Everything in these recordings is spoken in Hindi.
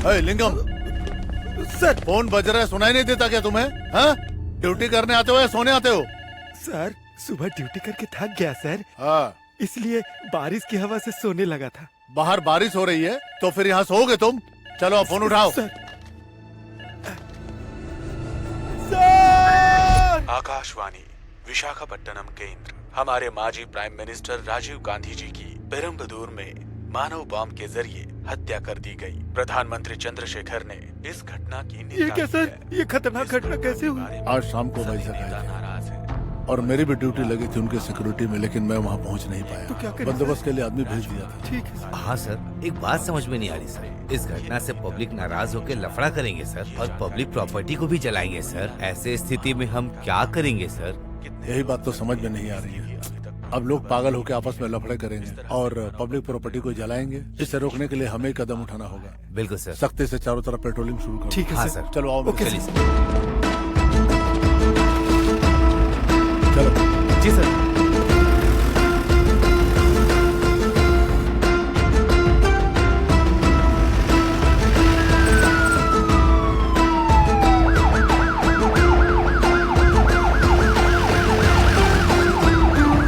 लिंगम सर फोन बज रहा है, सुनाई नहीं देता क्या तुम्हें? हाँ? ड्यूटी करने आते हो या सोने आते हो? सर सुबह ड्यूटी करके थक गया सर, हाँ, इसलिए बारिश की हवा से सोने लगा था। बाहर बारिश हो रही है तो फिर यहाँ सोओगे तुम? चलो फोन उठाओ। सर सर आकाशवाणी विशाखापट्टनम केंद्र। हमारे माजी प्राइम मिनिस्टर राजीव गांधी जी की पेरम्बदूर में मानव बम के जरिए हत्या कर दी गई। प्रधानमंत्री चंद्रशेखर ने इस घटना की निंदा ये क्या की सर, है। ये खतरनाक घटना कैसे हुई? आज शाम को वही जगह नेता है नाराज है। और मेरी भी ड्यूटी लगी थी उनके सिक्योरिटी में, लेकिन मैं वहाँ पहुँच नहीं तो क्या पाया। करें बंदोबस्त के लिए आदमी भेज दिया था। ठीक है सर। हाँ सर, एक बात समझ में नहीं आ रही सर। इस घटना से पब्लिक नाराज होकर लफड़ा करेंगे सर, और पब्लिक प्रॉपर्टी को भी जलाएंगे सर। ऐसे स्थिति में हम क्या करेंगे सर? यही बात तो समझ में नहीं आ रही है। अब लोग पागल होकर आपस में लफड़े करेंगे और पब्लिक प्रॉपर्टी को जलाएंगे। इसे रोकने के लिए हमें कदम उठाना होगा। बिल्कुल सर। सख्ती से चारों तरफ पेट्रोलिंग शुरू करो। ठीक है हाँ सर। सर। चलो आओ। ओके चलिए सर। चलो। जी सर।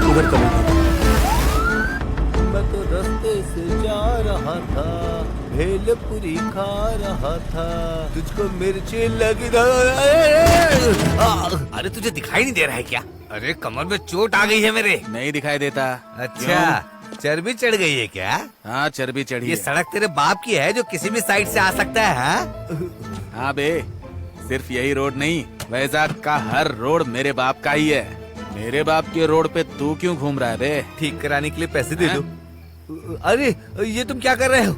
उधर चलो। मैं तो रास्ते से जा रहा था, भेलपुरी खा रहा था, तुझको मिर्ची लगी। अरे तुझे दिखाई नहीं दे रहा है क्या? अरे कमर में चोट आ गई है मेरे। नहीं दिखाई देता। अच्छा, चर्बी चढ़ गई है क्या? हाँ चर्बी चढ़ी ये है। सड़क तेरे बाप की है जो किसी भी साइड से आ सकता है? हाँ? हाँ बे, सिर्फ यही रोड नहीं, वैजाग का हर रोड मेरे बाप का ही है। मेरे बाप के रोड पे तू क्यों घूम रहा है बे? ठीक कराने के लिए पैसे दे दो। अरे ये तुम क्या कर रहे हो?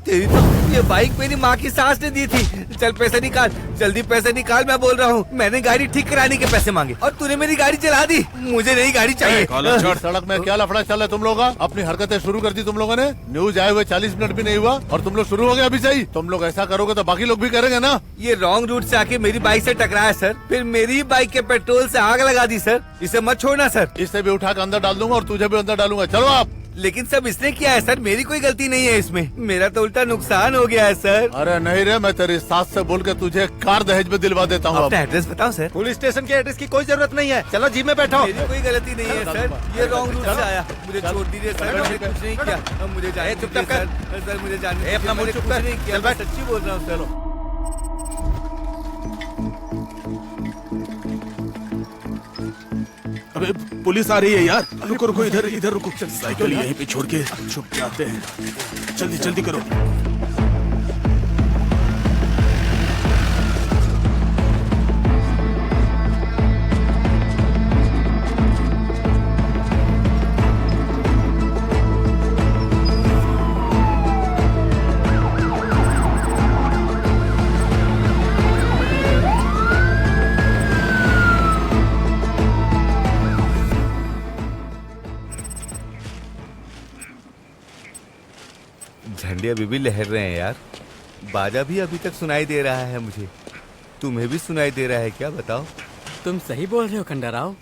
तेरी तो ये बाइक मेरी माँ की सास ने दी थी। चल पैसे निकाल, जल्दी पैसे निकाल, मैं बोल रहा हूँ। मैंने गाड़ी ठीक कराने के पैसे मांगे और तूने मेरी गाड़ी चला दी। मुझे नई गाड़ी चाहिए। कॉलर छोड़। सड़क में क्या लफड़ा चल रहा है तुम लोग का? अपनी हरकतें शुरू कर दी तुम लोगों ने। न्यूज आए हुए 40 मिनट भी नहीं हुआ और तुम लोग शुरू हो गए अभी से ही। तुम लोग ऐसा करोगे तो बाकी लोग भी करेंगे ना। ये रॉन्ग रूट से आके मेरी बाइक से टकराया सर, फिर मेरी बाइक के पेट्रोल से आग लगा दी सर। इसे मत छोड़ना सर। इसे भी उठा कर अंदर डाल दूंगा और तुझे भी अंदर डालूंगा। चलो आप। लेकिन सब इसने किया है सर, मेरी कोई गलती नहीं है इसमें। मेरा तो उल्टा नुकसान हो गया है सर। अरे नहीं रे, मैं तेरी सास से बोल के तुझे कार दहेज में दिलवा देता हूँ। अपना एड्रेस बताओ सर। पुलिस स्टेशन के एड्रेस की कोई जरूरत नहीं है, चलो जीप में बैठो। मेरी कोई गलती नहीं है सर, ये रॉन्ग रूट से आया। मुझे छोड़ दीजिए सर, मैंने कुछ नहीं किया। अब मुझे जाने दीजिए सर। सर मुझे जाने दीजिए, अपना मुंह मैंने चुप कुछ कर। नहीं किया, चल मैं बैठ। सच्ची बोल रहा हूँ सर। अबे पुलिस आ रही है यार। रुको रुको, इधर इधर रुको। साइकिल यहीं पे छोड़ के छुप जाते हैं। जल्दी जल्दी करो। झंडे अभी भी लहर रहे हैं यार। बाजा भी अभी तक सुनाई दे रहा है मुझे। तुम्हें भी सुनाई दे रहा है क्या? बताओ। तुम सही बोल रहे हो खंडाराव।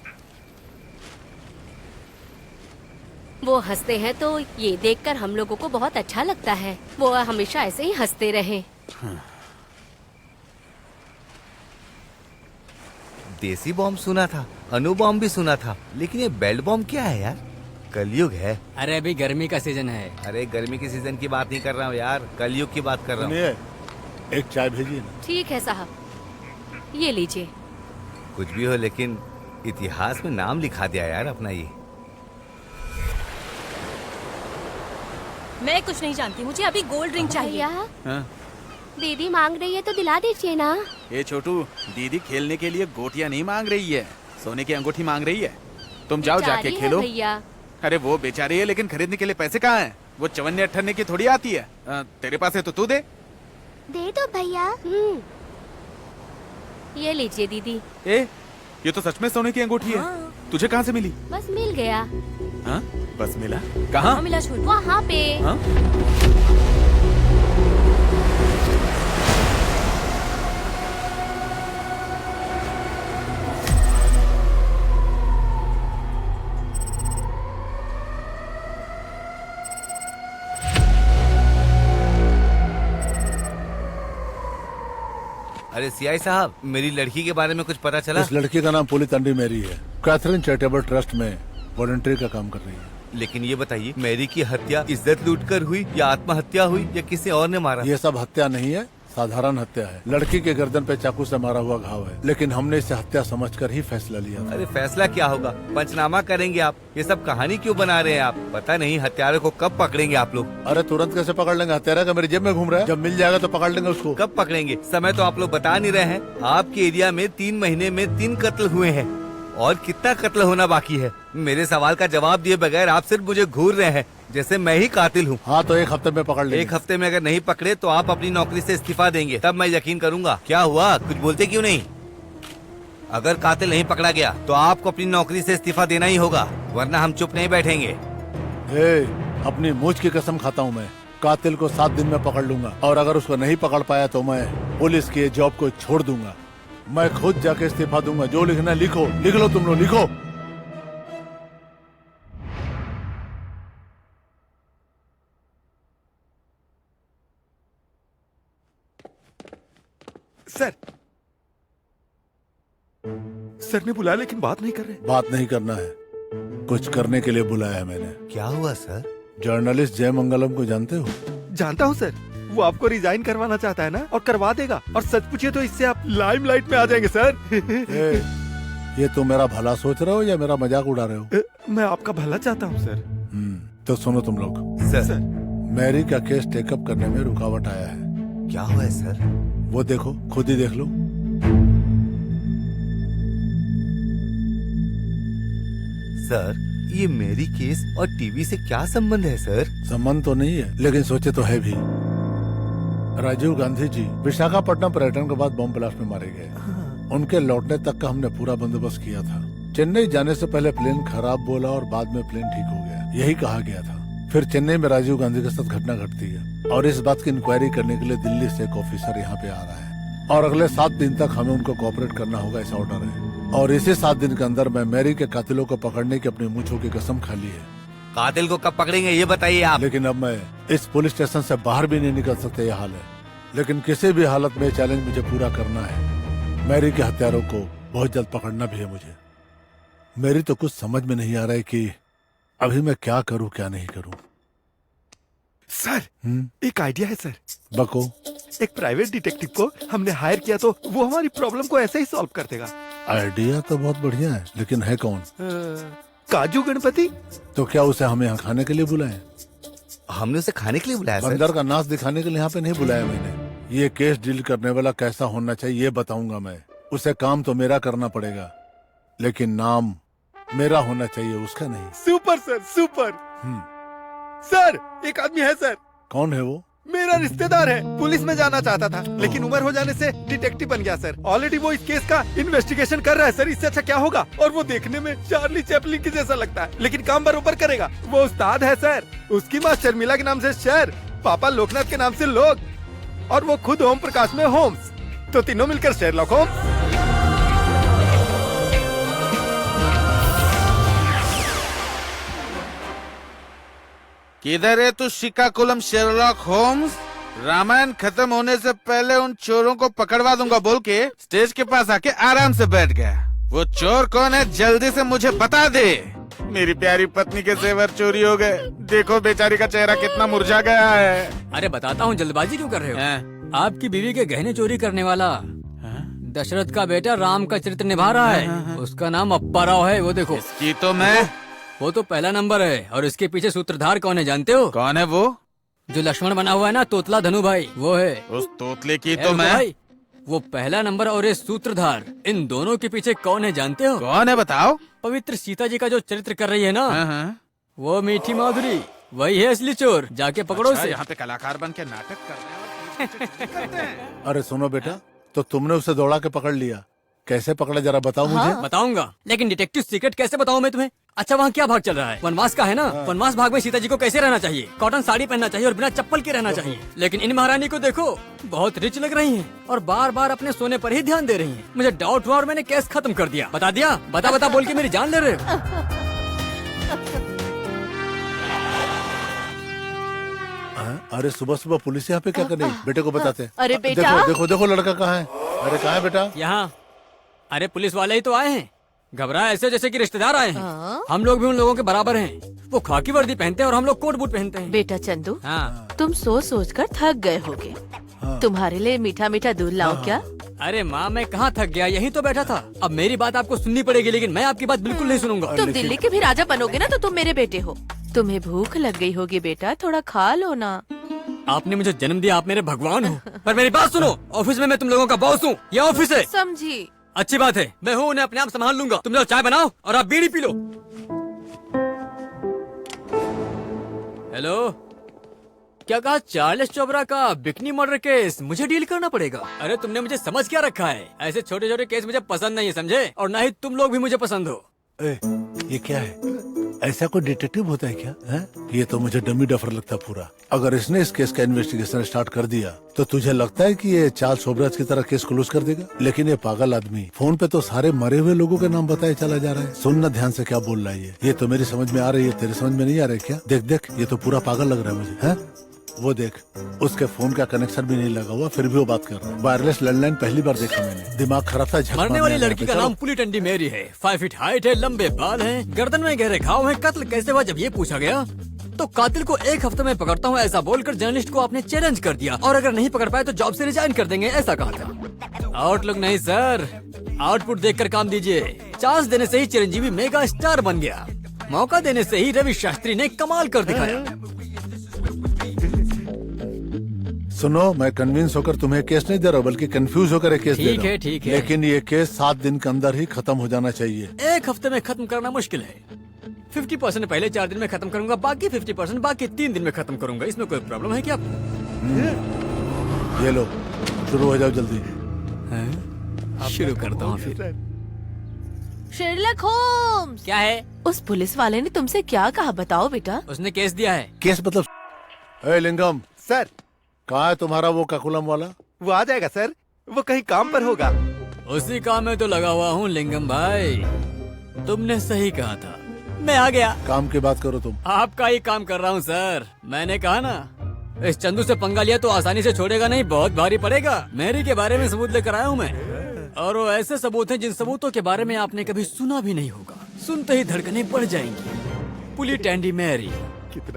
वो हंसते हैं तो ये देखकर हम लोगों को बहुत अच्छा लगता है। वो हमेशा ऐसे ही हंसते रहे। देसी बॉम्ब सुना था, अणु बॉम्ब भी सुना था, लेकिन ये बेल्ट बॉम्ब क्या है यार? कलयुग है। अरे अभी गर्मी का सीजन है। अरे गर्मी के सीजन की बात नहीं कर रहा हूँ यार, कलयुग की बात कर रहा हूँ। सुनिए, एक चाय भेजिए ना। ठीक है साहब, ये लीजिए। कुछ भी हो, लेकिन इतिहास में नाम लिखा दिया यार अपना ये। मैं कुछ नहीं जानती, मुझे अभी गोल्ड रिंग चाहिए। भैया, हाँ? दीदी मांग रही है तो दिला दीजिए ना। ये छोटू, दीदी खेलने के लिए गोटियां नहीं मांग रही है, सोने की अंगूठी मांग रही है। तुम जाओ जाके बेचारी है खेलो। भैया। अरे वो बेचारी है, लेकिन खरीदने के लिए पैसे कहाँ हैं? वो चवन्ने अठन्ने की थोड़ी आती है। तेरे पास है तो तू दे। दे दो भैया। ये लीजिए दीदी। ए, ये तो सच में सोने की अंगूठी है। तुझे कहाँ से मिली? बस मिल गया। हाँ? बस मिला? कहाँ कहाँ? मिला छोटू? वहाँ पे। हाँ? अरे सीआई साहब, मेरी लड़की के बारे में कुछ पता चला? इस लड़की का नाम पुली तंडी मैरी है। कैथरीन चैरिटेबल ट्रस्ट में वॉलंटियर का काम कर रही है। लेकिन ये बताइए, मैरी की हत्या इज्जत लूटकर हुई या आत्महत्या हुई या किसी और ने मारा? ये सब हत्या नहीं है, साधारण हत्या है। लड़की के गर्दन पे चाकू से मारा हुआ घाव है, लेकिन हमने इसे हत्या समझकर ही फैसला लिया था। अरे फैसला क्या होगा? पंचनामा करेंगे आप। ये सब कहानी क्यों बना रहे हैं आप? पता नहीं हत्यारे को कब पकड़ेंगे आप लोग। अरे तुरंत कैसे पकड़ लेंगे? हत्यारा का मेरी जेब में घूम रहा है। जब मिल जाएगा तो पकड़ लेंगे उसको। कब पकड़ेंगे? समय तो आप लोग बता नहीं रहे हैं। आपके एरिया में 3 महीने में 3 कत्ल हुए हैं और कितना कत्ल होना बाकी है? मेरे सवाल का जवाब दिए बगैर आप सिर्फ मुझे घूर रहे हैं जैसे मैं ही कातिल हूँ। हाँ तो 1 हफ्ते में पकड़ लेंगे। 1 हफ्ते में अगर नहीं पकड़े तो आप अपनी नौकरी से इस्तीफा देंगे, तब मैं यकीन करूंगा। क्या हुआ, कुछ बोलते क्यों नहीं? अगर कातिल नहीं पकड़ा गया तो आपको अपनी नौकरी से इस्तीफा देना ही होगा, वरना हम चुप नहीं बैठेंगे। अपनी मूछ की कसम खाता हूँ मैं, कातिल को 7 दिन में पकड़ लूंगा। और अगर उसको नहीं पकड़ पाया तो मैं पुलिस की जॉब को छोड़ दूंगा। मैं खुद जाके इस्तीफा दूंगा। जो लिखना है लिखो, लिख लो तुम लोग, लिखो। सर ने बुलाया लेकिन बात नहीं कर रहे। बात नहीं करना है, कुछ करने के लिए बुलाया है मैंने। क्या हुआ सर? जर्नलिस्ट जयमंगलम को जानते हो? जानता हूँ सर, वो आपको रिजाइन करवाना चाहता है ना, और करवा देगा। और सच पूछिए तो इससे आप लाइमलाइट में आ जाएंगे सर। ये तुम मेरा भला सोच रहे हो या मेरा मजाक उड़ा रहे हो? मैं आपका भला चाहता हूँ सर। तो सुनो तुम लोग, सर मैरी का केस टेकअप करने में रुकावट आया है। क्या हुआ है सर? वो देखो, खुद ही देख लो। सर ये मेरी केस और टीवी से क्या संबंध है सर? संबंध तो नहीं है, लेकिन सोचे तो है भी। राजीव गांधी जी विशाखापट्टनम पर्यटन के बाद बम ब्लास्ट में मारे गए। उनके लौटने तक का हमने पूरा बंदोबस्त किया था। चेन्नई जाने से पहले प्लेन खराब बोला और बाद में प्लेन ठीक हो गया, यही कहा गया था। फिर चेन्नई में राजीव गांधी के साथ घटना घटती है और इस बात की इंक्वायरी करने के लिए दिल्ली से एक ऑफिसर यहाँ पे आ रहा है और अगले 7 दिन तक हमें उनको कोऑपरेट करना होगा, ऐसा ऑर्डर है। और इसी 7 दिन के अंदर मैं मैरी के कातिलों को पकड़ने की अपनी मूंछों की कसम खा ली है। कातिल को कब पकड़ेंगे ये बताइए आप। लेकिन अब मैं इस पुलिस स्टेशन से बाहर भी नहीं निकल सकते, ये हाल है। लेकिन किसी भी हालत में चैलेंज मुझे पूरा करना है। मैरी के हत्यारों को बहुत जल्द पकड़ना भी है मुझे। मेरी तो कुछ समझ में नहीं आ रहा है कि अभी मैं क्या करूं क्या नहीं करूं। सर एक आइडिया है सर। बको। एक प्राइवेट डिटेक्टिव को हमने हायर किया तो वो हमारी प्रॉब्लम को ऐसे ही सॉल्व कर देगा। आइडिया तो बहुत बढ़िया है, लेकिन है कौन? काजू गणपति। तो क्या उसे हमें यहाँ खाने के लिए बुलाएं? हमने उसे खाने के लिए बुलाया सर? बंदर का नाच दिखाने के लिए यहाँ पे नहीं बुलाया मैंने। ये केस डील करने वाला कैसा होना चाहिए ये बताऊंगा मैं। उसे काम तो मेरा करना पड़ेगा, लेकिन नाम मेरा होना चाहिए, उसका नहीं। Super sir, super. सर एक आदमी है सर। कौन है वो? मेरा रिश्तेदार है, पुलिस में जाना चाहता था लेकिन उम्र हो जाने से डिटेक्टिव बन गया सर। ऑलरेडी वो इस केस का इन्वेस्टिगेशन कर रहा है सर। इससे अच्छा क्या होगा? और वो देखने में चार्ली चैपलिन की जैसा लगता है, लेकिन काम बरोबर करेगा। वो उस्ताद है सर। उसकी माँ शर्मिला के नाम से शहर, पापा लोकनाथ के नाम से लोग, और वो खुद ओम प्रकाश में होम्स। तो तीनों मिलकर शेरलॉक होम्स। किधर है तू श्रीकाकुलम शेरलॉक होम्स? रामायण खत्म होने से पहले उन चोरों को पकड़वा दूंगा बोल के स्टेज के पास आके आराम से बैठ गया। वो चोर कौन है जल्दी से मुझे बता दे। मेरी प्यारी पत्नी के जेवर चोरी हो गए। देखो बेचारी का चेहरा कितना मुरझा गया है। अरे बताता हूँ, जल्दबाजी क्यों कर रहे हो? आपकी बीवी के गहने चोरी करने वाला दशरथ का बेटा राम का चरित्र निभा रहा है। उसका नाम अप्पा राव है। वो देखो। इसकी तो मैं वो तो पहला नंबर है। और इसके पीछे सूत्रधार कौन है जानते हो? कौन है वो? जो लक्ष्मण बना हुआ है ना, तोतला धनु भाई, वो है। उस तोतले की ए, तो मैं भाई, वो पहला नंबर और ये सूत्रधार, इन दोनों के पीछे कौन है जानते हो? कौन है बताओ? पवित्र सीता जी का जो चरित्र कर रही है ना, वो मीठी माधुरी, वही है असली चोर। जाके पकड़ो अच्छा, उसे। यहाँ पे कलाकार बन के नाटक कर रहे हैं। अरे सुनो बेटा, तो तुमने उसे दौड़ा के पकड़ लिया, कैसे पकड़ा जरा बताओ मुझे। बताऊंगा, लेकिन डिटेक्टिव सीक्रेट कैसे बताऊं मैं तुम्हें? अच्छा वहाँ क्या भाग चल रहा है? वनवास का है ना। वनवास भाग में सीता जी को कैसे रहना चाहिए? कॉटन साड़ी पहनना चाहिए और बिना चप्पल के रहना चाहिए। लेकिन इन महारानी को देखो, बहुत रिच लग रही हैं और बार बार अपने सोने पर ही ध्यान दे रही हैं। मुझे डाउट हुआ और मैंने केस खत्म कर दिया। बता दिया, बता बता बोल के मेरी जान ले रहे हो। अरे सुबह सुबह पुलिस यहाँ पे क्या कर रही है? बेटे को बताते हैं। अरे बेटा। देखो देखो देखो लड़का कहाँ है। अरे कहाँ है बेटा? यहाँ। अरे पुलिस वाले ही तो आए हैं। घबराए ऐसे जैसे कि रिश्तेदार आए हैं। हाँ? हम लोग भी उन लोगों के बराबर हैं। वो खाकी वर्दी पहनते हैं और हम लोग कोट बूट पहनते हैं। बेटा चंदू, हाँ। तुम सोच सोच कर थक गए होगे। तुम्हारे लिए मीठा मीठा दूध लाओ क्या? अरे माँ, मैं कहाँ थक गया, यही तो बैठा था। अब मेरी बात आपको सुननी पड़ेगी, लेकिन मैं आपकी बात बिल्कुल नहीं सुनूंगा। तुम दिल्ली के भी राजा बनोगे ना तो तुम मेरे बेटे हो। तुम्हें भूख लग गई होगी बेटा, थोड़ा खा लो ना। आपने मुझे जन्म दिया, आप मेरे भगवान हो। पर मेरी बात सुनो, ऑफिस में मैं तुम लोगों का बॉस हूँ। ये ऑफिस है। समझी? अच्छी बात है, मैं हूँ, उन्हें अपने आप संभाल लूंगा। तुम लोग चाय बनाओ और आप बीड़ी पी लो। हेलो, क्या कहा? चार्ल्स चोबरा का बिकनी मर्डर केस मुझे डील करना पड़ेगा? अरे तुमने मुझे समझ क्या रखा है? ऐसे छोटे छोटे केस मुझे पसंद नहीं है, समझे? और ना ही तुम लोग भी मुझे पसंद हो। ये क्या है? ऐसा कोई डिटेक्टिव होता है क्या? है? ये तो मुझे डमी डफर लगता पूरा। अगर इसने इस केस का इन्वेस्टिगेशन स्टार्ट कर दिया तो तुझे लगता है कि ये चार्ल्स सोबराज की तरह केस क्लोज कर देगा? लेकिन ये पागल आदमी फोन पे तो सारे मरे हुए लोगों के नाम बताए चला जा रहा है। सुनना ध्यान से क्या बोल रहा है ये तो मेरी समझ में आ रही है, तेरे समझ में नहीं आ रहा है क्या? देख देख, ये तो पूरा पागल लग रहा है मुझे। है? वो देख, उसके फोन का कनेक्शन भी नहीं लगा हुआ, फिर भी वो बात कर रहा है। वायरलेस लैंडलाइन पहली बार देखा मैंने। दिमाग खराब था। झक मरने मारने वाली आया लड़की पे। का चलो। नाम पुली टंडी मेरी है। 5 फीट हाइट है, लंबे बाल हैं, गर्दन में गहरे घाव हैं। कत्ल कैसे हुआ जब ये पूछा गया तो कातिल को 1 हफ्ते में पकड़ता हूँ ऐसा बोलकर जर्नलिस्ट को आपने चैलेंज कर दिया, और अगर नहीं पकड़ पाए तो जॉब से रिजाइन कर देंगे, ऐसा कहा था। आउटलुक नहीं सर, आउटपुट देखकर काम दीजिए। चांस देने से ही चिरंजीवी मेगा स्टार बन गया, मौका देने से ही रवि शास्त्री ने कमाल कर दिखाया। सुनो, मैं कन्विंस होकर तुम्हें केस नहीं दे रहा हूँ, बल्कि कंफ्यूज होकर एक केस दे ठीक रहा है, हूँ। ठीक है। लेकिन ये केस 7 दिन के अंदर ही खत्म हो जाना चाहिए। 1 हफ्ते में खत्म करना मुश्किल है। 50% पहले 4 दिन में खत्म करूंगा, बाकी 50% बाकी 3 दिन में खत्म करूंगा। इसमें कोई प्रॉब्लम है क्या? ये लो, शुरू हो जाओ जल्दी। शुरू करता हूँ फिर। शेरलॉक होम्स, क्या है? उस पुलिस वाले ने तुमसे क्या कहा बताओ बेटा? उसने केस दिया है। केस मतलब? ए लिंगम, सर, कहाँ है तुम्हारा वो काकुलम वाला? वो आ जाएगा सर, वो कहीं काम पर होगा। उसी काम में तो लगा हुआ हूँ लिंगम भाई। तुमने सही कहा था, मैं आ गया। काम की बात करो तुम। आपका ही काम कर रहा हूँ सर। मैंने कहा ना, इस चंदू से पंगा लिया तो आसानी से छोड़ेगा नहीं, बहुत भारी पड़ेगा। मैरी के बारे में सबूत लेकर आया हूँ मैं, और वो ऐसे सबूत हैं जिन सबूतों के बारे में आपने कभी सुना भी नहीं होगा। सुनते ही धड़कनें बढ़ जाएंगी। पुली टैंडी मैरी,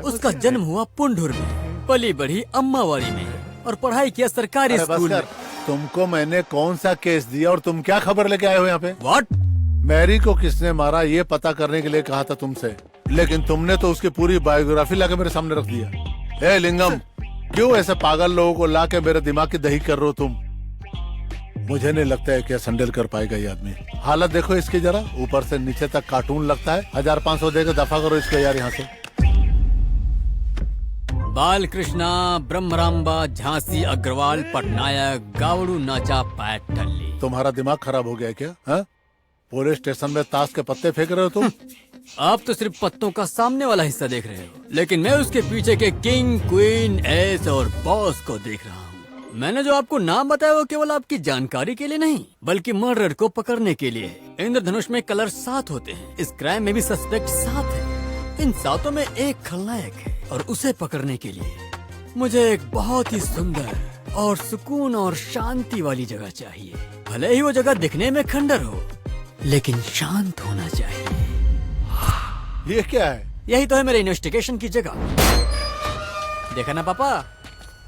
उसका जन्म हुआ पुंडुर में, पली बढ़ी अम्मावाड़ी में, और पढ़ाई किया सरकारी अरे बस स्कूल कर, में। तुमको मैंने कौन सा केस दिया और तुम क्या खबर लेके आए हो यहाँ पे? व्हाट? मैरी को किसने मारा ये पता करने के लिए कहा था तुमसे, लेकिन तुमने तो उसकी पूरी बायोग्राफी लाके मेरे सामने रख दिया। ए लिंगम, क्यों ऐसे पागल लोगों को लाके मेरे दिमाग की दही कर रहे हो तुम? मुझे नहीं लगता है कि संडेल कर पाएगा ये आदमी। हालत देखो इसकी जरा, ऊपर से नीचे तक कार्टून लगता है। 1500 देकर दफा करो इसको यार यहाँ से। बालकृष्णा, ब्रह्मराम्बा, झांसी, अग्रवाल, पटनायक, गावड़ू, नाचा, पैटल्ली। तुम्हारा दिमाग खराब हो गया है क्या? हा? पुलिस स्टेशन में ताश के पत्ते फेंक रहे हो तुम? आप तो सिर्फ पत्तों का सामने वाला हिस्सा देख रहे हो, लेकिन मैं उसके पीछे के किंग, क्वीन, एस और बॉस को देख रहा हूँ। मैंने जो आपको नाम बताया वो केवल आपकी जानकारी के लिए नहीं, बल्कि मर्डर को पकड़ने के लिए। इंद्रधनुष में कलर 7 होते हैं, इस क्राइम में भी सस्पेक्ट 7 है। इन 7 में एक खलनायक है, और उसे पकड़ने के लिए मुझे एक बहुत ही सुंदर और सुकून और शांति वाली जगह चाहिए। भले ही वो जगह दिखने में खंडर हो, लेकिन शांत होना चाहिए। ये क्या है? यही तो है मेरे इन्वेस्टिगेशन की जगह। देखा ना पापा?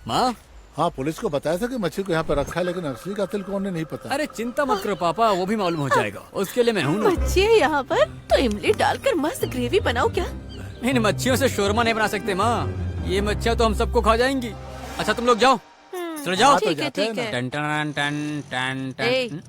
माँ? हाँ, पुलिस को बताया था कि मच्छी को यहाँ पे रखा है, लेकिन असली कातिल कौन है नहीं पता। अरे चिंता मत करो पापा, वो भी मालूम हो जाएगा। उसके लिए मैं हूँ ना। बच्चे यहाँ पर तो इमली डालकर मस्त ग्रेवी बनाओ क्या? इन मच्छियों से शोरमा नहीं बना सकते माँ, ये मच्छियाँ तो हम सबको खा जाएंगी। अच्छा तुम लोग जाओ, चलो जाओ। ठीक है ठीक है। टन टन टन टन ए, टन।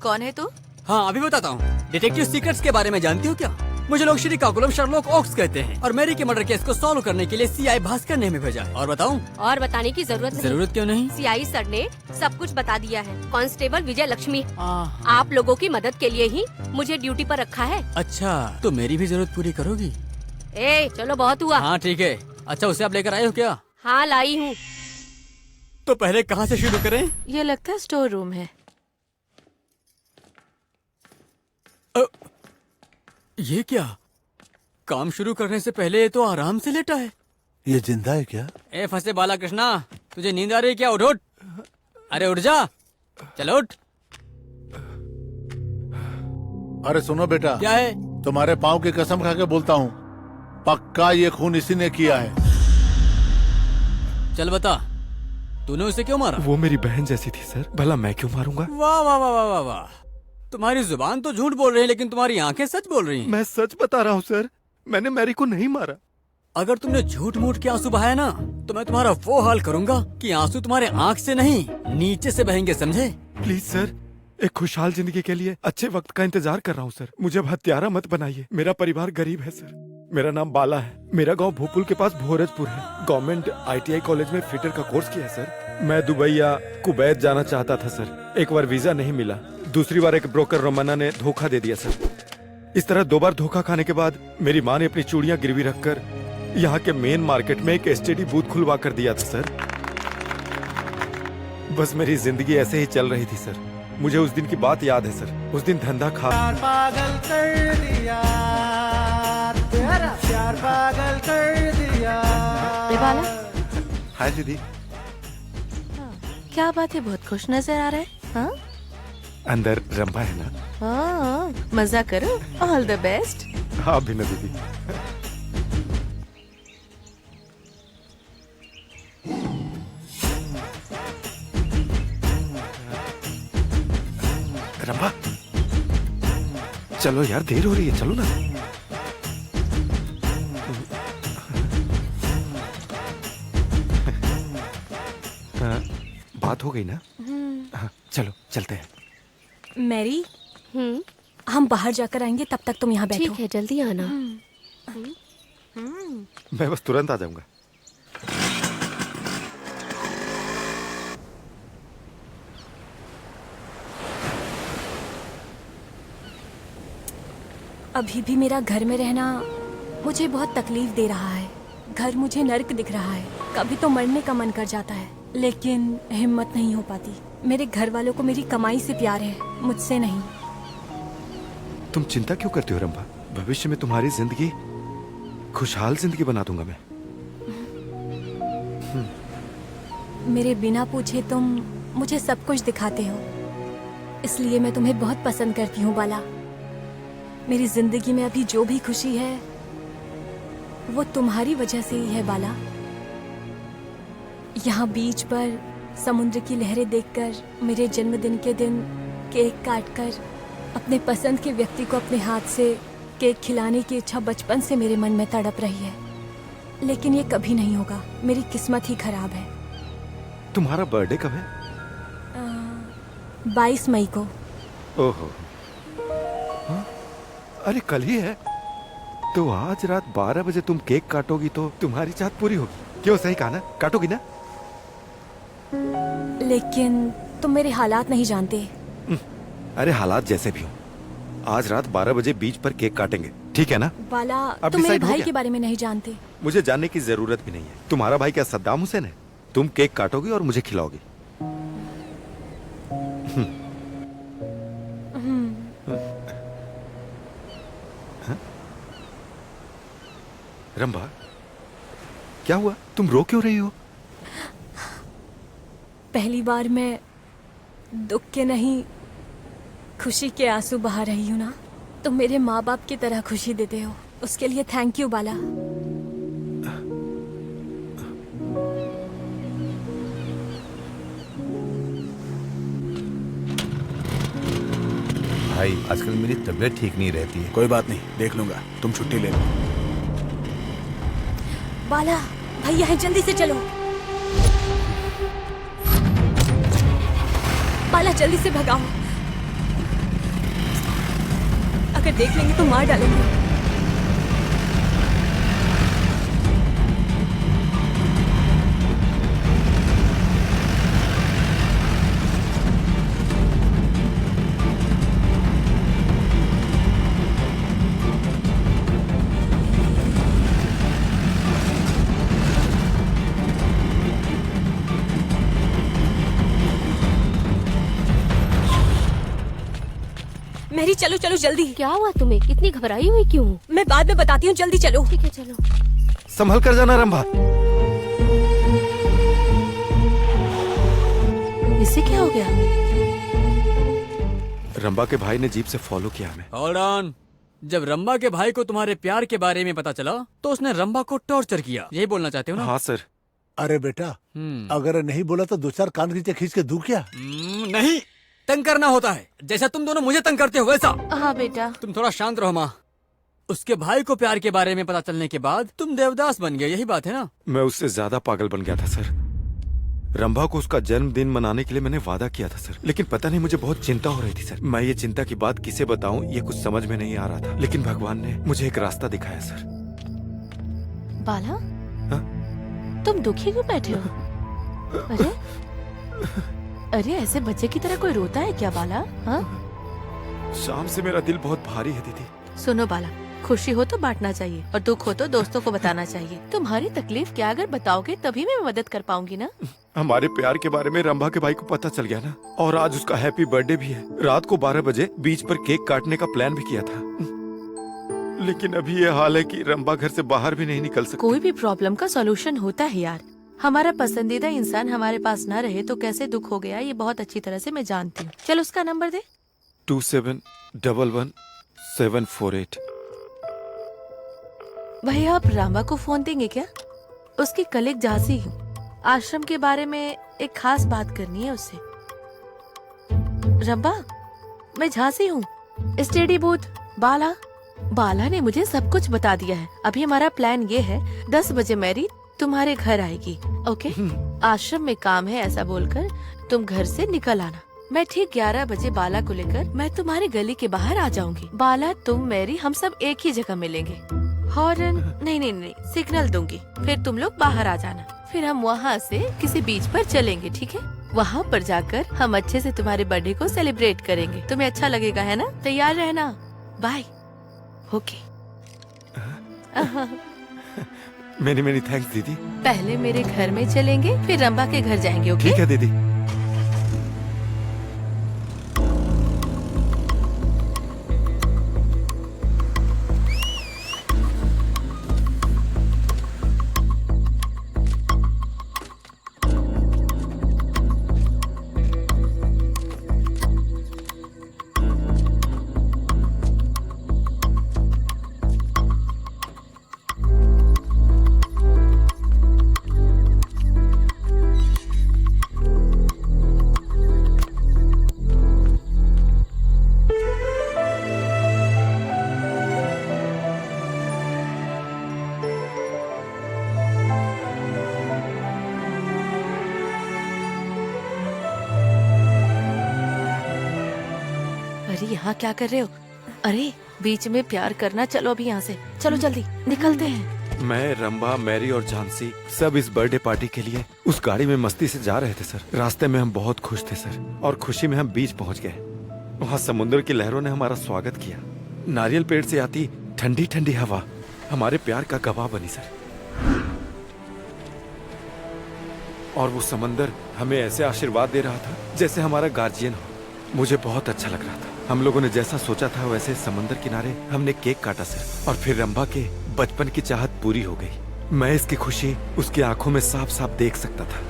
कौन है तू? हाँ अभी बताता हूँ। डिटेक्टिव सीक्रेट्स के बारे में जानती हो क्या? मुझे लोग श्री काकुलम शर्लॉक ओक्स कहते हैं, और मैरी के मर्डर केस को सॉल्व करने के लिए सीआई भास्कर ने हमें भेजा। और बताऊँ? और बताने की जरूरत नहीं। जरूरत क्यों नहीं? सीआई सर ने सब कुछ बता दिया है। कांस्टेबल विजय लक्ष्मी आप लोगों की मदद के लिए ही मुझे ड्यूटी पर रखा है। अच्छा, तो मेरी भी जरूरत पूरी करोगी? ए चलो बहुत हुआ। हाँ ठीक है। अच्छा उसे आप लेकर आए हो क्या? हाँ लाई हूँ। तो पहले कहाँ से शुरू करें? ये लगता है स्टोर रूम है। ये क्या? काम शुरू करने से पहले ये तो आराम से लेटा है। ये जिंदा है क्या? ए फंसे बाला कृष्णा, तुझे नींद आ रही है क्या? उठ उठ। अरे उठ जा। चलो उठ। अरे सुनो बेटा, क्या है? तुम्हारे पाँव की कसम खा के बोलता हूँ, पक्का ये खून इसी ने किया है। चल बता, तूने उसे क्यों मारा? वो मेरी बहन जैसी थी सर, भला मैं क्यों मारूंगा? वाह वाह वाह वाह वाह वाह, तुम्हारी जुबान तो झूठ बोल रही है लेकिन तुम्हारी आंखें सच बोल रही हैं। मैं सच बता रहा हूँ सर, मैंने मैरी को नहीं मारा। अगर तुमने झूठ मूठ के आंसू बहाया ना, तो मैं तुम्हारा वो हाल करूंगा कि आंसू तुम्हारे आंख से नहीं नीचे से बहेंगे, समझे? प्लीज सर, एक खुशहाल जिंदगी के लिए अच्छे वक्त का इंतजार कर रहा हूँ सर। मुझे अब हत्यारा मत बनाइए। मेरा परिवार गरीब है सर। मेरा नाम बाला है। मेरा गांव भोपुल के पास भोरजपुर है। गवर्नमेंट ITI कॉलेज में फिटर का कोर्स किया है सर। मैं दुबई या कुवैत जाना चाहता था सर। एक बार वीजा नहीं मिला, दूसरी बार एक ब्रोकर रोमाना ने धोखा दे दिया सर। इस तरह 2 बार धोखा खाने के बाद मेरी माँ ने अपनी चूड़ियां गिरवी रखकर यहाँ के मेन मार्केट में एक STD बूथ खुलवा कर दिया था सर। बस मेरी जिंदगी ऐसे ही चल रही थी सर। मुझे उस दिन की बात याद है सर। उस दिन धंधा खा पागल कर दिया, तेरा प्यार पागल कर दिया। बाला, हाय दीदी। क्या बात है, बहुत खुश नजर आ रहा है। हाँ अंदर रंभा है ना? हाँ, मजा करो। All the best. हाँ भी ना दीदी। रंभा, चलो यार, देर हो रही है, चलो ना। बात हो गई ना? हाँ, चलो चलते हैं। मैरी, हम बाहर जाकर आएंगे, तब तक तुम यहाँ बैठो। ठीक है, जल्दी आना। मैं बस तुरंत आ जाऊंगा। अभी भी मेरा घर में रहना मुझे बहुत तकलीफ दे रहा है। घर मुझे नर्क दिख रहा है। कभी तो मरने का मन कर जाता है, लेकिन हिम्मत नहीं हो पाती। मेरे घर वालों को मेरी कमाई से प्यार है, मुझसे नहीं। तुम चिंता क्यों करती हो रंभा? भविष्य में तुम्हारी जिंदगी खुशहाल जिंदगी बना दूंगा मैं। मेरे बिना पूछे तुम मुझे सब कुछ दिखाते हो, इसलिए मैं तुम्हें बहुत पसंद करती हूँ बाला। मेरी जिंदगी में अभी जो भी खुशी है वो तुम्हारी वजह से ही है बाला। यहाँ बीच पर समुद्र की लहरें देखकर, मेरे जन्मदिन के दिन केक काटकर, अपने पसंद के व्यक्ति को अपने हाथ से केक खिलाने की इच्छा बचपन से मेरे मन में तड़प रही है, लेकिन ये कभी नहीं होगा। मेरी किस्मत ही खराब है। तुम्हारा बर्थडे कब है? 22 मई को। ओहो, हाँ? अरे कल ही है। तो आज रात 12 बजे तुम केक काटोगी तो तुम्हारी चाहत पूरी होगी। क्यों, सही कहा ना? काटोगी ना? लेकिन तुम मेरे हालात नहीं जानते। अरे हालात जैसे भी हो, आज रात 12 बजे बीच पर केक काटेंगे, ठीक है ना? बाला, अब तुम मेरे decide हो भाई गया? के बारे में नहीं जानते। मुझे जानने की जरूरत भी नहीं है। तुम्हारा भाई क्या सद्दाम हुसैन है? तुम केक काटोगी और मुझे खिलाओगी। हाँ? रंभा, क्या हुआ? तुम रो क्यों रही हो? पहली बार मैं दुख के नहीं खुशी के आंसू बहा रही हूँ ना। तुम मेरे माँ बाप की तरह खुशी देते हो, उसके लिए थैंक यू बाला। भाई, आजकल मेरी तबीयत ठीक नहीं रहती है। कोई बात नहीं, देख लूंगा, तुम छुट्टी ले लो। बाला, भैया है, जल्दी से चलो। बाला, जल्दी से भगाओ। अगर देख लेंगे तो मार डालेंगे। मैरी, चलो चलो जल्दी। क्या हुआ तुम्हें? इतनी घबराई हुई क्यों? मैं बाद में बताती हूँ, जल्दी चलो। ठीक है, चलो। संभल कर जाना रंभा। इसे क्या हो गया? रंबा के भाई ने जीप से फॉलो किया हमें। Hold on। जब रंबा के भाई को तुम्हारे प्यार के बारे में पता चला तो उसने रंबा को टॉर्चर किया, यही बोलना चाहते हो ना? हाँ सर। अरे बेटा, अगर नहीं बोला तो दो चार कान नीचे खींच के दूं क्या? नहीं, तंग करना होता है, जैसा तुम दोनों मुझे तंग करते हो वैसा। हाँ बेटा। तुम थोड़ा शांत रहो माँ। उसके भाई को प्यार के बारे में पता चलने के बाद तुम देवदास बन गए, यही बात है ना? मैं उससे ज्यादा पागल बन गया था सर। रंभा को उसका जन्मदिन मनाने के लिए मैंने वादा किया था सर, लेकिन पता नहीं मुझे बहुत चिंता हो रही थी सर। मैं ये चिंता की बात किसे बताऊं ये कुछ समझ में नहीं आ रहा था, लेकिन भगवान ने मुझे एक रास्ता दिखाया सर। बाला, हा? तुम दुखी क्यों बैठे हो? अरे अरे, ऐसे बच्चे की तरह कोई रोता है क्या बाला? हाँ? शाम से मेरा दिल बहुत भारी है दीदी। सुनो बाला, खुशी हो तो बांटना चाहिए और दुख हो तो दोस्तों को बताना चाहिए। तुम्हारी तकलीफ क्या अगर बताओगे तभी मैं मदद कर पाऊंगी ना। हमारे प्यार के बारे में रंभा के भाई को पता चल गया ना, और आज उसका हैप्पी बर्थडे भी है। रात को 12 बजे बीच पर केक काटने का प्लान भी किया था, लेकिन अभी ये हाल है कि रंभा घर से बाहर भी नहीं निकल सकती। कोई भी प्रॉब्लम का सॉल्यूशन होता है यार। हमारा पसंदीदा इंसान हमारे पास न रहे तो कैसे दुख हो गया ये बहुत अच्छी तरह से मैं जानती हूँ। चल उसका नंबर दे। 27111748। भैया आप रामा को फोन देंगे क्या? उसकी कलीग झांसी हूँ। आश्रम के बारे में एक खास बात करनी है उससे। रंबा, मैं झांसी हूँ। स्टडी बूथ बाला। बाला ने मुझे सब कुछ बता दिया है। अभी हमारा प्लान ये है, 10 बजे मैरी तुम्हारे घर आएगी। ओके? आश्रम में काम है ऐसा बोलकर तुम घर से निकल आना। मैं ठीक 11 बजे बाला को लेकर मैं तुम्हारे गली के बाहर आ जाऊंगी। बाला, तुम, मैरी, हम सब एक ही जगह मिलेंगे। हॉर्न नहीं, सिग्नल दूंगी, फिर तुम लोग बाहर आ जाना। फिर हम वहाँ से किसी बीच पर चलेंगे, ठीक है? वहाँ पर जाकर हम अच्छे से तुम्हारे बर्थडे को सेलिब्रेट करेंगे। तुम्हें अच्छा लगेगा है ना? तैयार रहना। बाय। ओके। मेनी थैंक्स दीदी। पहले मेरे घर में चलेंगे, फिर रंबा के घर जाएंगे। ओके? ठीक है दीदी। अरे यहाँ क्या कर रहे हो? अरे बीच में प्यार करना। चलो अभी यहाँ से चलो, जल्दी निकलते हैं। मैं, रंभा, मैरी और झांसी सब इस बर्थडे पार्टी के लिए उस गाड़ी में मस्ती से जा रहे थे सर। रास्ते में हम बहुत खुश थे सर, और खुशी में हम बीच पहुंच गए। वहाँ समुद्र की लहरों ने हमारा स्वागत किया। नारियल पेड़ से आती ठंडी ठंडी हवा हमारे प्यार का गवाह बनी सर। और वो समंदर हमें ऐसे आशीर्वाद दे रहा था जैसे हमारा गार्जियन हो। मुझे बहुत अच्छा लग रहा था। हम लोगों ने जैसा सोचा था वैसे समंदर किनारे हमने केक काटा सर, और फिर रंभा के बचपन की चाहत पूरी हो गई। मैं इसकी खुशी उसकी आंखों में साफ साफ देख सकता था,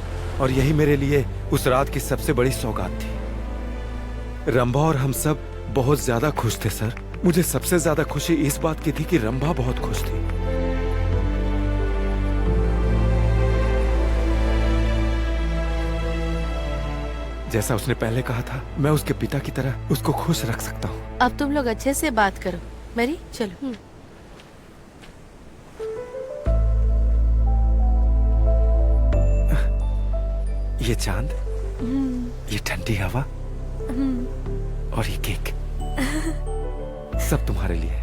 और यही मेरे लिए उस रात की सबसे बड़ी सौगात थी। रंभा और हम सब बहुत ज्यादा खुश थे सर। मुझे सबसे ज्यादा खुशी इस बात की थी कि रंभा बहुत खुश थी। जैसा उसने पहले कहा था, मैं उसके पिता की तरह उसको खुश रख सकता हूँ। अब तुम लोग अच्छे से बात करो। मैरी चलो। ये चांद, ये ठंडी हवा और ये केक सब तुम्हारे लिए।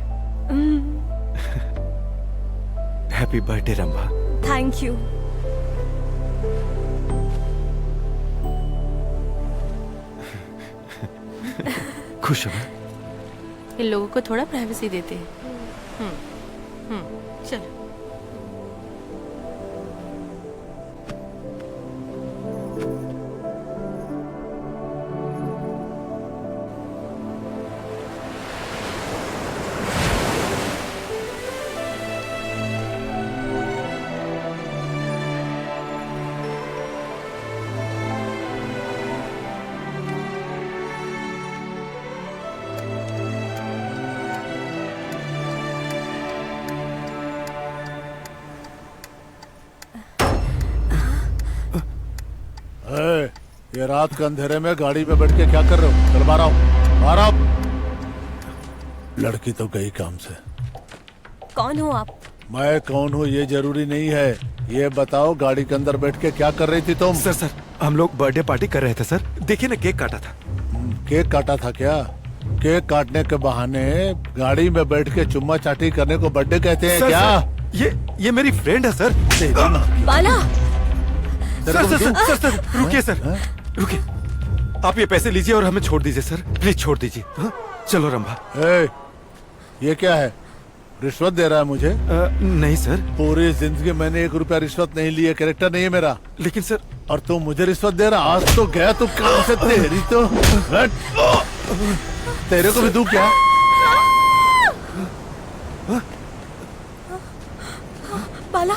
Happy birthday Rambha. Thank you. खुश हो? इन लोगों को थोड़ा प्राइवेसी देते हैं। चलो। ये रात के अंधेरे में गाड़ी में बैठ के क्या कर रहे हो? चल बाहर आओ, बाहर आओ। लड़की तो गई काम से। कौन हो आप? मैं कौन हूँ ये जरूरी नहीं है, ये बताओ गाड़ी के अंदर बैठ के क्या कर रही थी तुम? सर हम लोग बर्थडे पार्टी कर रहे थे सर। देखिए ना, केक काटा था। केक काटा था क्या? केक काटने के बहाने गाड़ी में बैठ के चुम्मा चाटी करने को बर्थडे कहते हैं क्या? ये मेरी फ्रेंड है सर। बाला! सर रुकिए सर, रुकिए। आप ये पैसे लीजिए और हमें छोड़ दीजिए सर, प्लीज छोड़ दीजिए। चलो रंभा। ये क्या है? रिश्वत दे रहा है मुझे? नहीं सर। पूरी जिंदगी मैंने 1 रुपया रिश्वत नहीं ली है, कैरेक्टर नहीं है मेरा। लेकिन सर। और तू मुझे रिश्वत दे रहा? आज तो गया तू काम से, तेरी तो तेरे को भी दूं क्या? बाला!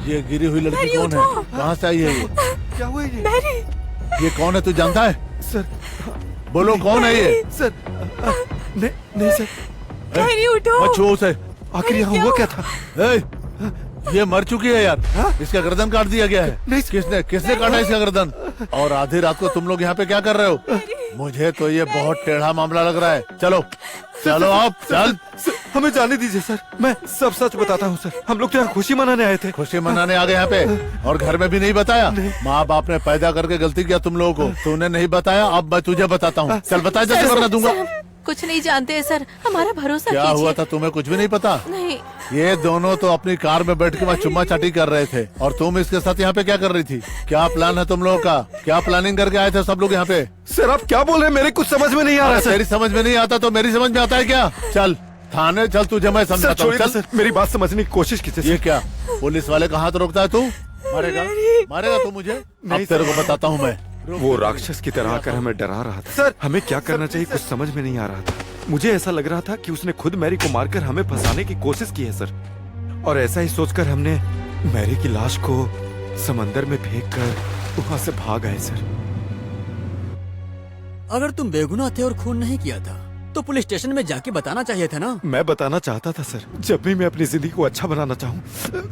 ये गिरी हुई लड़की कौन है? कहाँ से आई है ये? क्या हुआ ये? मैरी! ये कौन है तू जानता है? सर बोलो कौन है ये? सर नहीं सर। मैरी उठो! मत छुओ उसे। आखिर यहाँ हुआ क्या था? ये मर चुकी है यार। इसका गर्दन काट दिया गया है। नहीं। किसने काटा इसका गर्दन? और आधी रात को तुम लोग यहाँ पे क्या कर रहे हो? मुझे तो ये बहुत टेढ़ा मामला लग रहा है। चलो चलो आप चल। हमें जाने दीजिए सर, मैं सब सच बताता हूँ सर। हम लोग तो यहाँ खुशी मनाने आए थे। खुशी मनाने आ गए यहाँ पे? और घर में भी नहीं बताया? माँ बाप ने पैदा करके गलती किया तुम लोगों को, तूने नहीं बताया। अब मैं तुझे बताता हूँ। चल बता, जैसे करना दूंगा। कुछ नहीं जानते हैं सर, हमारा भरोसा क्या कीजिए। हुआ था तुम्हें कुछ भी नहीं पता? नहीं। ये दोनों तो अपनी कार में बैठ के वहाँ चुम्मा चाटी कर रहे थे, और तुम इसके साथ यहाँ पे क्या कर रही थी? क्या प्लान है तुम लोगों का? क्या प्लानिंग करके आए थे सब लोग यहाँ पे? सर आप क्या बोल रहे हैं? मेरे कुछ समझ में नहीं आ रहा सर। तेरी समझ में नहीं आता तो मेरी समझ में आता है क्या? चल थाने चल, तुझे मैं समझाता हूँ। चल सर, मेरी बात समझने की कोशिश कीजिए। ये क्या पुलिस वाले का हाथ रोकता है? तू मारेगा तू मुझे? अब तेरे को बताता हूँ मैं। वो राक्षस की तरह आकर हमें डरा रहा था सर। हमें क्या करना चाहिए कुछ समझ में नहीं आ रहा था। मुझे ऐसा लग रहा था कि उसने खुद मैरी को मारकर हमें फंसाने की कोशिश की है सर। और ऐसा ही सोचकर हमने मैरी की लाश को समंदर में फेंककर वहाँ से भाग आए सर। अगर तुम बेगुनाह थे और खून नहीं किया था तो पुलिस स्टेशन में जाके बताना चाहिए था ना। मैं बताना चाहता था सर, जब भी मैं अपनी जिंदगी को अच्छा बनाना चाहूँ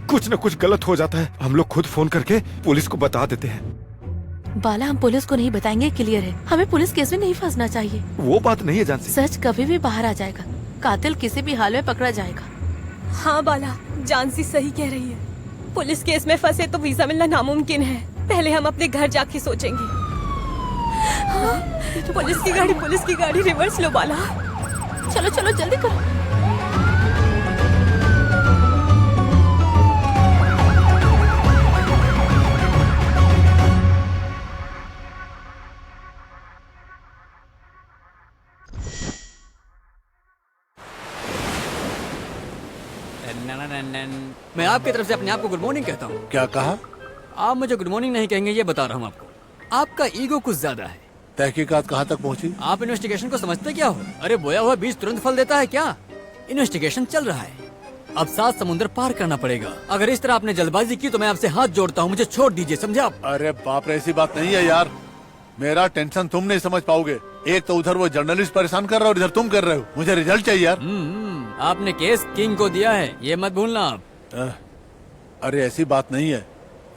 कुछ न कुछ गलत हो जाता है। हम लोग खुद फोन करके पुलिस को बता देते हैं। बाला, हम पुलिस को नहीं बताएंगे, क्लियर है। हमें पुलिस केस में नहीं फंसना चाहिए। वो बात नहीं है जानसी। सच कभी भी बाहर आ जाएगा, कातिल किसी भी हाल में पकड़ा जाएगा। हाँ बाला, जानसी सही कह रही है। पुलिस केस में फंसे तो वीजा मिलना नामुमकिन है। पहले हम अपने घर जाके सोचेंगे। हाँ, पुलिस की गाड़ी रिवर्स लो बाला। चलो चलो जल्दी करो। मैं आपकी तरफ से अपने आप को गुड मॉर्निंग कहता हूँ। क्या कहा? आप मुझे गुड मॉर्निंग नहीं कहेंगे ये बता रहा हूँ आपको। आपका ईगो कुछ ज्यादा है। तहकीकात कहाँ तक पहुँची? आप इन्वेस्टिगेशन को समझते क्या हो? अरे बोया हुआ बीज तुरंत फल देता है क्या? इन्वेस्टिगेशन चल रहा है, अब 7 समुद्र पार करना पड़ेगा। अगर इस तरह आपने जल्दबाजी की तो मैं आपसे हाथ जोड़ता हूँ, मुझे छोड़ दीजिए, समझे आप? अरे बाप रे, ऐसी बात नहीं है यार। मेरा टेंशन तुम नहीं समझ पाओगे। एक तो उधर वो जर्नलिस्ट परेशान कर रहा है और इधर तुम कर रहे हो। मुझे रिजल्ट चाहिए यार। आपने केस किंग को दिया है, ये मत भूलना आप। अरे ऐसी बात नहीं है,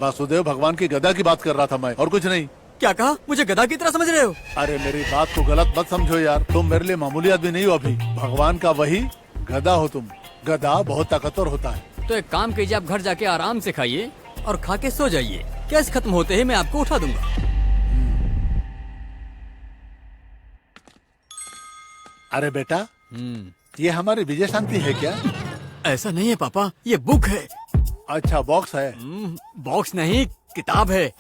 वासुदेव भगवान की गदा की बात कर रहा था मैं, और कुछ नहीं। क्या कहा? मुझे गधा की तरह समझ रहे हो? अरे मेरी बात को गलत मत समझो यार, तुम मेरे लिए मामूली आदमी नहीं हो अभी। भगवान का वही गधा हो तुम। गधा बहुत ताकतवर होता है। तो एक काम कीजिए, आप घर जाके आराम से खाइए और खा के सो जाइए। केस खत्म होते ही मैं आपको उठा दूंगा। अरे बेटा, ये हमारी विजय शांति है क्या? ऐसा नहीं है पापा, ये बुक है। अच्छा बॉक्स है? बॉक्स नहीं, किताब है।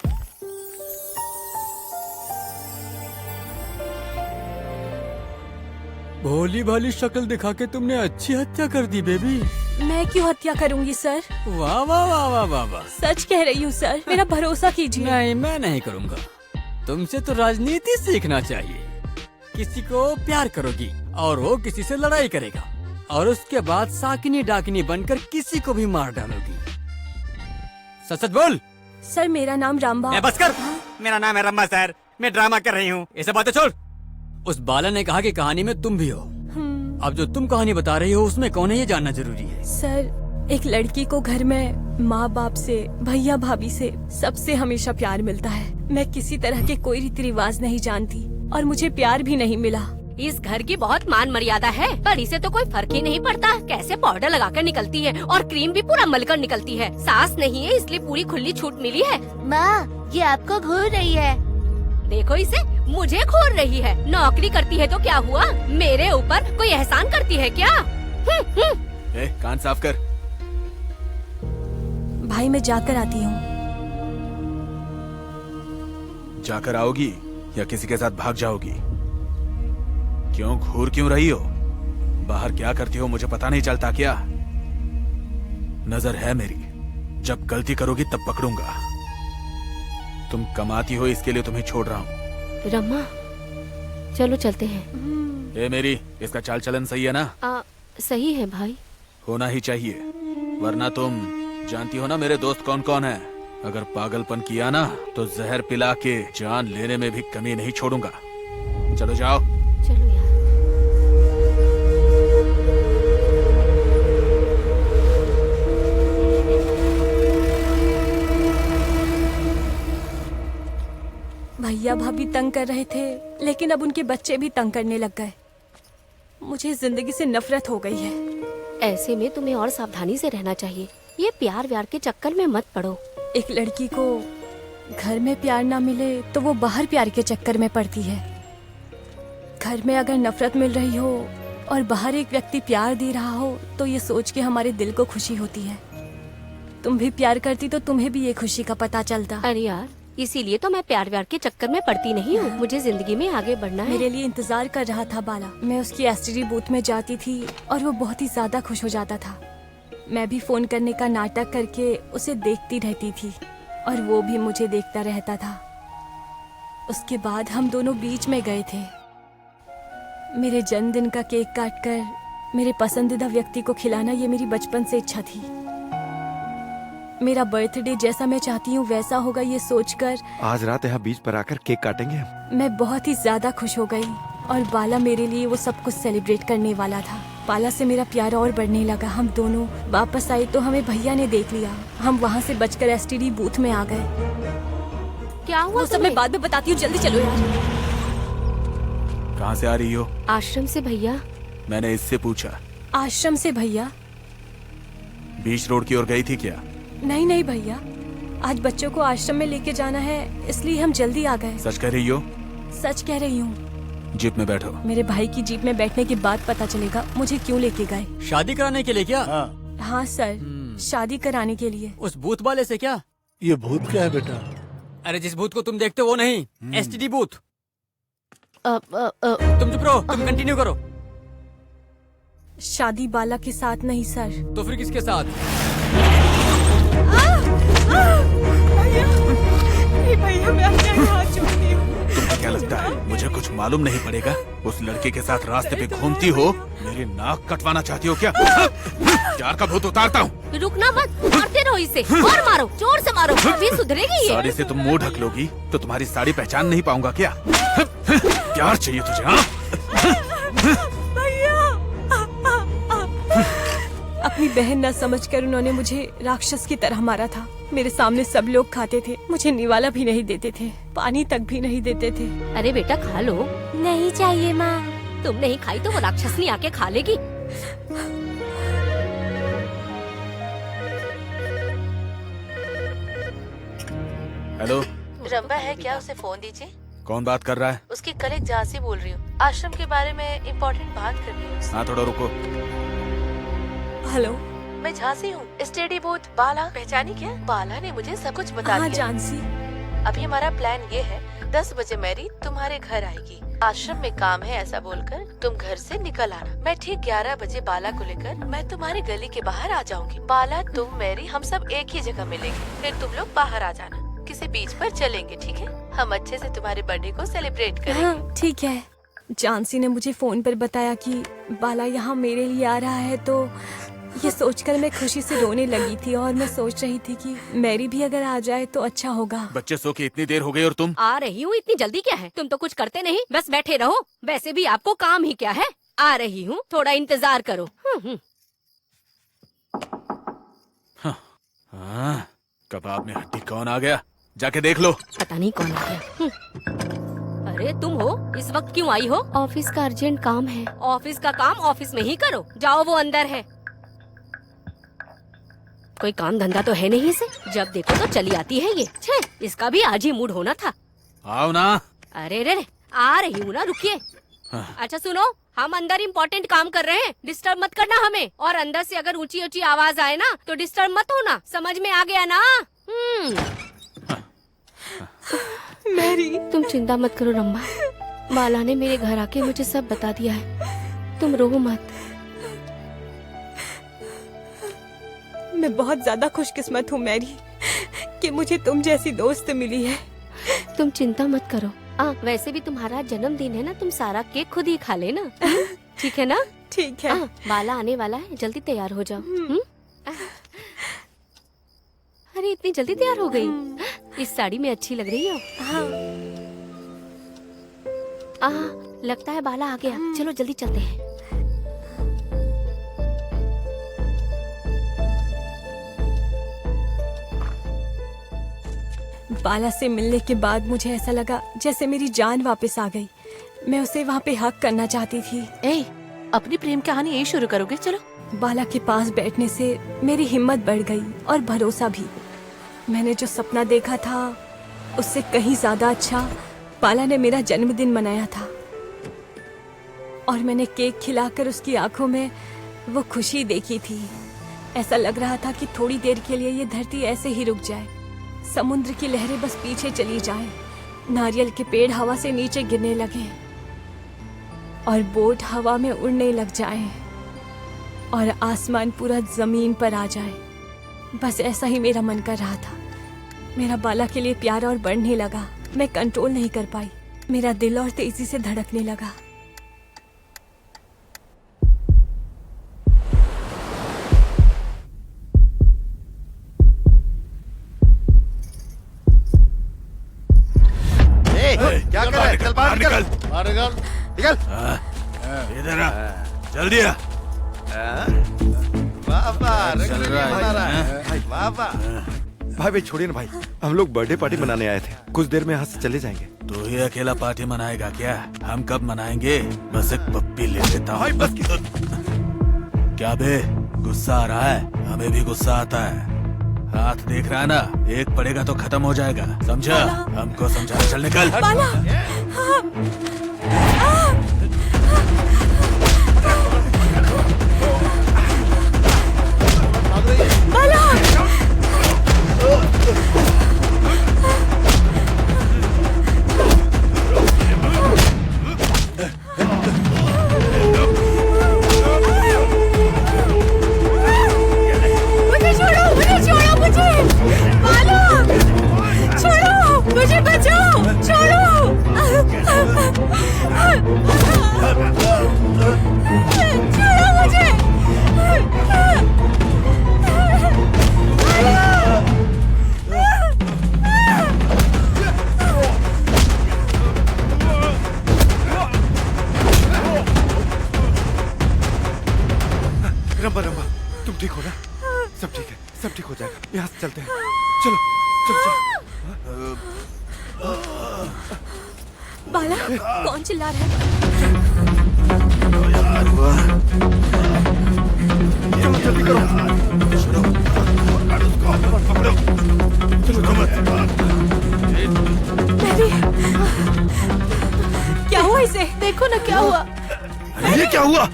भोली भाली शक्ल दिखा के तुमने अच्छी हत्या कर दी बेबी। मैं क्यों हत्या करूंगी सर? वाह वाह वाह वाह वाह वाह। सच कह रही हूँ सर, मेरा भरोसा कीजिए। नहीं, मैं नहीं करूँगा। तुमसे तो राजनीति सीखना चाहिए। किसी को प्यार करोगी और वो किसी से लड़ाई करेगा, और उसके बाद साकिनी डाकिनी बनकर किसी को भी मार डालोगी। सच सच बोल। सर मेरा नाम रामबा। बस कर। मेरा नाम है रम्मा सर, मैं ड्रामा कर रही हूँ, ऐसे बातें छोड़। उस बाला ने कहा कि कहानी में तुम भी हो। अब जो तुम कहानी बता रही हो उसमें कौन है ये जानना जरूरी है। सर एक लड़की को घर में माँ बाप से, भैया भाभी से, सबसे हमेशा प्यार मिलता है। मैं किसी तरह के कोई रीति रिवाज नहीं जानती और मुझे प्यार भी नहीं मिला। इस घर की बहुत मान मर्यादा है, पर इसे तो कोई फर्क ही नहीं पड़ता। कैसे पाउडर लगाकर निकलती है और क्रीम भी पूरा मलकर निकलती है। सास नहीं है इसलिए पूरी खुली छूट मिली है। माँ ये आपको घूर रही है। देखो इसे, मुझे घूर रही है। नौकरी करती है तो क्या हुआ, मेरे ऊपर कोई एहसान करती है क्या? कान साफ कर। भाई मैं जाकर आती हूँ। जाकर आओगी या किसी के साथ भाग जाओगी? क्यों घूर क्यों रही हो? बाहर क्या करती हो मुझे पता नहीं चलता क्या? नजर है मेरी, जब गलती करोगी तब पकड़ूंगा। तुम कमाती हो इसके लिए तुम्हें छोड़ रहा हूँ। रम्मा चलो चलते हैं। ए मेरी, इसका चाल चलन सही है ना? सही है भाई। होना ही चाहिए, वरना तुम जानती हो ना मेरे दोस्त कौन कौन है। अगर पागलपन किया ना तो जहर पिला के जान लेने में भी कमी नहीं छोड़ूंगा। चलो जाओ। चलो यार। भैया भाभी तंग कर रहे थे, लेकिन अब उनके बच्चे भी तंग करने लग गए। मुझे जिंदगी से नफरत हो गई है। ऐसे में तुम्हें और सावधानी से रहना चाहिए। ये प्यार व्यार के चक्कर में मत पड़ो। एक लड़की को घर में प्यार ना मिले तो वो बाहर प्यार के चक्कर में पड़ती है। घर में अगर नफरत मिल रही हो और बाहर एक व्यक्ति प्यार दे रहा हो तो ये सोच के हमारे दिल को खुशी होती है। तुम भी प्यार करती तो तुम्हें भी ये खुशी का पता चलता। अरे यार, इसीलिए तो मैं प्यार व्यार के चक्कर में पड़ती नहीं हूँ। मुझे जिंदगी में आगे बढ़ना है। मेरे लिए इंतजार कर रहा था बाला। मैं उसकी एसटीडी बूथ में जाती थी और वो बहुत ही ज्यादा खुश हो जाता था। मैं भी फोन करने का नाटक करके उसे देखती रहती थी और वो भी मुझे देखता रहता था। उसके बाद हम दोनों बीच में गए थे। मेरे जन्मदिन का केक काटकर मेरे पसंदीदा व्यक्ति को खिलाना ये मेरी बचपन से इच्छा थी। मेरा बर्थडे जैसा मैं चाहती हूँ वैसा होगा ये सोचकर आज रात यहाँ बीच पर आकर केक काटेंगे हम। मैं बहुत ही ज्यादा खुश हो गई और बाला मेरे लिए वो सब कुछ सेलिब्रेट करने वाला था। बाला से मेरा प्यार और बढ़ने लगा। हम दोनों वापस आए तो हमें भैया ने देख लिया। हम वहाँ से बचकर एसटीडी बूथ में आ गए। क्या हुआ? वो सब मैं बाद में बताती हूँ, जल्दी चलो यार। कहाँ से आ रही हो? आश्रम से भैया। मैंने इससे पूछा। आश्रम से भैया? बीच रोड की ओर गई थी क्या? नहीं नहीं भैया, आज बच्चों को आश्रम में लेके जाना है इसलिए हम जल्दी आ गए। सच कह रही हो? सच कह रही हूँ। जीप में बैठो। मेरे भाई की जीप में बैठने के बाद पता चलेगा मुझे क्यों लेके गए। शादी कराने के लिए क्या? हाँ सर, शादी कराने के लिए। उस भूत वाले से क्या? ये भूत क्या है बेटा? अरे जिस भूत को तुम देखते हो वो नहीं, एसटीडी बूथ। तुम चुप रहो, तुम कंटिन्यू करो। शादी बाला के साथ नहीं सर। तो फिर किसके साथ? भैया मैं अपने हाथ जोड़ती हूँ। तुम्हें क्या लगता है मुझे कुछ मालूम नहीं पड़ेगा? उस लड़के के साथ रास्ते पे घूमती हो, मेरी नाक कटवाना चाहती हो क्या? प्यार का भूत उतारता हूँ। रुकना मत, मारते रहो इसे और मारो, जोर से मारो, अभी सुधरेगी ये। साड़ी से तुम मुंह ढक लोगी तो तुम्हारी साड़ी पहचान नहीं पाऊंगा क्या? प्यार चाहिए तुझे? हाँ, अपनी बहन न समझकर उन्होंने मुझे राक्षस की तरह मारा था। मेरे सामने सब लोग खाते थे, मुझे निवाला भी नहीं देते थे, पानी तक भी नहीं देते थे। अरे बेटा खा लो। नहीं चाहिए माँ। तुम नहीं खाई तो वो राक्षसनी आके खा लेगी। हेलो, रंबा है क्या? उसे फोन दीजिए। कौन बात कर रहा है? उसकी कलीग झांसी बोल रही हूँ। आश्रम के बारे में इम्पोर्टेंट बात करनी है उससे। हाँ थोड़ा रुको। हेलो, मैं झांसी हूँ। स्टडी बूथ बाला पहचानी क्या? बाला ने मुझे सब कुछ बता हाँ दिया। जानसी। अभी हमारा प्लान ये है, 10 बजे मैरी तुम्हारे घर आएगी। आश्रम में काम है ऐसा बोलकर तुम घर से निकल आना। मैं ठीक 11 बजे बाला को लेकर मैं तुम्हारी गली के बाहर आ जाऊंगी। बाला, तुम, मैरी, हम सब एक ही जगह मिलेंगे। फिर तुम लोग बाहर आ जाना, किसी बीच पर चलेंगे, ठीक है? हम अच्छे से तुम्हारे बर्थडे को सेलिब्रेट करेंगे। हाँ ठीक है। जानसी ने मुझे फोन पर बताया कि बाला यहाँ मेरे लिए आ रहा है तो ये सोचकर मैं खुशी से रोने लगी थी और मैं सोच रही थी कि मैरी भी अगर आ जाए तो अच्छा होगा। बच्चे सो के इतनी देर हो गई और तुम? आ रही हूँ, इतनी जल्दी क्या है? तुम तो कुछ करते नहीं, बस बैठे रहो। वैसे भी आपको काम ही क्या है। आ रही हूँ, थोड़ा इंतजार करो। हाँ, कबाब में हड्डी कौन आ गया? जाके देख लो। पता नहीं कौन आ गया। अरे तुम हो, इस वक्त क्यों आई हो? ऑफिस का अर्जेंट काम है। ऑफिस का काम ऑफिस में ही करो। जाओ, वो अंदर है। कोई काम धंधा तो है नहीं इसे, जब देखो तो चली आती है ये। छे, इसका भी आज ही मूड होना था। आओ ना। अरे रे, आ रही हूँ ना, रुकिए। अच्छा सुनो, हम अंदर इम्पोर्टेंट काम कर रहे हैं, डिस्टर्ब मत करना हमें। और अंदर से अगर ऊंची ऊंची आवाज आए ना तो डिस्टर्ब मत होना, समझ में आ गया ना? मैरी, तुम चिंता मत करो रम्मा, बाला ने मेरे घर आके मुझे सब बता दिया है। तुम रो मत। मैं बहुत ज्यादा खुशकिस्मत हूँ मैरी कि मुझे तुम जैसी दोस्त मिली है। तुम चिंता मत करो। वैसे भी तुम्हारा जन्मदिन है ना, तुम सारा केक खुद ही खा लेना। ठीक है ना? ठीक है। बाला आने वाला है, जल्दी तैयार हो जाओ। अरे इतनी जल्दी तैयार हो गई? इस साड़ी में अच्छी लग रही हो। लगता है बाला आ गया। चलो जल्दी चलते हैं। बाला से मिलने के बाद मुझे ऐसा लगा जैसे मेरी जान वापस आ गई। मैं उसे वहाँ पे हक करना चाहती थी। अपनी प्रेम कहानी यही शुरू करोगे? चलो। बाला के पास बैठने से मेरी हिम्मत बढ़ गई और भरोसा भी। मैंने जो सपना देखा था उससे कहीं ज्यादा अच्छा बाला ने मेरा जन्मदिन मनाया था। और मैंने केक खिलाकर उसकी आंखों में वो खुशी देखी थी। ऐसा लग रहा था कि थोड़ी देर के लिए ये धरती ऐसे ही रुक जाए, समुद्र की लहरें बस पीछे चली जाएं, नारियल के पेड़ हवा से नीचे गिरने लगे और बोट हवा में उड़ने लग जाएं और आसमान पूरा जमीन पर आ जाए। बस ऐसा ही मेरा मन कर रहा था। मेरा बाला के लिए प्यार और बढ़ने लगा। मैं कंट्रोल नहीं कर पाई। मेरा दिल और तेजी से धड़कने लगा। क्या कर रहा है? चल बाहर निकल। बाहर निकल। निकल। इधर आ, जल्दी आ। चल रहा है। भाई छोड़िए ना भाई, हम लोग बर्थडे पार्टी मनाने आए थे। कुछ देर में यहाँ से चले जाएंगे। तू ही अकेला पार्टी मनाएगा क्या? हम कब मनाएंगे? बस एक पप्पी ले लेता हूँ। बस क्या बे, गुस्सा आ रहा है? हमें भी गुस्सा आता है। हाथ देख रहा है ना, एक पड़ेगा तो खत्म हो जाएगा, समझा? हमको समझा। चल निकल। मुझे बचाओ, छोड़ो। छोड़ो मुझे। रंबा रंबा, तुम ठीक हो ना? सब ठीक है, सब ठीक हो जाएगा। यहाँ से चलते हैं। चलो चलो चलो। बाला, कौन चिल्ला रहा है? चलो जल्दी करो। क्या हुआ इसे? देखो ना क्या हुआ। ये क्या हुआ?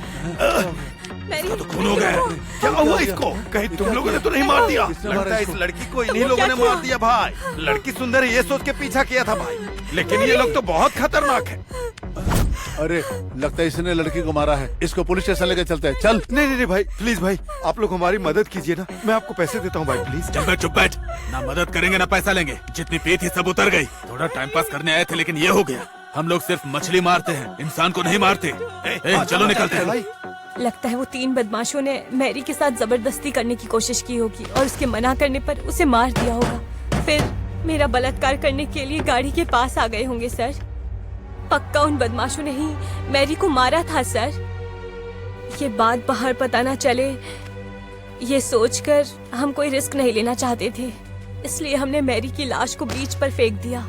इसका तो खून हो गया। क्या हुआ इसको? कहीं तुम लोगों ने तो नहीं मार दिया? लगता है इस लड़की को इन्हीं लोगों ने मार दिया भाई। लड़की सुंदर है ये सोच के पीछा किया था भाई, लेकिन ये लोग तो बहुत खतरनाक है। अरे लगता है इसने लड़की को मारा है। इसको पुलिस स्टेशन लेके चलते हैं। चल। नहीं नहीं भाई, प्लीज भाई, आप लोग हमारी मदद कीजिए ना। मैं आपको पैसे देता हूँ भाई, प्लीज। चुप बैठ। ना मदद करेंगे ना पैसा लेंगे। जितनी पी थी सब उतर गई। थोड़ा टाइम पास करने आए थे लेकिन ये हो गया। हम लोग सिर्फ मछली मारते हैं, इंसान को नहीं मारते। चलो निकलते हैं। लगता है वो 3 बदमाशों ने मैरी के साथ जबरदस्ती करने की कोशिश की होगी और उसके मना करने पर उसे मार दिया होगा। फिर मेरा बलात्कार करने के लिए गाड़ी के पास आ गए होंगे सर। पक्का उन बदमाशों ने ही मैरी को मारा था सर। ये बात बाहर पता ना चले, ये सोचकर हम कोई रिस्क नहीं लेना चाहते थे, इसलिए हमने मैरी की लाश को बीच पर फेंक दिया।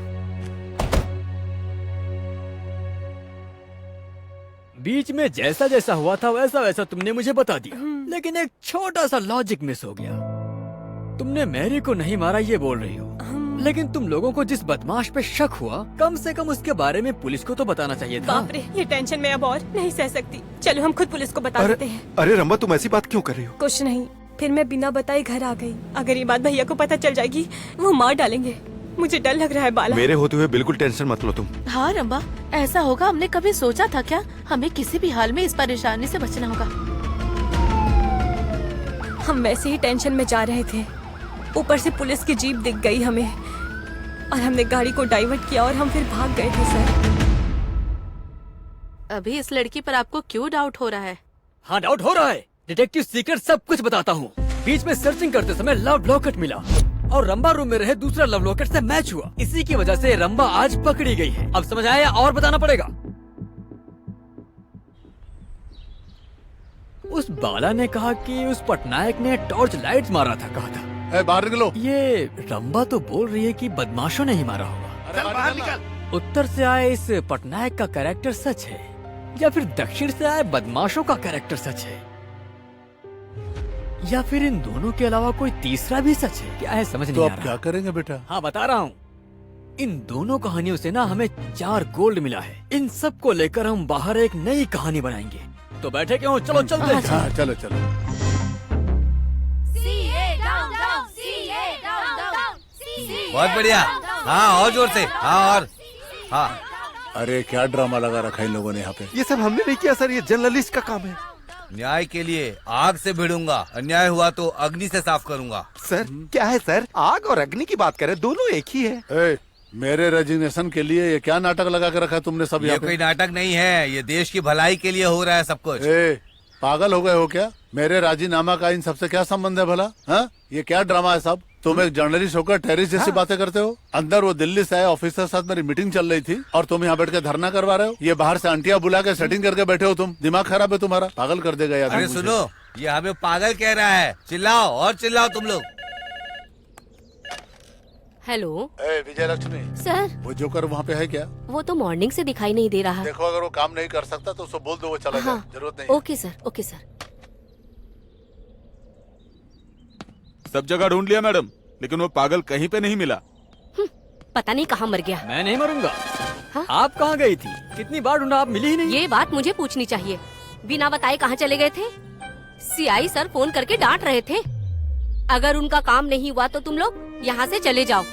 बीच में जैसा जैसा हुआ था वैसा वैसा तुमने मुझे बता दिया, लेकिन एक छोटा सा लॉजिक मिस हो गया। तुमने मैरी को नहीं मारा ये बोल रही हो, लेकिन तुम लोगों को जिस बदमाश पे शक हुआ कम से कम उसके बारे में पुलिस को तो बताना चाहिए था। बाप रे, ये टेंशन मैं अब और नहीं सह सकती। चलो हम खुद पुलिस को बता देते हैं। अरे रंबा, तुम ऐसी बात क्यों कर रही हो? कुछ नहीं, फिर मैं बिना बताए घर आ गई। अगर ये बात भैया को पता चल जाएगी वो मार डालेंगे। मुझे डर लग रहा है बाला। मेरे होते हुए बिल्कुल टेंशन मत लो तुम। हाँ रंबा, ऐसा होगा हमने कभी सोचा था क्या? हमें किसी भी हाल में इस परेशानी से बचना होगा। हम वैसे ही टेंशन में जा रहे थे, ऊपर से पुलिस की जीप दिख गई हमें और हमने गाड़ी को डाइवर्ट किया और हम फिर भाग गए थे सर। अभी इस लड़की पर आपको क्यों डाउट हो रहा है? हाँ, डाउट हो रहा है। डिटेक्टिव सीक्रेट सब कुछ बताता हूँ। बीच में सर्चिंग करते समय लव लॉकेट मिला और रंबा रूम में रहे दूसरा लव लॉकेट से मैच हुआ। इसी की वजह से रंबा आज पकड़ी गई है। अब समझ आया और बताना पड़ेगा? उस बाला ने कहा कि उस पटनायक ने टॉर्च लाइट मारा था, कहा था। बाहर निकलो। ये रंबा तो बोल रही है कि बदमाशों ने ही मारा होगा। चल बाहर निकल। उत्तर से आए इस पटनायक का कैरेक्टर सच है या फिर दक्षिण से आए बदमाशों का कैरेक्टर सच है, या फिर इन दोनों के अलावा कोई तीसरा भी सच है? क्या है समझ नहीं तो आ अब रहा। क्या करेंगे बेटा? हाँ, बता रहा हूँ। इन दोनों कहानियों से ना हमें 4 गोल्ड मिला है। इन सब को लेकर हम बाहर एक नई कहानी बनाएंगे। तो बैठे क्यों? चलो चलते हैं। हाँ चलो चलो। बहुत बढ़िया। हाँ, और जोर से। हाँ, और हाँ। अरे क्या ड्रामा लगा रखा इन लोगों ने यहाँ पे। ये सब हमने नहीं किया सर, ये जर्नलिस्ट का काम है। न्याय के लिए आग से भिड़ूंगा, अन्याय हुआ तो अग्नि से साफ करूंगा। सर क्या है सर, आग और अग्नि की बात करें, दोनों एक ही है। ए, मेरे रेजिग्नेशन के लिए ये क्या नाटक लगा के रखा है तुमने सब ये यहाँ कोई पे? नाटक नहीं है, ये देश की भलाई के लिए हो रहा है सब कुछ। ए, पागल हो गए हो क्या? मेरे राजीनामा का इन सबसे क्या संबंध है भला? हाँ, ये क्या ड्रामा है सब? तुम एक जर्नलिस्ट होकर टेररिस्ट जैसी बातें करते हो। अंदर वो दिल्ली से आए ऑफिसर साथ मेरी मीटिंग चल रही थी और तुम यहाँ बैठ के धरना करवा रहे हो। ये बाहर से आंटिया बुला के सेटिंग करके बैठे हो तुम। दिमाग खराब है तुम्हारा, पागल कर देगा यार। अरे सुनो, ये हमें पागल कह रहा है। चिल्लाओ और चिल्लाओ तुम लोग। हेलो विजय लक्ष्मी, सर, वो जोकर वहाँ पे है क्या? वो तो मॉर्निंग से दिखाई नहीं दे रहा। देखो अगर वो काम नहीं कर सकता तो उसको बोल दो वो चला जाए। हाँ, जरूरत नहीं है। Okay sir, okay sir. सब जगह ढूंढ लिया मैडम, लेकिन वो पागल कहीं पे नहीं मिला। पता नहीं कहाँ मर गया। मैं नहीं मरूंगा। हाँ? आप कहाँ गई थी? कितनी बार ढूंढा, आप मिली ही नहीं। ये बात मुझे पूछनी चाहिए। बिना बताए कहाँ चले गए थे? सीआई सर फोन करके डांट रहे थे। अगर उनका काम नहीं हुआ तो तुम लोग यहाँ से चले जाओ।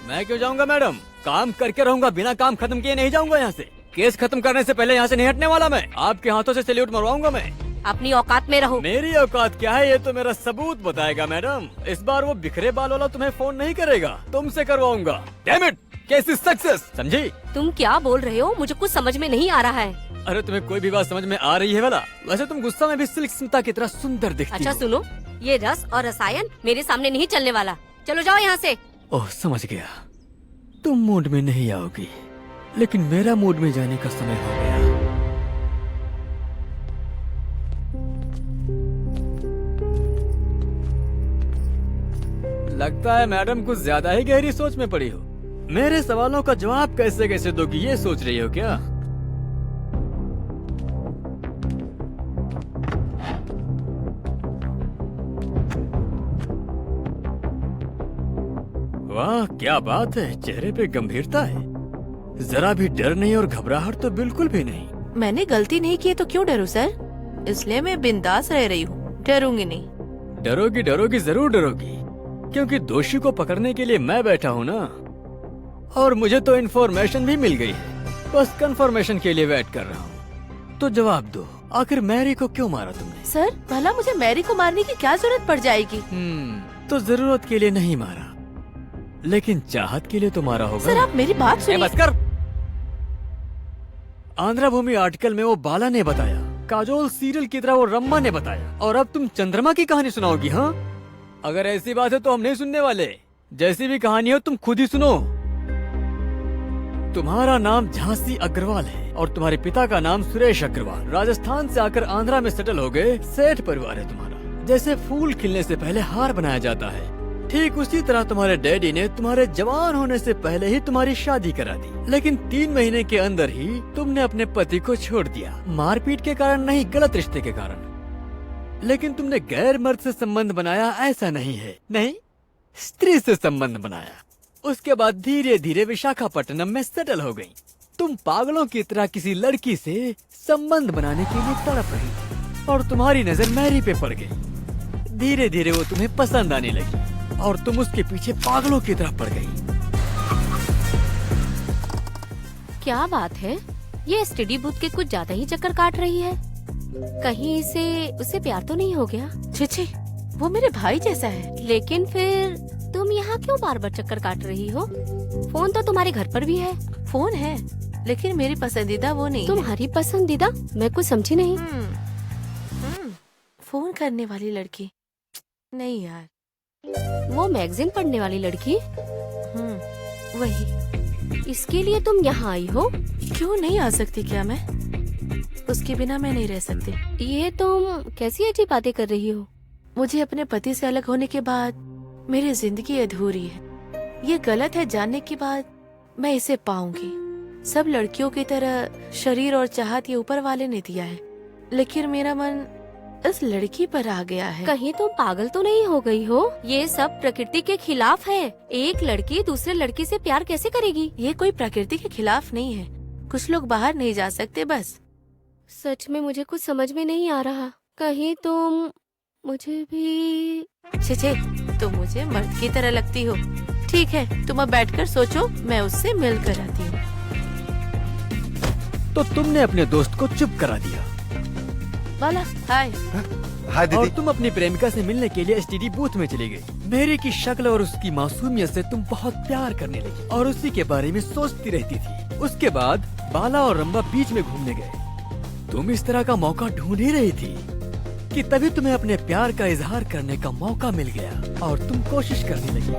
मैं क्यों जाऊंगा मैडम? काम करके रहूंगा, बिना काम खत्म किए नहीं जाऊंगा यहाँ से। केस खत्म करने से पहले यहाँ से नहीं हटने वाला मैं। आपके हाथों से सैल्यूट मरवाऊंगा मैं। अपनी औकात में रहो। मेरी औकात क्या है ये तो मेरा सबूत बताएगा मैडम। इस बार वो बिखरे बाल वाला तुम्हें फोन नहीं करेगा, तुमसे करवाऊंगा। Damn it, case is success, समझी? तुम क्या बोल रहे हो? मुझे कुछ समझ में नहीं आ रहा है। अरे तुम्हें कोई भी बात समझ में आ रही है वाला? वैसे तुम गुस्सा में भी सिल्क स्मिता की तरह सुंदर दिखती अच्छा हो। सुनो, ये रस और रसायन मेरे सामने नहीं चलने वाला। चलो जाओ यहाँ से। ओह समझ गया, तुम मूड में नहीं आओगी, लेकिन मेरा मूड में जाने का समय हो गया। लगता है मैडम कुछ ज्यादा ही गहरी सोच में पड़ी हो। मेरे सवालों का जवाब कैसे कैसे दोगी ये सोच रही हो क्या? वाह क्या बात है, चेहरे पे गंभीरता है, जरा भी डर नहीं और घबराहट तो बिल्कुल भी नहीं। मैंने गलती नहीं की तो क्यों डरूं सर? इसलिए मैं बिंदास रह रही हूँ, डरूंगी नहीं। डरोगी डरोगी जरूर डरोगी, क्योंकि दोषी को पकड़ने के लिए मैं बैठा हूँ ना। और मुझे तो इन्फॉर्मेशन भी मिल गई है, बस कंफर्मेशन के लिए वेट कर रहा हूँ। तो जवाब दो, आखिर मैरी को क्यों मारा तुमने? सर भला मुझे मैरी को मारने की क्या जरूरत पड़ जाएगी? तो जरूरत के लिए नहीं मारा, लेकिन चाहत के लिए तो मारा होगा। सर आप मेरी बात सुनिए। बस कर। आंध्रा भूमि आर्टिकल में वो बाला ने बताया काजोल सीरियल की तरह वो रम्मा ने बताया, और अब तुम चंद्रमा की कहानी सुनाओगी? हाँ, अगर ऐसी बात है तो हम नहीं सुनने वाले। जैसी भी कहानी हो तुम खुद ही सुनो। तुम्हारा नाम झांसी अग्रवाल है और तुम्हारे पिता का नाम सुरेश अग्रवाल। राजस्थान से आकर आंध्रा में सेटल हो गए। सेठ परिवार है तुम्हारा। जैसे फूल खिलने से पहले हार बनाया जाता है, ठीक उसी तरह तुम्हारे डैडी ने तुम्हारे जवान होने से पहले ही तुम्हारी शादी करा दी। लेकिन 3 महीने के अंदर ही तुमने अपने पति को छोड़ दिया। मारपीट के कारण नहीं, गलत रिश्ते के कारण। लेकिन तुमने गैर मर्द से संबंध बनाया, ऐसा नहीं है। नहीं, स्त्री से संबंध बनाया। उसके बाद धीरे धीरे विशाखापट्टनम में सेटल हो गई। तुम पागलों की तरह किसी लड़की से संबंध बनाने के लिए तड़प रही थी और तुम्हारी नजर मैरी पे पड़ गई। धीरे धीरे वो तुम्हें पसंद आने लगी और तुम उसके पीछे पागलों की तरह पड़ गई। क्या बात है, ये स्टडी बूथ के कुछ ज्यादा ही चक्कर काट रही है। कहीं उससे प्यार तो नहीं हो गया? छिछी, वो मेरे भाई जैसा है। लेकिन फिर तुम यहाँ क्यों बार बार चक्कर काट रही हो? फोन तो तुम्हारे घर पर भी है। फोन है, लेकिन मेरी पसंदीदा वो नहीं है। तुम्हारी पसंदीदा? मैं कुछ समझी नहीं। फोन करने वाली लड़की नहीं यार, वो मैगजीन पढ़ने वाली लड़की? वही। इसके लिए तुम यहाँ आई हो? क्यों नहीं आ सकती क्या मैं? उसके बिना मैं नहीं रह सकती। ये तुम कैसी अजीब बातें कर रही हो? मुझे अपने पति से अलग होने के बाद मेरी जिंदगी अधूरी है। ये गलत है जानने के बाद मैं इसे पाऊंगी। सब लड़कियों की तरह शरीर और चाहत ये ऊपर वाले ने दिया है, लेकिन मेरा मन इस लड़की पर आ गया है। कहीं तुम पागल तो नहीं हो गई हो? ये सब प्रकृति के खिलाफ है। एक लड़की दूसरे लड़की से प्यार कैसे करेगी? ये कोई प्रकृति के खिलाफ नहीं है। कुछ लोग बाहर नहीं जा सकते बस। सच में मुझे कुछ समझ में नहीं आ रहा। कहीं तुम मुझे भी... छे, तुम मुझे मर्द की तरह लगती हो। ठीक है, तुम अब बैठकर सोचो, मैं उससे मिल कर आती हूँ। तो तुमने अपने दोस्त को चुप करा दिया। बाला, हाय। हाय और दीदी। तुम अपनी प्रेमिका से मिलने के लिए एसटीडी बूथ में चली गई। मेरी की शक्ल और उसकी मासूमियत से तुम बहुत प्यार करने लगी और उसी के बारे में सोचती रहती थी। उसके बाद बाला और रंबा बीच में घूमने गए। तुम इस तरह का मौका ढूंढ ही रही थी कि तभी तुम्हें अपने प्यार का इजहार करने का मौका मिल गया और तुम कोशिश करने लगी।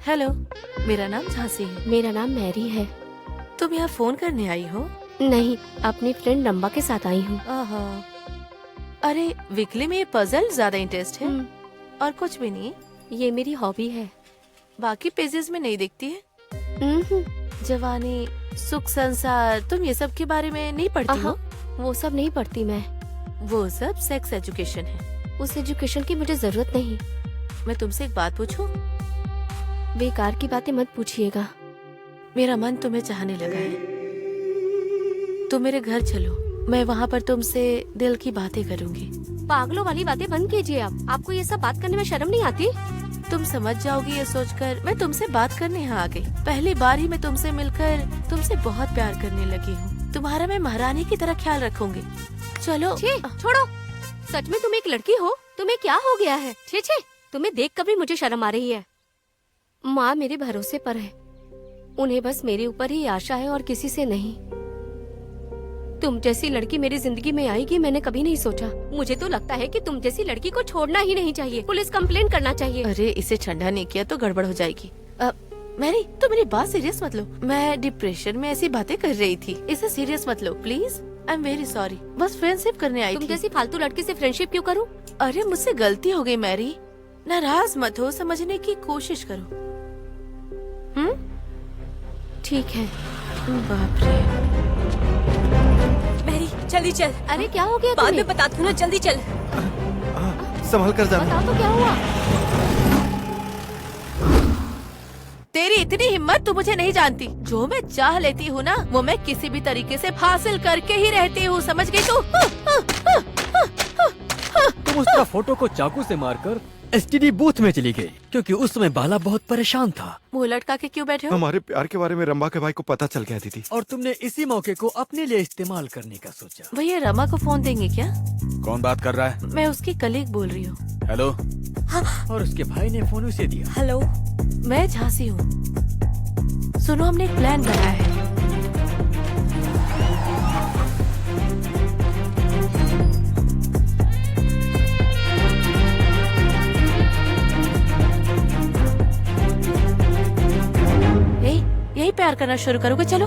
हेलो, मेरा नाम झांसी है। मेरा नाम मैरी है। तुम यहाँ फोन करने आई हो? नहीं, अपनी फ्रेंड रंबा के साथ आई हूँ। अरे वीकली में ये पजल ज्यादा इंटरेस्ट है और कुछ भी नहीं। ये मेरी हॉबी है। बाकी पेजेस में नहीं दिखती है। जवानी, सुख, संसार, तुम ये सब के बारे में नहीं पढ़ती हो? वो सब नहीं पढ़ती मैं। वो सब सेक्स एजुकेशन है। उस एजुकेशन की मुझे जरूरत नहीं। मैं तुमसे एक बात पूछूं? बेकार की बातें मत पूछिएगा। मेरा मन तुम्हें चाहने लगा है। तुम मेरे घर चलो, मैं वहाँ पर तुमसे दिल की बातें करूँगी। पागलों वाली बातें बंद कीजिए आप। आपको ये सब बात करने में शर्म नहीं आती? तुम समझ जाओगी ये सोचकर मैं तुमसे बात करने यहाँ आ गई। पहली बार ही मैं तुमसे मिलकर तुमसे बहुत प्यार करने लगी हूँ। तुम्हारा मैं महारानी की तरह ख्याल रखूंगी। चलो। छोड़ो। सच में तुम एक लड़की हो? तुम्हें क्या हो गया है? छे, तुम्हें देख कर भी मुझे शर्म आ रही है। माँ मेरे भरोसे पर है। उन्हें बस मेरे ऊपर ही आशा है और किसी से नहीं। तुम जैसी लड़की मेरी जिंदगी में आएगी मैंने कभी नहीं सोचा। मुझे तो लगता है कि तुम जैसी लड़की को छोड़ना ही नहीं चाहिए। पुलिस कंप्लेन करना चाहिए। अरे इसे ठंडा नहीं किया तो गड़बड़ हो जाएगी। मैरी, तो मेरी बात सीरियस मत लो। मैं डिप्रेशन में ऐसी बातें कर रही थी। इसे सीरियस मत लो please. I am very sorry. बस फ्रेंडशिप करने आई थी। तुम जैसी फालतू लड़की से फ्रेंडशिप क्यों करूं? अरे मुझसे गलती हो गई मैरी। नाराज मत हो, समझने की कोशिश करो। ठीक है। बाप रे। मैरी जल्दी चल। अरे क्या हो गया? बाद में बताती हूँ ना, जल्दी चल। संभल कर जाना। बताओ तो क्या हुआ? तेरी इतनी हिम्मत तू मुझे नहीं जानती। जो मैं चाह लेती हूँ ना वो मैं किसी भी तरीके से हासिल करके ही रहती हूँ, समझ गई तू? तुम उस तरह फोटो को चाकू से मारकर एसटीडी बूथ में चली गई क्योंकि उस समय बाला बहुत परेशान था। मुँह लटका के क्यों बैठे हो? हमारे प्यार के बारे में रंबा के भाई को पता चल गया दीदी। और तुमने इसी मौके को अपने लिए इस्तेमाल करने का सोचा। भैया रमा को फोन देंगे क्या? कौन बात कर रहा है? मैं उसकी कलीग बोल रही हूँ। हेलो। और उसके भाई ने फोन उसे दिया। हेलो, मैं झांसी हूँ। सुनो, हमने एक प्लान बनाया है। यही प्यार करना शुरू करोगे? चलो।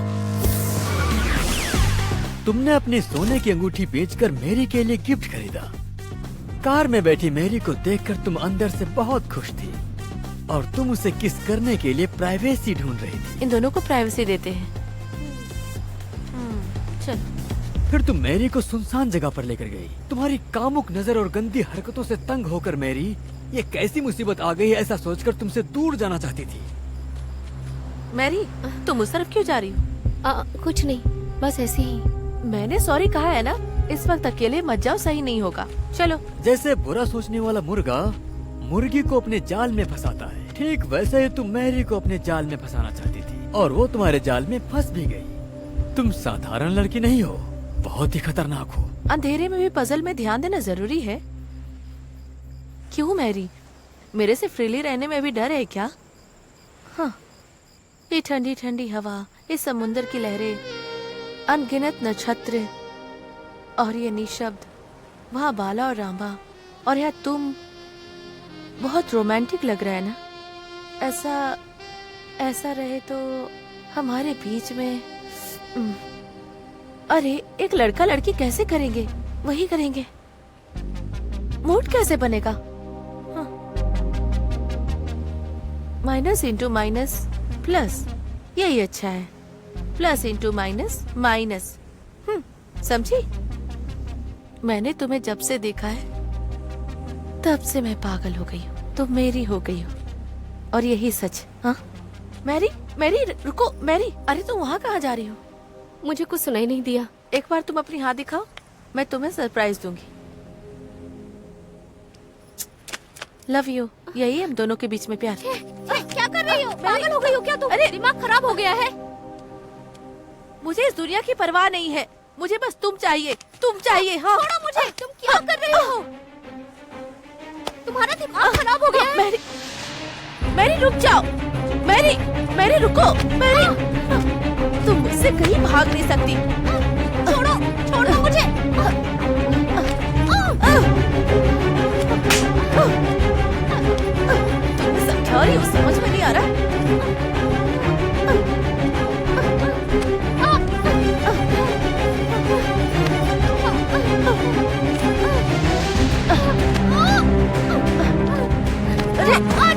तुमने अपनी सोने की अंगूठी बेचकर मेरी के लिए गिफ्ट खरीदा। कार में बैठी मेरी को देखकर तुम अंदर से बहुत खुश थी और तुम उसे किस करने के लिए प्राइवेसी ढूंढ रही थी। इन दोनों को प्राइवेसी देते हैं। चलो। फिर तुम मेरी को सुनसान जगह पर लेकर गई। तुम्हारी कामुक नजर और गंदी हरकतों से तंग होकर मेरी ये कैसी मुसीबत आ गई है ऐसा सोचकर तुमसे दूर जाना चाहती थी। मैरी, तुम उस तरफ क्यों जा रही हो? कुछ नहीं, बस ऐसे ही। मैंने सॉरी कहा है ना। इस वक्त अकेले मत जाओ, सही नहीं होगा। चलो। जैसे बुरा सोचने वाला मुर्गा मुर्गी को अपने जाल में फंसाता है, ठीक वैसे ही तुम मैरी को अपने जाल में फंसाना चाहती थी और वो तुम्हारे जाल में फंस भी गई। तुम साधारण लड़की नहीं हो, बहुत ही खतरनाक हो। अंधेरे में भी पजल में ध्यान देना जरूरी है। क्यों मैरी, मेरे से फ्रीली रहने में भी डर है क्या? हाँ, ये ठंडी ठंडी हवा, ये समुद्र की लहरें, अनगिनत नक्षत्र और ये निशब्द, वहाँ बाला और रामा और यहाँ तुम, बहुत रोमांटिक लग रहा है ना? ऐसा रहे तो हमारे बीच में। अरे एक लड़का लड़की कैसे करेंगे? वही करेंगे। मूड कैसे बनेगा? माइनस इंटू माइनस प्लस, यही अच्छा है। Plus into minus minus. समझी? मैंने तुम्हें जब से देखा है तब से मैं पागल हो गई हूँ। तुम मेरी हो गई हो और यही सच। हाँ मैरी, मैरी रुको। मैरी, अरे तुम वहाँ कहाँ जा रही हो? मुझे कुछ सुनाई नहीं दिया। एक बार तुम अपनी हाथ दिखाओ, मैं तुम्हें सरप्राइज दूंगी। Love you. यही हम दोनों के बीच में प्यार। क्या कर रही हो? पागल हो गई हो क्या तुम? अरे दिमाग खराब हो गया है। मुझे इस दुनिया की परवाह नहीं है, मुझे बस तुम चाहिए। तुम चाहिए। हाँ छोड़ो मुझे। तुम क्या कर रही हो? तुम्हारा दिमाग खराब हो गया है। मैरी, मैरी रुक जाओ। मैरी, मैरी रुको। मैरी, तुम मुझसे कहीं भाग नहीं सकती। छोड़ो, छोड़ो मुझे। तुम समझा रही हो, समझ में नहीं आ रहा।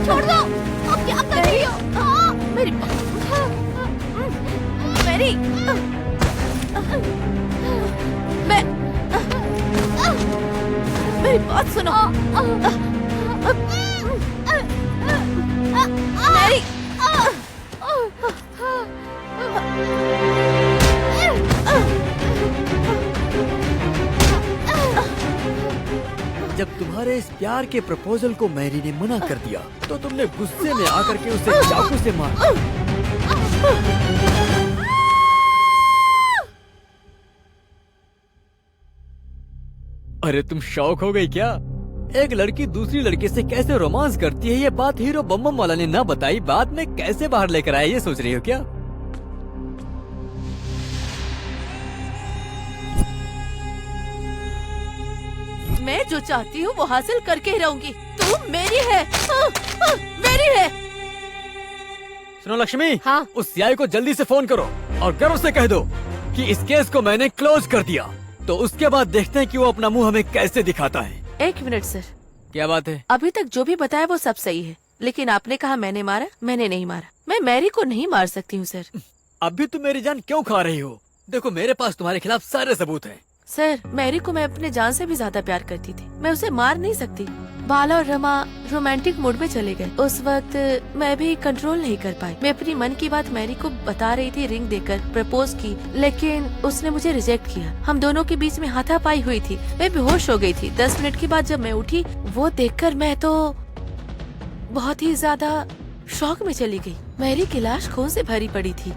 छोड़ दो। अब क्या कर रही हो? मेरी मैरी, मेरी बात सुनो। मैरी, जब तुम्हारे इस प्यार के प्रपोजल को मैरी ने मना कर दिया तो तुमने गुस्से में आकर के उसे चाकू से मारा। अरे तुम शौक हो गई क्या? एक लड़की दूसरी लड़की से कैसे रोमांस करती है ये बात हीरो बम बम वाला ने ना बताई, बाद में कैसे बाहर लेकर आया ये सोच रही हो क्या? मैं जो चाहती हूँ वो हासिल करके ही रहूंगी। तुम मेरी है। मेरी है। सुनो लक्ष्मी, हाँ? उस सीआई को जल्दी से फोन करो और गर्व से कह दो कि इस केस को मैंने क्लोज कर दिया। तो उसके बाद देखते हैं कि वो अपना मुंह हमें कैसे दिखाता है। एक मिनट सर। क्या बात है? अभी तक जो भी बताया वो सब सही है, लेकिन आपने कहा मैंने मारा। मैंने नहीं मारा। मैं मैरी को नहीं मार सकती हूँ सर। अभी तुम मेरी जान क्यों खा रही हो? देखो मेरे पास तुम्हारे खिलाफ सारे सबूत हैं। सर, मैरी को मैं अपने जान से भी ज्यादा प्यार करती थी। मैं उसे मार नहीं सकती। बाला और रमा रोमांटिक मूड में चले गए। उस वक्त मैं भी कंट्रोल नहीं कर पाई। मैं अपनी मन की बात मैरी को बता रही थी, रिंग देकर प्रपोज की, लेकिन उसने मुझे रिजेक्ट किया। हम दोनों के बीच में हाथापाई हुई थी। मैं बेहोश हो गई थी। 10 मिनट के बाद जब मैं उठी, वो देखकर मैं तो बहुत ही ज्यादा शॉक में चली गई। मैरी की लाश खून से भरी पड़ी थी।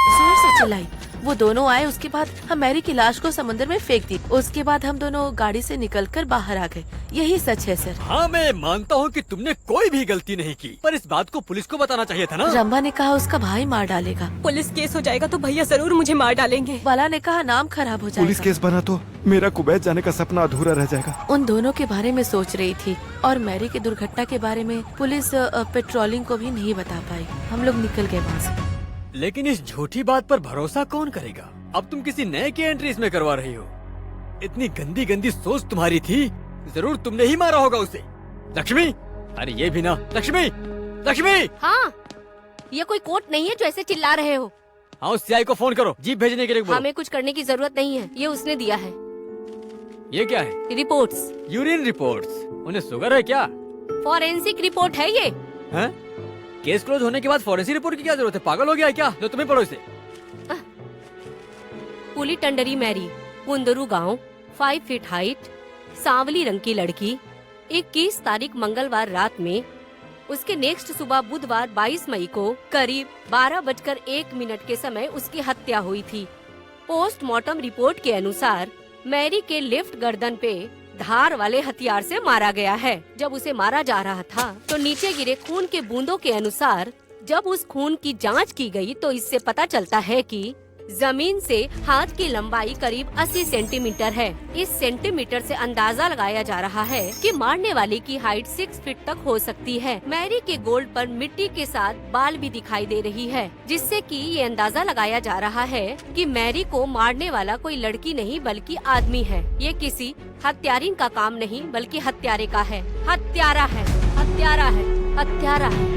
जोर से चिल्लाई, वो दोनों आए, उसके बाद हम मैरी की लाश को समुद्र में फेंक दी। उसके बाद हम दोनों गाड़ी से निकलकर बाहर आ गए। यही सच है सर। हाँ, मैं मानता हूँ कि तुमने कोई भी गलती नहीं की, पर इस बात को पुलिस को बताना चाहिए था ना। रंभा ने कहा उसका भाई मार डालेगा। पुलिस केस हो जाएगा तो भैया जरूर मुझे मार डालेंगे। बाला ने कहा नाम खराब हो पुलिस जाएगा। केस बना तो मेरा कुवैत जाने का सपना अधूरा रह जाएगा। उन दोनों के बारे में सोच रही थी और मैरी की दुर्घटना के बारे में पुलिस पेट्रोलिंग को भी नहीं बता पाई। हम लोग निकल गए वहाँ से। लेकिन इस झूठी बात पर भरोसा कौन करेगा? अब तुम किसी नए की एंट्री इसमें करवा रही हो। इतनी गंदी गंदी सोच तुम्हारी थी, जरूर तुमने ही मारा होगा उसे। लक्ष्मी, अरे ये भी ना। लक्ष्मी, लक्ष्मी। हाँ, ये कोई कोर्ट नहीं है जो ऐसे चिल्ला रहे हो। हाँ, उस सीआई को फोन करो, जीप भेजने के लिए बोलो। हमें कुछ करने की जरूरत नहीं है, ये उसने दिया है। ये क्या है? रिपोर्ट्स। Urine reports. उन्हें शुगर है क्या? फॉरेंसिक रिपोर्ट है ये। हैं? केस क्लोज होने के बाद फॉरेंसिक रिपोर्ट की क्या जरूरत है? पागल हो गया है क्या? जो तुम्हें पढ़ो इसे। पुली टंडरी मैरी, कुंदरू गांव, 5 फीट हाइट, सांवली रंग की लड़की। 21 तारीख मंगलवार रात में, उसके नेक्स्ट सुबह बुधवार 22 मई को करीब 12:01 के समय उसकी हत्या हुई थी। पोस्टमार्टम रिपोर्ट के अनुसार मैरी के लेफ्ट गर्दन पे धार वाले हथियार से मारा गया है। जब उसे मारा जा रहा था तो नीचे गिरे खून के बूंदों के अनुसार जब उस खून की जांच की गई तो इससे पता चलता है कि जमीन से हाथ की लंबाई करीब 80 सेंटीमीटर है। इस सेंटीमीटर से अंदाजा लगाया जा रहा है कि मारने वाले की हाइट 6 फीट तक हो सकती है। मैरी के गोल्ड पर मिट्टी के साथ बाल भी दिखाई दे रही है, जिससे कि ये अंदाजा लगाया जा रहा है कि मैरी को मारने वाला कोई लड़की नहीं बल्कि आदमी है। ये किसी हत्यारिन का काम नहीं बल्कि हत्यारे का है। हत्यारा है, हत्यारा है, हत्यारा है।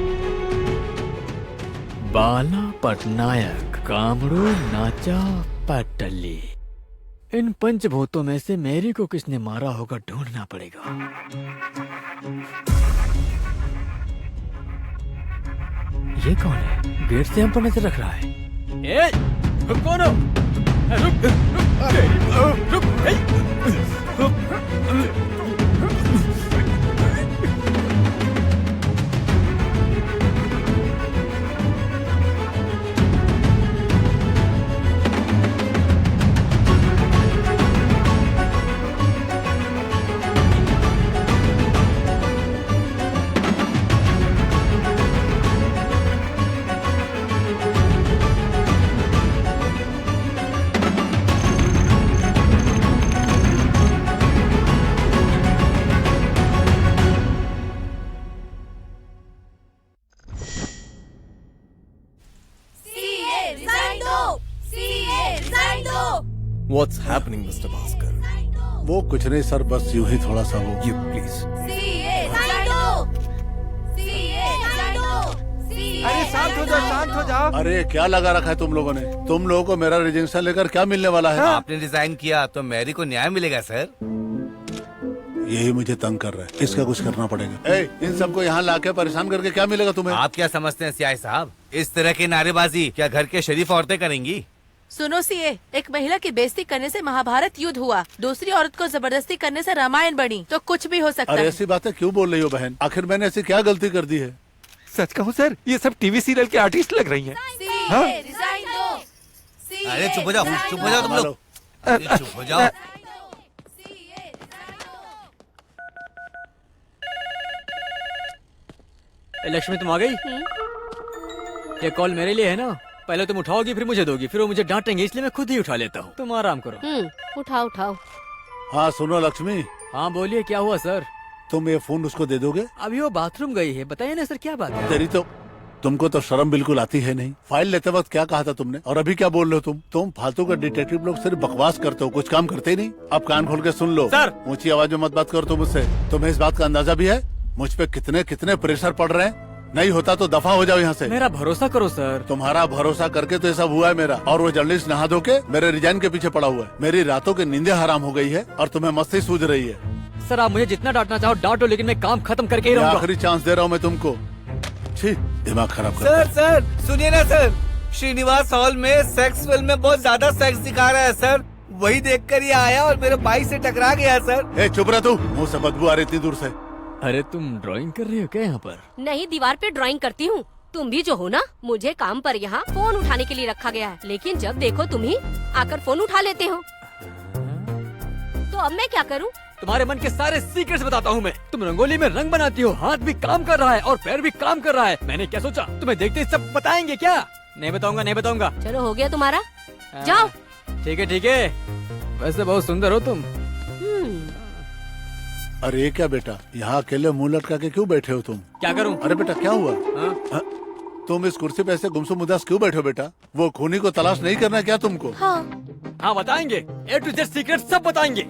बाला पटनायक, कामड़ू, नाचा, पटली। इन पंचभूतों में से मैरी को किसने मारा होगा ढूंढना पड़ेगा। ये कौन है? गेट से हम पर नजर रख रहा है। ए, रुक कौन हो? रुक, रुक, रुक, रुक। What's happening, Mr. Bhaskar? वो कुछ नहीं सर, बस यूं ही थोड़ा सा वो। You please. अरे शांत हो जाओ, शांत हो जाओ। अरे क्या लगा रखा है तुम लोगों ने? तुम लोगों को मेरा रिजेक्शन लेकर क्या मिलने वाला है? आपने रिजाइन किया तो मैरी को न्याय मिलेगा सर। यही मुझे तंग कर रहा है, इसका कुछ करना पड़ेगा। ए, इन सबको यहाँ लाके परेशान करके क्या मिलेगा तुम्हें? आप क्या समझते हैं सीआई साहब, इस तरह की नारेबाजी क्या घर के शरीफ औरतें करेंगी? सुनो सीए, एक महिला की बेइज्जती करने से महाभारत युद्ध हुआ, दूसरी औरत को जबरदस्ती करने से रामायण बनी, तो कुछ भी हो सकता अरे है। ऐसी बातें क्यों बोल रही हो बहन? आखिर मैंने ऐसी क्या गलती कर दी है? सच कहूँ सर, ये सब टीवी सीरियल के आर्टिस्ट लग रही हैं। हाँ? अरे चुप हो जाओ, चुप हो जाओ तुम लोग। अरे चुप हो जाओ। ए, लक्ष्मी तुम आ गई? ये कॉल मेरे लिए है ना? पहले तुम उठाओगी फिर मुझे दोगी, फिर वो मुझे डांटेंगे, इसलिए मैं खुद ही उठा लेता हूँ। तुम आराम करो। उठाओ उठाओ। हाँ सुनो लक्ष्मी। हाँ बोलिए, क्या हुआ सर? तुम ये फोन उसको दे दोगे? अभी वो बाथरूम गई है। बताइए ना सर, क्या बात है? तेरी तो, तुमको तो शर्म बिल्कुल आती है नहीं। फाइल लेते वक्त क्या कहा था तुमने और अभी क्या बोल रहे हो तुम फालतू का डिटेक्टिव लोग सिर्फ बकवास करते हो, कुछ काम करते ही नहीं। अब कान खोल के सुन लो सर। ऊंची आवाज में मत बात करो तुम मुझसे। तुम्हें इस बात का अंदाजा भी है मुझ पे कितने कितने प्रेशर पड़ रहे हैं? नहीं होता तो दफा हो जाओ यहाँ से। मेरा भरोसा करो सर। तुम्हारा भरोसा करके तो ये सब हुआ है मेरा। और वो जर्नलिस्ट नहा धो के मेरे रिजाइन के पीछे पड़ा हुआ है। मेरी रातों की नींदें हराम हो गई है और तुम्हें मस्ती सूझ रही है। सर आप मुझे जितना डांटना चाहो डांटो, लेकिन मैं काम खत्म करके ही ये रहूंगा। आखिरी चांस दे रहा हूँ मैं तुमको। छी, दिमाग खराब कर। सर सर सुनिए ना सर, श्रीनिवास हॉल में सेक्स फिल्म में बहुत ज्यादा सेक्स दिखा रहा है सर। वही देखकर ये आया और मेरे बाइक से टकरा गया सर। ए चुप रह तू, मुंह से बदबू आ रही इतनी दूर से। अरे तुम ड्राइंग कर रही हो क्या यहाँ पर? नहीं, दीवार पे ड्राइंग करती हूँ। तुम भी जो हो ना, मुझे काम पर यहाँ फोन उठाने के लिए रखा गया है, लेकिन जब देखो तुम ही आकर फोन उठा लेते हो। तो अब मैं क्या करूँ? तुम्हारे मन के सारे सीक्रेट्स बताता हूँ मैं। तुम रंगोली में रंग बनाती हो, हाथ भी काम कर रहा है और पैर भी काम कर रहा है। मैंने क्या सोचा, तुम्हें देखते ही सब बताएंगे क्या? नहीं बताऊंगा, नहीं बताऊंगा। चलो हो गया तुम्हारा, जाओ। ठीक है ठीक है, वैसे बहुत सुंदर हो तुम। अरे ये क्या बेटा, यहाँ अकेले मुंह लटका के क्यों बैठे हो तुम? क्या करूँ? अरे बेटा क्या हुआ? हाँ? तुम इस कुर्सी पे ऐसे गुमसुम उदास क्यों बैठे हो बेटा? वो खूनी को तलाश नहीं करना क्या तुमको? हाँ बताएंगे, A to Z सीक्रेट सब बताएंगे।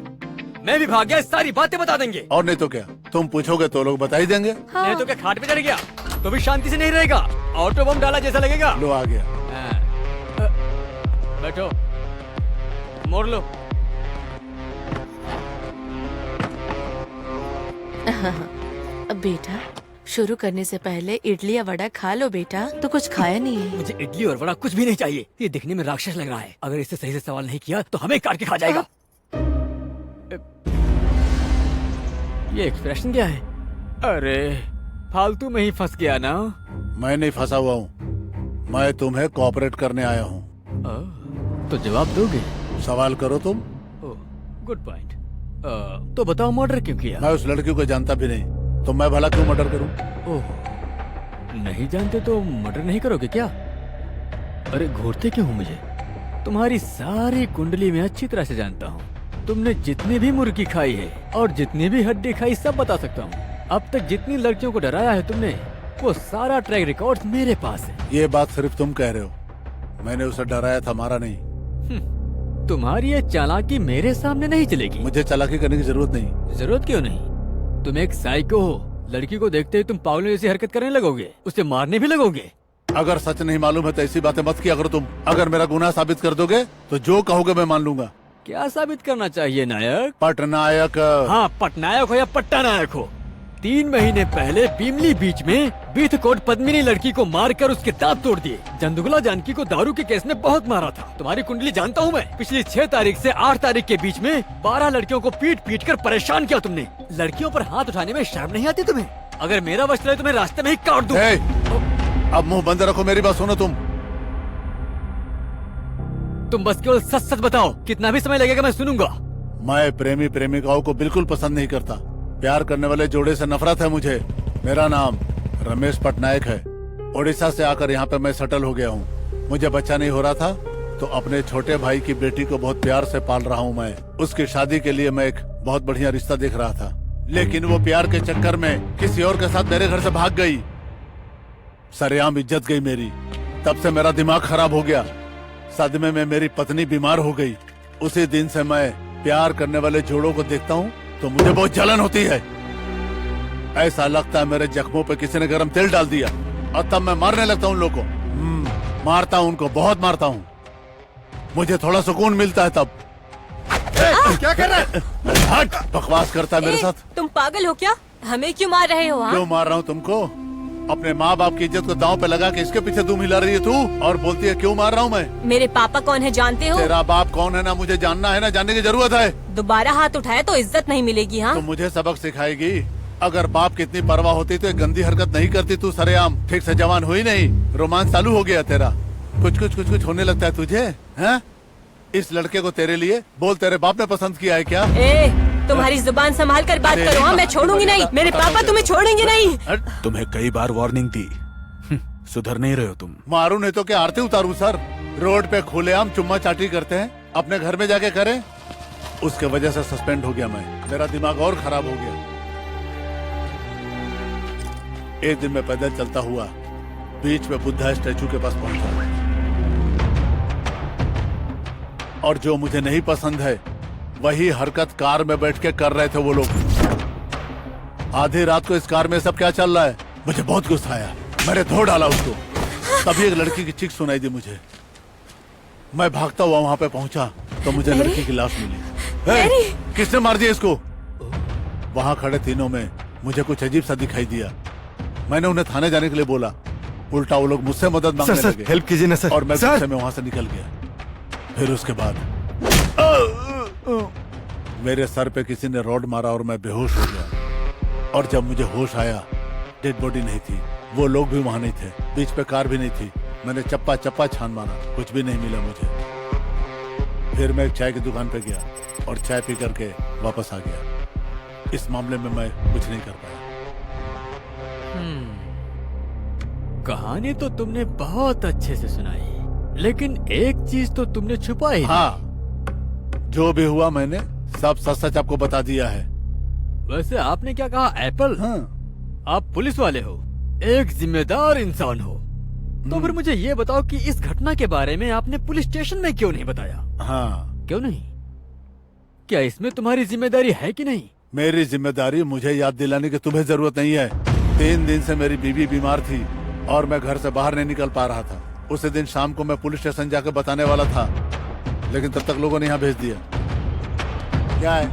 मैं भी भाग गया, सारी बातें बता देंगे। और नहीं तो क्या, तुम पूछोगे तो लोग बता ही देंगे। नहीं तो क्या खाट पे चढ़ गया तो भी शांति से नहीं रहेगा, ऑटो बम डाला जैसा लगेगा। लो आ गया। बैठो, मोड़ लो। बेटा, शुरू करने से पहले इडली या वड़ा खा लो बेटा। तो कुछ खाया नहीं है। मुझे इडली और वड़ा कुछ भी नहीं चाहिए। ये दिखने में राक्षस लग रहा है, अगर इससे सही से सवाल नहीं किया तो हमें काट के खा जाएगा। ये एक्सप्रेशन क्या है? अरे फालतू में ही फंस गया ना। मैं नहीं फंसा हुआ हूँ, मैं तुम्हें कोऑपरेट करने आया हूँ। तो जवाब दोगे? सवाल करो तुम। Good point. तो बताओ मर्डर क्यों किया? मैं उस लड़की को जानता भी नहीं, तो मैं भला क्यों मर्डर करूँ? ओह, नहीं जानते तो मर्डर नहीं करोगे क्या? अरे घूरते क्यों हो मुझे? तुम्हारी सारी कुंडली में अच्छी तरह से जानता हूँ। तुमने जितनी भी मुर्गी खाई है और जितनी भी हड्डी खाई सब बता सकता हूँ। अब तक जितनी लड़कियों को डराया है तुमने, वो सारा ट्रैक रिकॉर्ड मेरे पास है। ये बात सिर्फ तुम कह रहे हो, मैंने उसे डराया था, मारा नहीं। तुम्हारी ये चालाकी मेरे सामने नहीं चलेगी। मुझे चालाकी करने की जरूरत नहीं। जरूरत क्यों नहीं? तुम एक साइको हो, लड़की को देखते ही तुम पागलों जैसी हरकत करने लगोगे, उसे मारने भी लगोगे। अगर सच नहीं मालूम है तो ऐसी बातें मत किया करो तुम। अगर मेरा गुनाह साबित कर दोगे तो जो कहोगे मैं मान लूंगा। क्या साबित करना चाहिए नायक? पटनायक। हाँ, पटनायक हो या पट्टा नायक हो। 3 महीने पहले बीमली बीच में बीथकोट पद्मिनी लड़की को मारकर उसके दांत तोड़ दिए। जंदुगला जानकी को दारू के केस में बहुत मारा था। तुम्हारी कुंडली जानता हूँ मैं। पिछली 6 तारीख से 8 तारीख के बीच में 12 लड़कियों को पीट पीट कर परेशान किया तुमने। लड़कियों पर हाथ उठाने में शर्म नहीं आती तुम्हें? अगर मेरा वश चले तुम्हें रास्ते में ही काट दूं। अब मुंह बंद रखो, मेरी बात सुनो तुम बस केवल सच सच बताओ, कितना भी समय लगेगा मैं सुनूंगा। मैं प्रेमी प्रेमिकाओं को बिल्कुल पसंद नहीं करता। प्यार करने वाले जोड़े से नफरत है मुझे। मेरा नाम रमेश पटनायक है। उड़ीसा से आकर यहाँ पे मैं सेटल हो गया हूँ। मुझे बच्चा नहीं हो रहा था तो अपने छोटे भाई की बेटी को बहुत प्यार से पाल रहा हूँ मैं। उसकी शादी के लिए मैं एक बहुत बढ़िया रिश्ता देख रहा था, लेकिन वो प्यार के चक्कर में किसी और के साथ मेरे घर से भाग गई। सरेआम इज्जत गई मेरी। तब से मेरा दिमाग खराब हो गया। सदमे में मेरी पत्नी बीमार हो गई। उसी दिन से मैं प्यार करने वाले जोड़ों को देखता हूँ तो मुझे बहुत जलन होती है। ऐसा लगता है मेरे जख्मों पे किसी ने गरम तेल डाल दिया और तब मैं मारने लगता हूँ उन लोगों को। मारता हूँ उनको, बहुत मारता हूँ। मुझे थोड़ा सुकून मिलता है तब। क्या कर रहा है? हट, बकवास करता है मेरे साथ। तुम पागल हो क्या? हमें क्यों मार रहे हो? क्यों मार रहा हूँ तुमको? अपने माँ बाप की इज्जत को दांव पे लगा के इसके पीछे तुम हिला रही है तू, और बोलती है क्यों मार रहा हूँ मैं? मेरे पापा कौन है जानते हो? तेरा बाप कौन है ना मुझे जानना है ना जानने की जरूरत है। दोबारा हाथ उठाए तो इज्जत नहीं मिलेगी। हाँ, तो मुझे सबक सिखाएगी? अगर बाप की इतनी परवाह होती तो एक गंदी हरकत नहीं करती तू। सरेआम ठीक से जवान हुई नहीं, रोमांस चालू हो गया तेरा। कुछ होने लगता है तुझे, हैं? इस लड़के को तेरे लिए बोल तेरे बाप ने पसंद किया है क्या? तुम्हारी जुबान संभाल कर बात करो। हाँ, मैं छोड़ूंगी नहीं। मेरे पापा तुम्हें छोड़ेंगे नहीं। तुम्हें कई बार वार्निंग दी, सुधर नहीं रहे हो तुम। मारू नहीं तो क्या आरती उतारू सर? रोड पे खुलेआम चुम्मा चाटी करते हैं, अपने घर में जाके करें। उसके वजह से सस्पेंड हो गया मैं। मेरा दिमाग और खराब हो गया। एक दिन मैं पैदल चलता हुआ बीच में बुद्धा स्टैचू के पास पहुंचा, और जो मुझे नहीं पसंद है वही हरकत कार में बैठ के कर रहे थे वो लोग। आधी रात को इस कार में सब क्या चल रहा है? मुझे बहुत गुस्सा आया, मैंने धो डाला उसको। तभी एक लड़की की चीख सुनाई दी मुझे। मैं भागता हुआ वहां पे पहुंचा तो मुझे लड़की की लाश मिली। किसने मार दिया इसको? वहां खड़े तीनों में मुझे कुछ अजीब सा दिखाई दिया। मैंने उन्हें थाने जाने के लिए बोला, उल्टा वो लोग मुझसे मदद मांगने लगे। हेल्प कीजिए ना सर। और मैं गुस्से में वहां से निकल गया। फिर उसके बाद मेरे सर पे किसी ने रॉड मारा और मैं बेहोश हो गया। और जब मुझे होश आया डेड बॉडी नहीं थी, वो लोग भी वहाँ नहीं थे, बीच पे कार भी नहीं थी। मैंने चप्पा चप्पा छान मारा, कुछ भी नहीं मिला मुझे। फिर मैं एक चाय की दुकान पे गया और चाय पी करके वापस आ गया। इस मामले में मैं कुछ नहीं कर पाया। कहानी तो तुमने बहुत अच्छे से सुनाई, लेकिन एक चीज तो तुमने छुपाई। हाँ, जो भी हुआ मैंने सब सच सच आपको बता दिया है। वैसे आपने क्या कहा, एप्पल? हाँ। आप पुलिस वाले हो, एक जिम्मेदार इंसान हो, तो फिर मुझे ये बताओ कि इस घटना के बारे में आपने पुलिस स्टेशन में क्यों नहीं बताया? हाँ। क्यों नहीं? क्या इसमें तुम्हारी जिम्मेदारी है कि नहीं? मेरी जिम्मेदारी मुझे याद दिलाने की तुम्हें जरूरत नहीं है। 3 दिन से मेरी बीवी बीमार थी और मैं घर से बाहर नहीं निकल पा रहा था। उसी दिन शाम को मैं पुलिस स्टेशन जाकर बताने वाला था, लेकिन तब तक लोगों ने यहाँ भेज दिया। क्या है?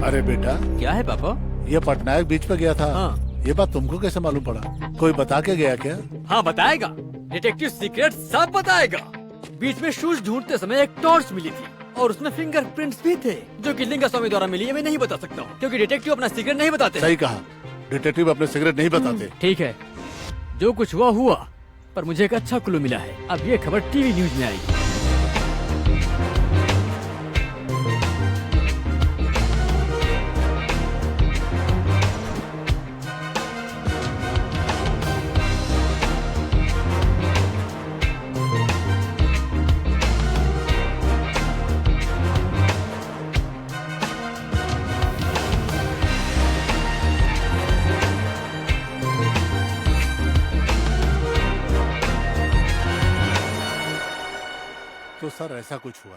अरे बेटा। क्या है पापा? ये पटनायक बीच पे गया था। हाँ। ये बात तुमको कैसे मालूम पड़ा? कोई बता के गया क्या? हाँ बताएगा, डिटेक्टिव सीक्रेट सब बताएगा। बीच में शूज ढूंढते समय एक टॉर्च मिली थी और उसमें फिंगरप्रिंट्स भी थे, जो कि लिंगास्वामी द्वारा मिली है। मैं नहीं बता सकता हूँ क्योंकि डिटेक्टिव अपना सीक्रेट नहीं बताते। सही कहा, डिटेक्टिव अपने सीक्रेट नहीं बताते। ठीक है, जो कुछ हुआ हुआ, पर मुझे एक अच्छा क्लू मिला है। अब ये खबर टीवी न्यूज में आएगी। तो सर ऐसा कुछ हुआ।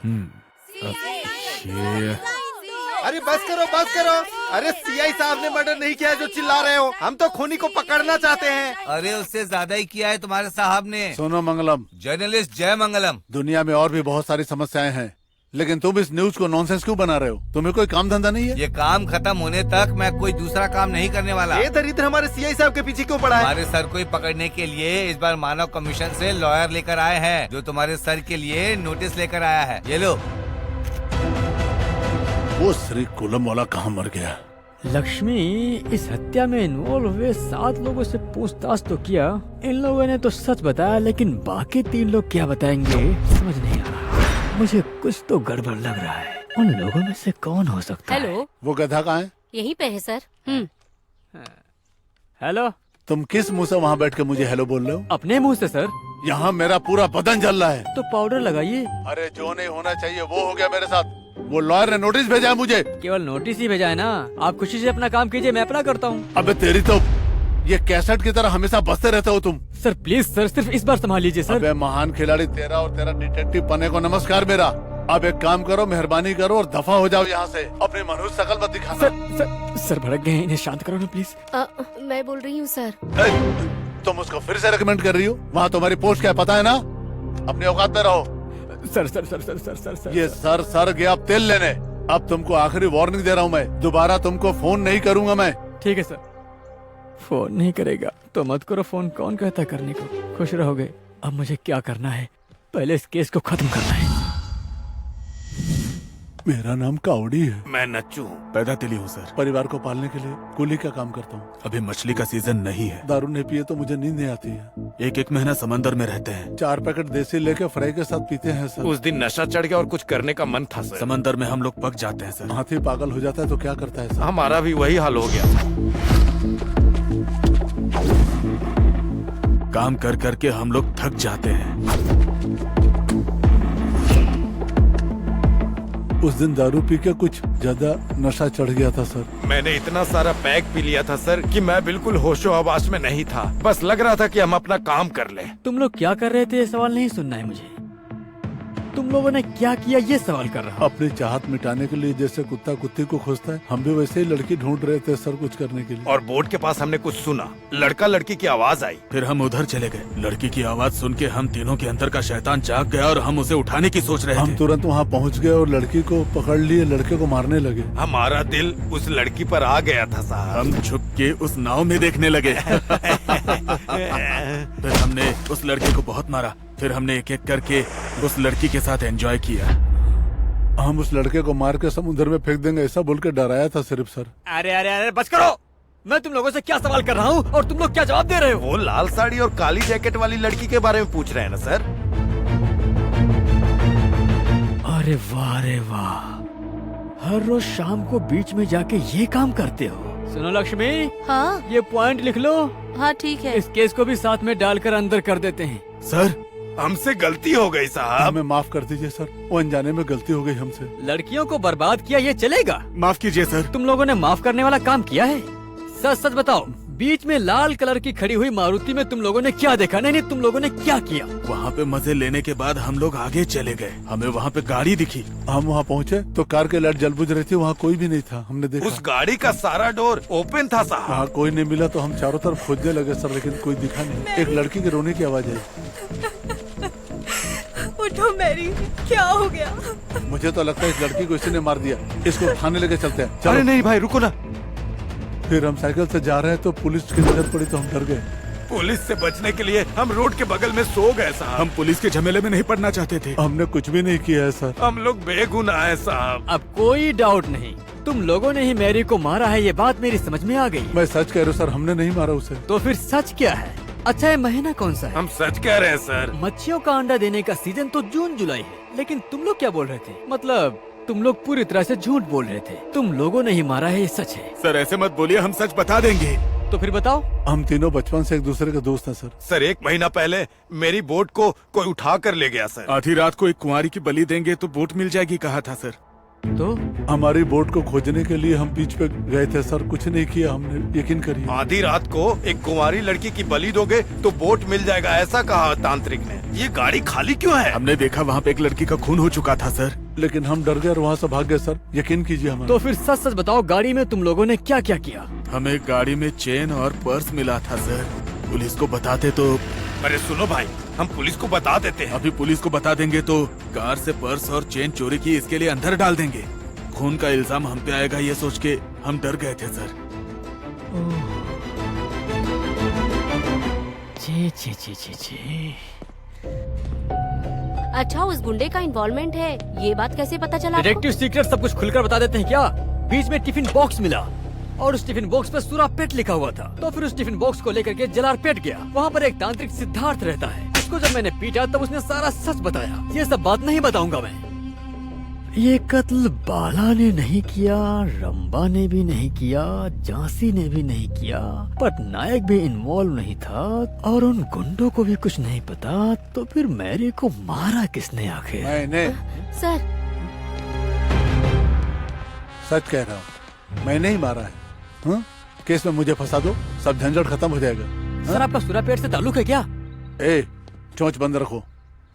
अरे बस करो। अरे सीआई साहब ने मर्डर नहीं किया है जो चिल्ला रहे हो। हम तो खूनी को पकड़ना चाहते हैं। अरे उससे ज्यादा ही किया है तुम्हारे साहब ने। सुनो मंगलम, जर्नलिस्ट जय मंगलम। दुनिया में और भी बहुत सारी समस्याएं हैं, लेकिन तुम इस न्यूज को नॉनसेंस क्यों बना रहे हो? तुम्हें कोई काम धंधा नहीं है? ये काम खत्म होने तक मैं कोई दूसरा काम नहीं करने वाला। ये दरिद्र हमारे सीआई साहब के पीछे क्यों पड़ा है? हमारे सर को ही पकड़ने के लिए इस बार मानव कमीशन से लॉयर लेकर आए हैं, जो तुम्हारे सर के लिए नोटिस लेकर आया है। ये लो। वो श्री कुलम वाला कहाँ मर गया? लक्ष्मी, इस हत्या में इन्वॉल्व हुए 7 लोगों से पूछताछ तो किया। इन लोगों ने तो सच बताया, लेकिन बाकी 3 लोग क्या बताएंगे समझ नहीं आ रहा। मुझे कुछ तो गड़बड़ लग रहा है। उन लोगों में से कौन हो सकता है? हेलो, वो गधा कहाँ है? यहीं पे है सर। हेलो। तुम किस मुंह से वहाँ बैठ के मुझे हेलो बोल रहे हो? अपने मुंह से सर। यहाँ मेरा पूरा बदन जल रहा है। तो पाउडर लगाइए। अरे जो नहीं होना चाहिए वो हो गया मेरे साथ। वो लॉयर ने नोटिस भेजा है मुझे। केवल नोटिस ही भेजा है ना? आप खुशी से अपना काम कीजिए, मैं अपना करता हूँ। अबे तेरी तो ये कैसेट की तरह हमेशा बसते रहते हो तुम। सर प्लीज सर, सिर्फ इस बार संभाल लीजिए सर। अबे महान खिलाड़ी तेरा और तेरा डिटेक्टिव पने को नमस्कार मेरा। अब एक काम करो, मेहरबानी करो और दफा हो जाओ यहाँ से। अपनी मनुष्य शकल मत दिखाना। सर भड़क गए हैं, इन्हें शांत करो ना प्लीज। मैं बोल रही हूँ सर। तुम उसको फिर से रिकमेंड कर रही हो? वहाँ तुम्हारी पोस्ट क्या है पता है ना? अपनी औकात में रहो। सर ये सर गया अब तेल लेने। अब तुमको आखिरी वार्निंग दे रहा हूँ मैं, दोबारा तुमको फोन नहीं करूंगा मैं। ठीक है सर। फोन नहीं करेगा तो मत करो फोन। कौन कहता करने को? खुश रहोगे। अब मुझे क्या करना है? पहले इस केस को खत्म करना है। मेरा नाम कावड़ी है। मैं नच्चू हूँ, पैदा तिली हूँ सर। परिवार को पालने के लिए कुली का काम करता हूँ। अभी मछली का सीजन नहीं है। दारू नहीं पिए तो मुझे नींद नहीं आती है। एक महीना समंदर में रहते हैं। 4 पैकेट देसी लेके फ्राई के साथ पीते हैं सर। उस दिन नशा चढ़ गया और कुछ करने का मन था सर। समंदर में हम लोग पक जाते हैं सर। हाथी पागल हो जाता है तो क्या करता है सर? हमारा भी वही हाल हो गया था। काम कर करके हम लोग थक जाते हैं। उस दिन दारू पी के कुछ ज्यादा नशा चढ़ गया था सर। मैंने इतना सारा पैक पी लिया था सर कि मैं बिल्कुल होशो हवास में नहीं था। बस लग रहा था कि हम अपना काम कर लें। तुम लोग क्या कर रहे थे ये सवाल नहीं सुनना है मुझे। तुम लोगों ने क्या किया ये सवाल कर रहा हूँ। अपनी चाहत मिटाने के लिए जैसे कुत्ता कुत्ते को खोजता है, हम भी वैसे ही लड़की ढूंढ रहे थे सर कुछ करने के लिए। और बोर्ड के पास हमने कुछ सुना, लड़का लड़की की आवाज आई। फिर हम उधर चले गए। लड़की की आवाज सुन के हम तीनों के अंदर का शैतान जाग गया और हम उसे उठाने की सोच रहे हम थे। तुरंत वहाँ पहुँच गए और लड़की को पकड़ लिए, लड़के को मारने लगे। हमारा दिल उस लड़की पर आ गया था साहब। हम झुक के उस नाव में देखने लगे। फिर हमने उस लड़के को बहुत मारा। फिर हमने एक एक करके उस लड़की के साथ एंजॉय किया। हम उस लड़के को मार के समुद्र में फेंक देंगे ऐसा बोल के डराया था सिर्फ सर। अरे अरे अरे बस करो। मैं तुम लोगों से क्या सवाल कर रहा हूँ और तुम लोग क्या जवाब दे रहे हो? वो लाल साड़ी और काली जैकेट वाली लड़की के बारे में पूछ रहे हैं ना सर? अरे वाह रे वाह, हर रोज शाम को बीच में जाके ये काम करते हो। सुनो लक्ष्मी, हाँ ये पॉइंट लिख लो। हाँ ठीक है। इस केस को भी साथ में डालकर अंदर कर देते हैं। सर हमसे गलती हो गई साहब। हमें माफ कर दीजिए सर, वो अनजाने में गलती हो गई हमसे। लड़कियों को बर्बाद किया ये चलेगा? माफ कीजिए सर। तुम लोगों ने माफ करने वाला काम किया है? सच सच बताओ, बीच में लाल कलर की खड़ी हुई मारुति में तुम लोगों ने क्या देखा? नहीं नहीं, तुम लोगों ने क्या किया? वहाँ पे मजे लेने के बाद हम लोग आगे चले गए, हमें वहाँ पे गाड़ी दिखी। हम वहाँ पहुँचे तो कार के लाइट जल बुझ रही थी, वहाँ कोई भी नहीं था। हमने देखा उस गाड़ी का सारा डोर ओपन था साहब। वहाँ कोई नहीं मिला तो हम चारों तरफ खोजने लगे सर, लेकिन कोई दिखा नहीं। एक लड़की के रोने की आवाज आई। उठो मैरी, क्या हो गया? मुझे तो लगता है इस लड़की को इसी ने मार दिया। इसको थाने लेके चलते हैं। अरे चलो। नहीं भाई रुको ना। फिर हम साइकिल से जा रहे हैं तो पुलिस की नजर पड़ी तो हम डर गए। पुलिस से बचने के लिए हम रोड के बगल में सो गए साहब। हम पुलिस के झमेले में नहीं पड़ना चाहते थे। हमने कुछ भी नहीं किया है सर। हम लोग बेगुनाह है साहब। अब कोई डाउट नहीं, तुम लोगों ने ही मैरी को मारा है, ये बात मेरी समझ में आ गई। मैं सच कह रहा हूँ सर, हमने नहीं मारा उसे। तो फिर सच क्या है? अच्छा ये महीना कौन सा है? हम सच कह रहे हैं सर। मच्छियों का अंडा देने का सीजन तो जून जुलाई है, लेकिन तुम लोग क्या बोल रहे थे? मतलब तुम लोग पूरी तरह से झूठ बोल रहे थे। तुम लोगों ने ही मारा है, ये सच है? सर ऐसे मत बोलिए, हम सच बता देंगे। तो फिर बताओ। हम तीनों बचपन से एक दूसरे के दोस्त हैं सर। सर 1 महीना पहले मेरी बोट को कोई उठा कर ले गया सर। आधी रात को एक कुंवारी की बलि देंगे तो बोट मिल जाएगी कहा था सर। तो हमारी बोट को खोजने के लिए हम बीच पे गए थे सर, कुछ नहीं किया हमने, यकीन करिए। आधी रात को एक कुंवारी लड़की की बलि दोगे तो बोट मिल जाएगा ऐसा कहा तांत्रिक ने। ये गाड़ी खाली क्यों है? हमने देखा वहाँ पे एक लड़की का खून हो चुका था सर। लेकिन हम डर गए और वहाँ से भाग गए सर, यकीन कीजिए हमारा। तो फिर सच सच बताओ, गाड़ी में तुम लोगों ने क्या क्या किया? हमें गाड़ी में चेन और पर्स मिला था सर। पुलिस को बताते तो। अरे सुनो भाई, हम पुलिस को बता देते हैं। अभी पुलिस को बता देंगे तो कार से पर्स और चेन चोरी की इसके लिए अंदर डाल देंगे। खून का इल्जाम हम पे आएगा ये सोच के हम डर गए थे सर। छी छी छी छी छी। अच्छा उस गुंडे का इन्वॉल्वमेंट है, ये बात कैसे पता चला आपको? डिटेक्टिव सीक्रेट सब कुछ खुलकर बता देते हैं क्या? बीच में टिफिन बॉक्स मिला और उस टिफिन बॉक्स पे सुरापेट लिखा हुआ था। तो फिर उस टिफिन बॉक्स को लेकर के जलारपेट गया। वहाँ पर एक तांत्रिक सिद्धार्थ रहता है। उसको जब मैंने पीटा तब उसने सारा सच बताया। ये सब बात नहीं बताऊंगा मैं। ये कत्ल बाला ने नहीं किया, रंबा ने भी नहीं किया, झांसी ने भी नहीं किया, पटनायक भी इन्वॉल्व नहीं था और उन गुंडों को भी कुछ नहीं पता। तो फिर मैरी को मारा किसने आखिर? मैंने। सर सच कह रहा हूँ, मैंने ही मारा है। हाँ? केस में मुझे फंसा दो, सब झंझट खत्म हो जाएगा। सर आपका सुरापेट से ताल्लुक है क्या? ए, चोंच बंद रखो।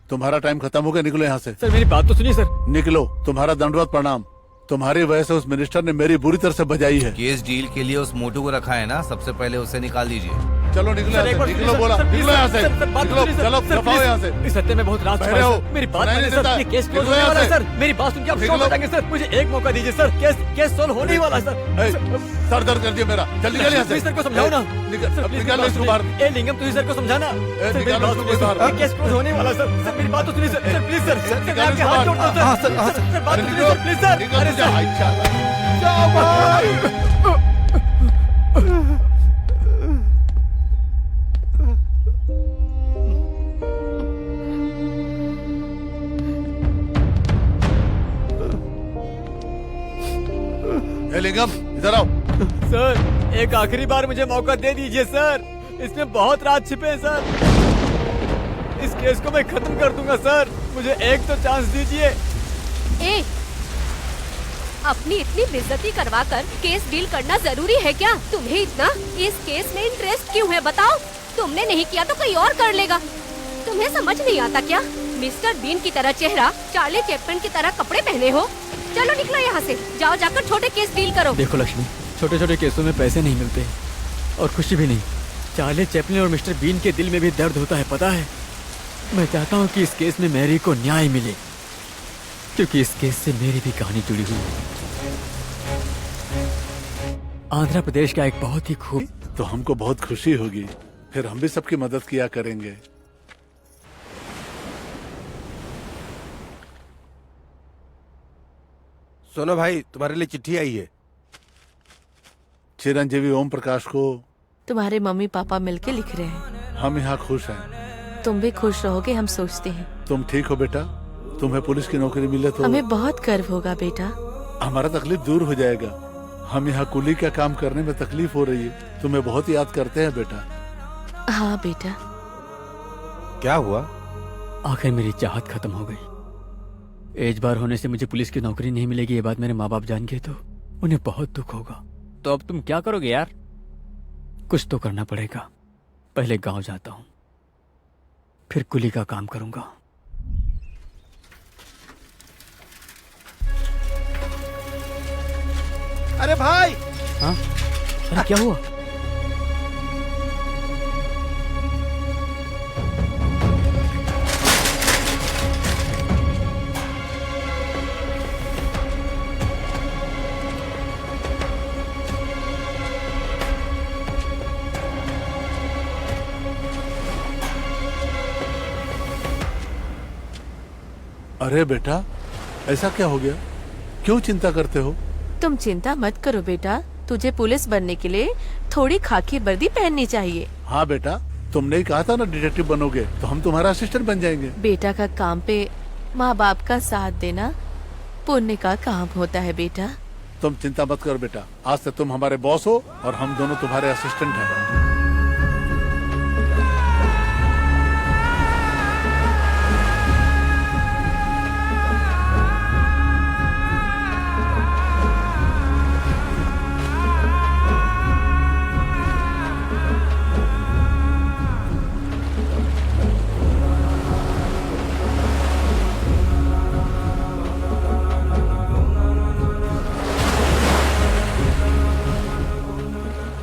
तुम्हारा टाइम खत्म हो गया, निकलो यहाँ से। सर मेरी बात तो सुनिए सर। निकलो, तुम्हारा दंडवत प्रणाम। तुम्हारी वजह से उस मिनिस्टर ने मेरी बुरी तरह से बजाई है। केस डील के लिए उस मोटू को रखा है ना, सबसे पहले उसे निकाल दीजिए। चलो निकलो सर, यहाँ एक से, बार निकलो सुनिए, बोला, सर, निकलो यहाँ से, सर, बात निकलो, सुनिए, सर, चलो सर, दफाओ प्लीज, यहाँ से। इस हत्या में बहुत राज बहरे छुपा है, हो, सर। मेरी बात सुनाई मानिए नहीं सर, देता। ये केस क्लोज निकलो होने यहाँ वाला है से। सर। मेरी बात सुन के आप शॉक निकलो। हो जाएंगे सर। मुझे एक मौका दीजिए सर, केस सोल्व होने ही वाला है ए, सर। सर दर्द कर दिया मेरा, जल्दी निकल यहाँ से। प्लीज सर को समझाओ ना। निकल, सर, अब प्लीज निकाल लो मेरी इसको बात बाहर। सुनिए। ए लिंगम तुझे सर को समझाना। सर मेरी निकालो बात इसको सुनिए बाहर। सर, ये केस क्लोज होने वाला है सर। सर मेरी बात तो सुनिए सर, प्लीज सर, सर मैं निकालो आपके इसको हाथ बाहर। जोड़ता हूँ हाँ, सर। हाँ, सर बात अरे तो सुनिए निकलो, सर, प्लीज सर। निकलो अरे मुझे, सर, हाय चाला। जाओ भाई। ए लिंगम, इधर आओ। सर एक आखिरी बार मुझे मौका दे दीजिए सर। इसमें बहुत राज छिपे हैं सर। इस केस को मैं खत्म कर दूंगा सर। मुझे एक तो चांस दीजिए। ए, अपनी इतनी बेइज्जती करवा कर केस डील करना जरूरी है क्या? तुम्हें इतना इस केस में इंटरेस्ट क्यों है बताओ? तुमने नहीं किया तो कोई और कर लेगा। तुम्हें समझ नहीं आता क्या? मिस्टर बीन की तरह चेहरा, चार्ली चैपमैन की तरह कपड़े पहने हो। चलो निकलो यहाँ से, जाओ जाकर छोटे केस डील करो। देखो लक्ष्मी, छोटे छोटे केसों में पैसे नहीं मिलते और खुशी भी नहीं। चार्ली चैपलिन और मिस्टर बीन के दिल में भी दर्द होता है, पता है। मैं चाहता हूँ कि इस केस में मैरी को न्याय मिले, क्योंकि इस केस से मेरी भी कहानी जुड़ी हुई है। आंध्र प्रदेश का एक बहुत ही खूब। तो हमको बहुत खुशी होगी, फिर हम भी सबकी मदद किया करेंगे। सुनो भाई, तुम्हारे लिए चिट्ठी आई है। चिरंजीवी ओम प्रकाश को तुम्हारे मम्मी पापा मिलके लिख रहे हैं। हम यहाँ खुश हैं। तुम भी खुश रहोगे हम सोचते हैं। तुम ठीक हो बेटा? तुम्हें पुलिस की नौकरी मिले तो हमें बहुत गर्व होगा बेटा। हमारा तकलीफ दूर हो जाएगा। हम यहाँ कुली का काम करने में तकलीफ हो रही है। तुम्हें बहुत याद करते हैं बेटा। हाँ बेटा। क्या हुआ? आखिर मेरी चाहत खत्म हो गई। एज बार होने से मुझे पुलिस की नौकरी नहीं मिलेगी, ये बात मेरे माँ बाप जान गए तो उन्हें बहुत दुख होगा। तो अब तुम क्या करोगे यार? कुछ तो करना पड़ेगा। पहले गांव जाता हूँ, फिर कुली का काम करूंगा। अरे भाई! हाँ? अरे क्या हुआ? अरे बेटा, ऐसा क्या हो गया? क्यों चिंता करते हो? तुम चिंता मत करो बेटा। तुझे पुलिस बनने के लिए थोड़ी खाकी वर्दी पहननी चाहिए। हाँ बेटा, तुमने ही कहा था ना डिटेक्टिव बनोगे, तो हम तुम्हारा असिस्टेंट बन जाएंगे। बेटा का काम पे माँ बाप का साथ देना पुण्य का काम होता है बेटा। तुम चिंता मत करो बेटा, आज से तुम हमारे बॉस हो और हम दोनों तुम्हारे असिस्टेंट हैं।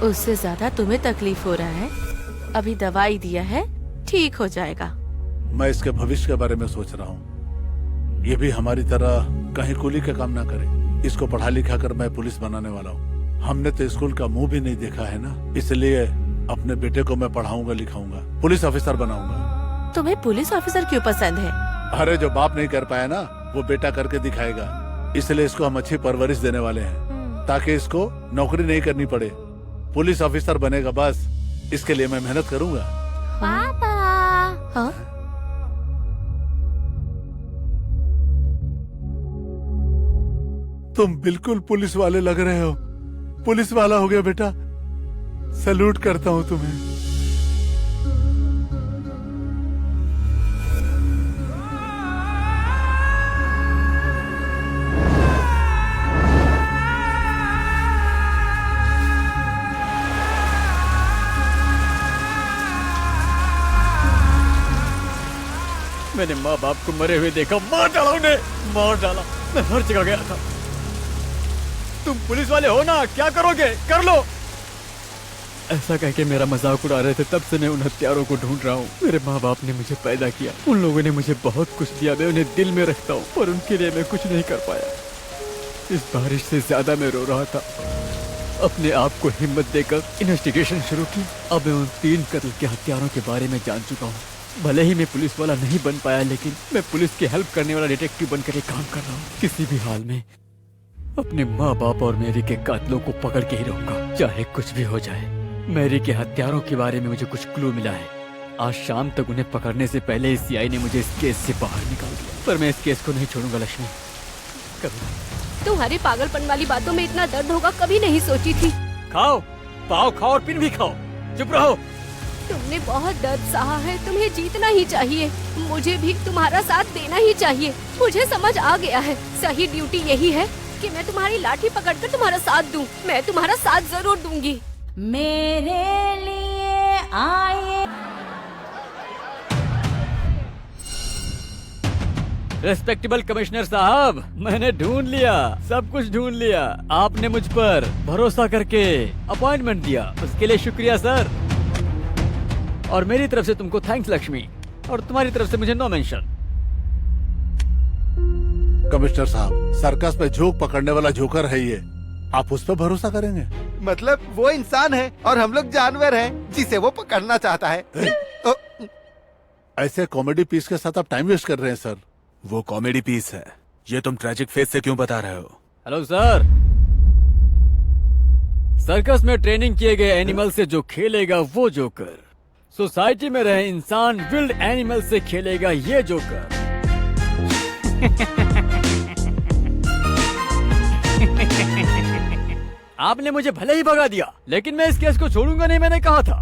उससे ज्यादा तुम्हें तकलीफ हो रहा है। अभी दवाई दिया है, ठीक हो जाएगा। मैं इसके भविष्य के बारे में सोच रहा हूँ। ये भी हमारी तरह कहीं कुली का काम ना करे। इसको पढ़ा लिखा कर मैं पुलिस बनाने वाला हूँ। हमने तो स्कूल का मुंह भी नहीं देखा है ना, इसलिए अपने बेटे को मैं पढ़ाऊंगा लिखाऊंगा, पुलिस ऑफिसर बनाऊंगा। तुम्हें पुलिस ऑफिसर क्यों पसंद है? अरे जो बाप नहीं कर पाया ना, वो बेटा करके दिखाएगा। इसलिए इसको हम अच्छी परवरिश देने वाले हैं, ताकि इसको नौकरी नहीं करनी पड़े। पुलिस ऑफिसर बनेगा बस, इसके लिए मैं मेहनत करूंगा। पापा! हाँ? तुम बिल्कुल पुलिस वाले लग रहे हो। पुलिस वाला हो गया बेटा। सैल्यूट करता हूँ तुम्हें। मैंने माँ बाप को मरे हुए देखा, मार डाला उन्हें, मार डाला। मैं हर जगह गया था। तुम पुलिस वाले हो ना, क्या करोगे? कर लो। ऐसा कह के मेरा मजाक उड़ा रहे थे, तब से मैं उन हत्यारों को ढूंढ रहा हूँ। मेरे माँ बाप ने मुझे पैदा किया, उन लोगों ने मुझे बहुत कुछ दिया, मैं उन्हें दिल में रखता हूँ, पर उनके लिए मैं कुछ नहीं कर पाया। इस बारिश से ज्यादा मैं रो रहा था। अपने आप को हिम्मत देकर इन्वेस्टिगेशन शुरू की। अब मैं उन 3 कत्ल के हत्यारों के बारे में जान चुका हूँ। भले ही मैं पुलिस वाला नहीं बन पाया, लेकिन मैं पुलिस की हेल्प करने वाला डिटेक्टिव बनकर काम कर रहा हूँ। किसी भी हाल में अपने माँ बाप और मैरी के कातलों को पकड़ के ही रहूंगा, चाहे कुछ भी हो जाए। मैरी के हत्यारों के बारे में मुझे कुछ क्लू मिला है। आज शाम तक उन्हें पकड़ने से पहले ही सीआई ने मुझे इस केस से बाहर निकाल दिया, पर मैं इस केस को नहीं छोड़ूंगा लक्ष्मी, कभी। तुम्हारी पागलपन वाली बातों में इतना दर्द होगा कभी नहीं सोची थी। खाओ, पाव खाओ और पिन भी खाओ। चुप रहो। तुमने बहुत दर्द सहा है, तुम्हें जीतना ही चाहिए। मुझे भी तुम्हारा साथ देना ही चाहिए। मुझे समझ आ गया है, सही ड्यूटी यही है कि मैं तुम्हारी लाठी पकड़कर तुम्हारा साथ दूं। मैं तुम्हारा साथ जरूर दूंगी। मेरे लिए आए। रेस्पेक्टेबल कमिश्नर साहब, मैंने ढूंढ लिया, सब कुछ ढूंढ लिया। आपने मुझ पर भरोसा करके अपॉइंटमेंट दिया, उसके लिए शुक्रिया सर। और मेरी तरफ से तुमको थैंक्स लक्ष्मी, और तुम्हारी तरफ से मुझे नो मेंशन। कमिश्नर साहब, सर्कस में जोक पकड़ने वाला जोकर है ये, आप उस पर भरोसा करेंगे? मतलब वो इंसान है और हम लोग जानवर हैं जिसे वो पकड़ना चाहता है। ऐसे कॉमेडी पीस के साथ आप टाइम वेस्ट कर रहे हैं सर। वो कॉमेडी पीस है, ये तुम ट्रेजिक फेस से क्यों बता रहे हो? Hello sir. सर्कस में ट्रेनिंग किए गए एनिमल से जो खेलेगा वो जोकर, सोसाइटी में रहे इंसान विल्ड एनिमल से खेलेगा ये जोकर। आपने मुझे भले ही भगा दिया, लेकिन मैं इस केस को छोड़ूंगा नहीं। मैंने कहा था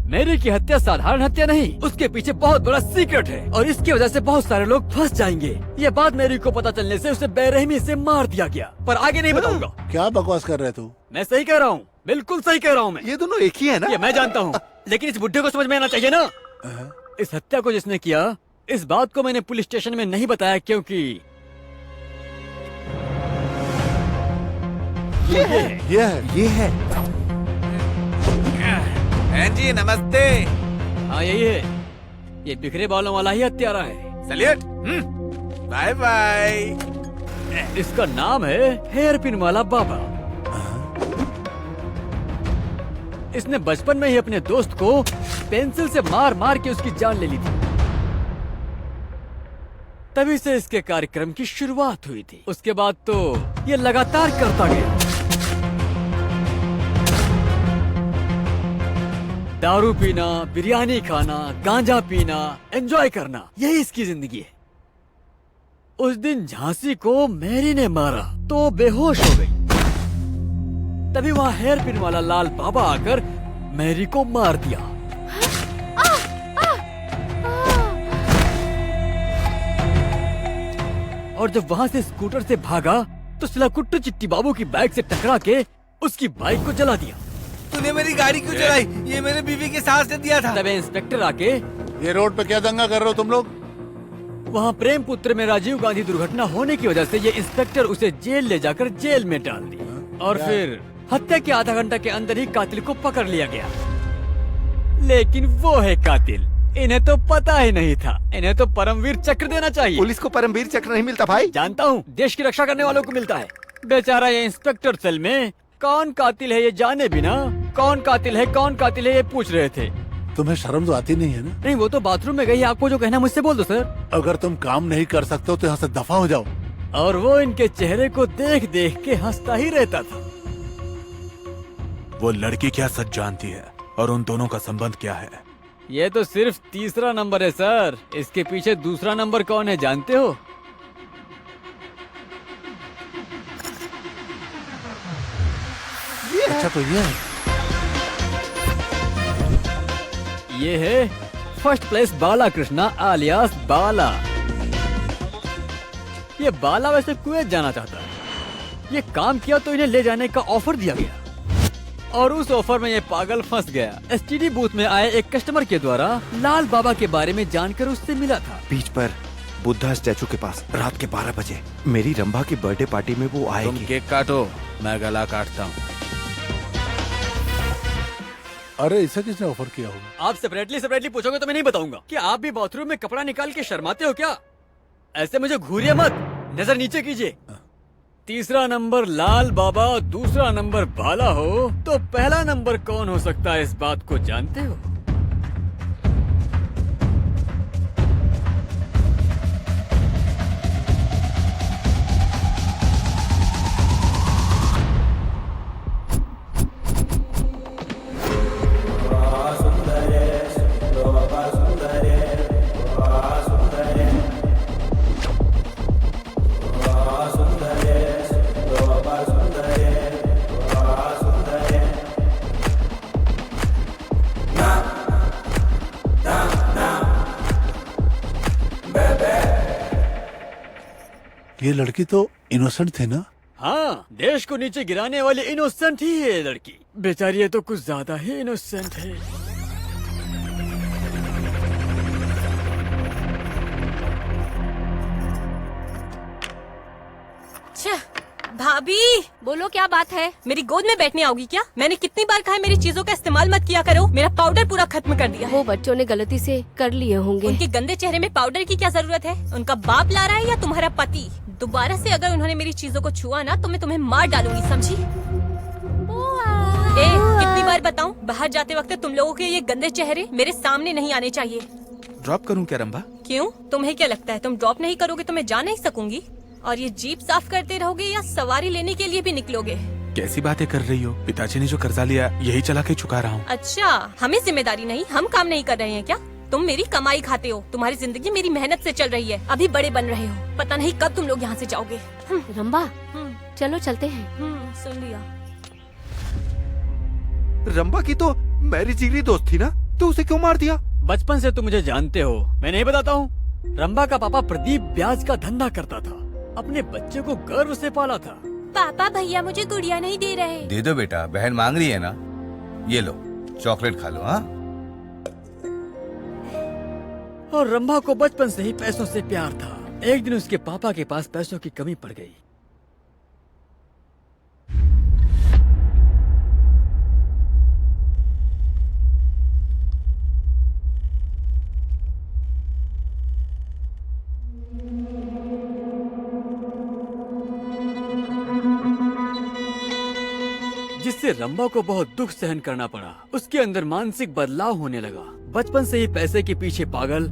मेरी की हत्या साधारण हत्या नहीं, उसके पीछे बहुत बड़ा सीक्रेट है और इसकी वजह से बहुत सारे लोग फंस जाएंगे। ये बात मेरी को पता चलने से उसे बेरहमी से मार दिया गया, पर आगे नहीं बताऊंगा। क्या बकवास कर रहे तू? मैं सही कह रहा हूँ, बिल्कुल सही कह रहा हूँ मैं। ये दोनों एक ही है ना? ये मैं जानता हूँ, लेकिन इस बुड्ढे को समझ में आना चाहिए ना। इस हत्या को जिसने किया, इस बात को मैंने पुलिस स्टेशन में नहीं बताया क्योंकि ये है। जी नमस्ते। हाँ यही है, ये बिखरे बालों वाला ही हत्यारा है। सैल्यूट। Bye bye. इसका नाम है हेयर पिन वाला बाबा। इसने बचपन में ही अपने दोस्त को पेंसिल से मार मार के उसकी जान ले ली थी। तभी से इसके कार्यक्रम की शुरुआत हुई थी। उसके बाद तो ये लगातार करता गया। दारू पीना, बिरयानी खाना, गांजा पीना, एंजॉय करना, यही इसकी जिंदगी है। उस दिन झांसी को मैरी ने मारा तो बेहोश हो गई। तभी वहाँ हेयर पिन वाला लाल बाबा आकर मैरी को मार दिया। और जब वहाँ से स्कूटर से भागा तो सिलाकुट्टू चिट्टी बाबू की बाइक से टकरा के उसकी बाइक को जला दिया। तूने मेरी गाड़ी क्यों चलाई? ये मेरे बीवी के सास ने दिया था। तभी इंस्पेक्टर आके, ये रोड पे क्या दंगा कर रहे हो तुम लोग? वहाँ प्रेम पुत्र में राजीव गांधी दुर्घटना होने की वजह से ये इंस्पेक्टर उसे जेल ले जाकर जेल में डाल दिया और फिर हत्या के आधा घंटा के अंदर ही कातिल को पकड़ लिया गया। लेकिन वो है कातिल, इन्हें तो पता ही नहीं था। इन्हें तो परमवीर चक्र देना चाहिए। पुलिस को परमवीर चक्र नहीं मिलता भाई। जानता हूँ, देश की रक्षा करने वालों को मिलता है। बेचारा ये इंस्पेक्टर सेल में कौन कातिल है ये जाने बिना कौन कातिल है ये पूछ रहे थे। तुम्हें शर्म तो आती नहीं है ना? नहीं, वो तो बाथरूम में गई। आपको जो कहना मुझसे बोल दो सर। अगर तुम काम नहीं कर सकते हो तो यहाँ से दफा हो जाओ। और वो इनके चेहरे को देख देख के हंसता ही रहता था। वो लड़की क्या सच जानती है और उन दोनों का संबंध क्या है? ये तो सिर्फ तीसरा नंबर है सर। इसके पीछे दूसरा नंबर कौन है जानते हो? अच्छा तो ये है। ये है फर्स्ट प्लेस बाला कृष्णा आलियास बाला। ये बाला वैसे कुवैत जाना चाहता है। ये काम किया तो इन्हें ले जाने का ऑफर दिया गया और उस ऑफर में ये पागल फंस गया। एसटीडी बूथ में आए एक कस्टमर के द्वारा लाल बाबा के बारे में जानकर उससे मिला था। बीच पर बुद्धा स्टैचू के पास रात के 12 बजे मेरी रंभा की बर्थडे पार्टी में वो तुम आएगी। केक काटो, मैं गला काटता हूँ। अरे इसे किसने ऑफर किया होगा? आप सेपरेटली पूछोगे तो मैं नहीं बताऊंगा। क्या आप भी बाथरूम में कपड़ा निकाल के शर्माते हो क्या? ऐसे मुझे घूरिए मत, नजर नीचे कीजिए। तीसरा नंबर लाल बाबा, दूसरा नंबर बाला हो तो पहला नंबर कौन हो सकता है, इस बात को जानते हो? ये लड़की तो इनोसेंट थी ना? हाँ, देश को नीचे गिराने वाली इनोसेंट ही है ये लड़की। बेचारी ये तो कुछ ज्यादा ही इनोसेंट है। भाभी, बोलो क्या बात है? मेरी गोद में बैठने आओगी क्या? मैंने कितनी बार कहा है मेरी चीजों का इस्तेमाल मत किया करो। मेरा पाउडर पूरा खत्म कर दिया है। वो बच्चों ने गलती से कर लिए होंगे। उनके गंदे चेहरे में पाउडर की क्या जरूरत है? उनका बाप ला रहा है या तुम्हारा पति? दोबारा से अगर उन्होंने मेरी चीजों को छुआ ना तो मैं तुम्हें मार डालूंगी, समझी? कितनी बार बताऊं, बाहर जाते वक्त तुम लोगों के ये गंदे चेहरे मेरे सामने नहीं आने चाहिए। ड्रॉप करूं क्या रंभा? क्यों? तुम्हें क्या लगता है तुम ड्रॉप नहीं करोगे तो मैं जा नहीं सकूंगी? और ये जीप साफ करते रहोगे या सवारी लेने के लिए भी निकलोगे? कैसी बातें कर रही हो? पिताजी ने जो कर्जा लिया यही चला के चुका रहा हूँ। अच्छा, हमें जिम्मेदारी नहीं, हम काम नहीं कर रहे हैं क्या? तुम मेरी कमाई खाते हो, तुम्हारी जिंदगी मेरी मेहनत से चल रही है। अभी बड़े बन रहे हो, पता नहीं कब तुम लोग यहाँ से जाओगे। रंबा चलो चलते हैं। सुन लिया। रंबा की तो मेरी जिगरी दोस्त थी ना, तो उसे क्यों मार दिया? बचपन से तुम मुझे जानते हो, मैं नहीं बताता हूँ। रंबा का पापा प्रदीप ब्याज का धंधा करता था, अपने बच्चे को गर्व से पाला था। पापा भैया मुझे गुड़िया नहीं दे रहे। दे दो बेटा, बहन मांग रही है ना। ये लो चॉकलेट खा लो। हाँ, और रंभा को बचपन से ही पैसों से प्यार था। एक दिन उसके पापा के पास पैसों की कमी पड़ गई। जिससे रंभा को बहुत दुख सहन करना पड़ा। उसके अंदर मानसिक बदलाव होने लगा। बचपन से ही पैसे के पीछे पागल,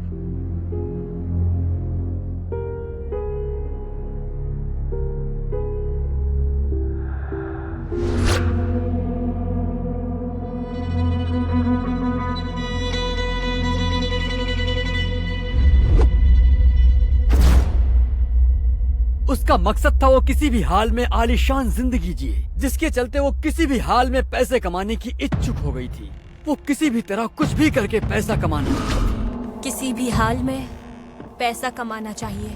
उसका मकसद था वो किसी भी हाल में आलीशान जिंदगी जिए, जिसके चलते वो किसी भी हाल में पैसे कमाने की इच्छुक हो गई थी। वो किसी भी तरह कुछ भी करके पैसा कमाना, किसी भी हाल में पैसा कमाना चाहिए।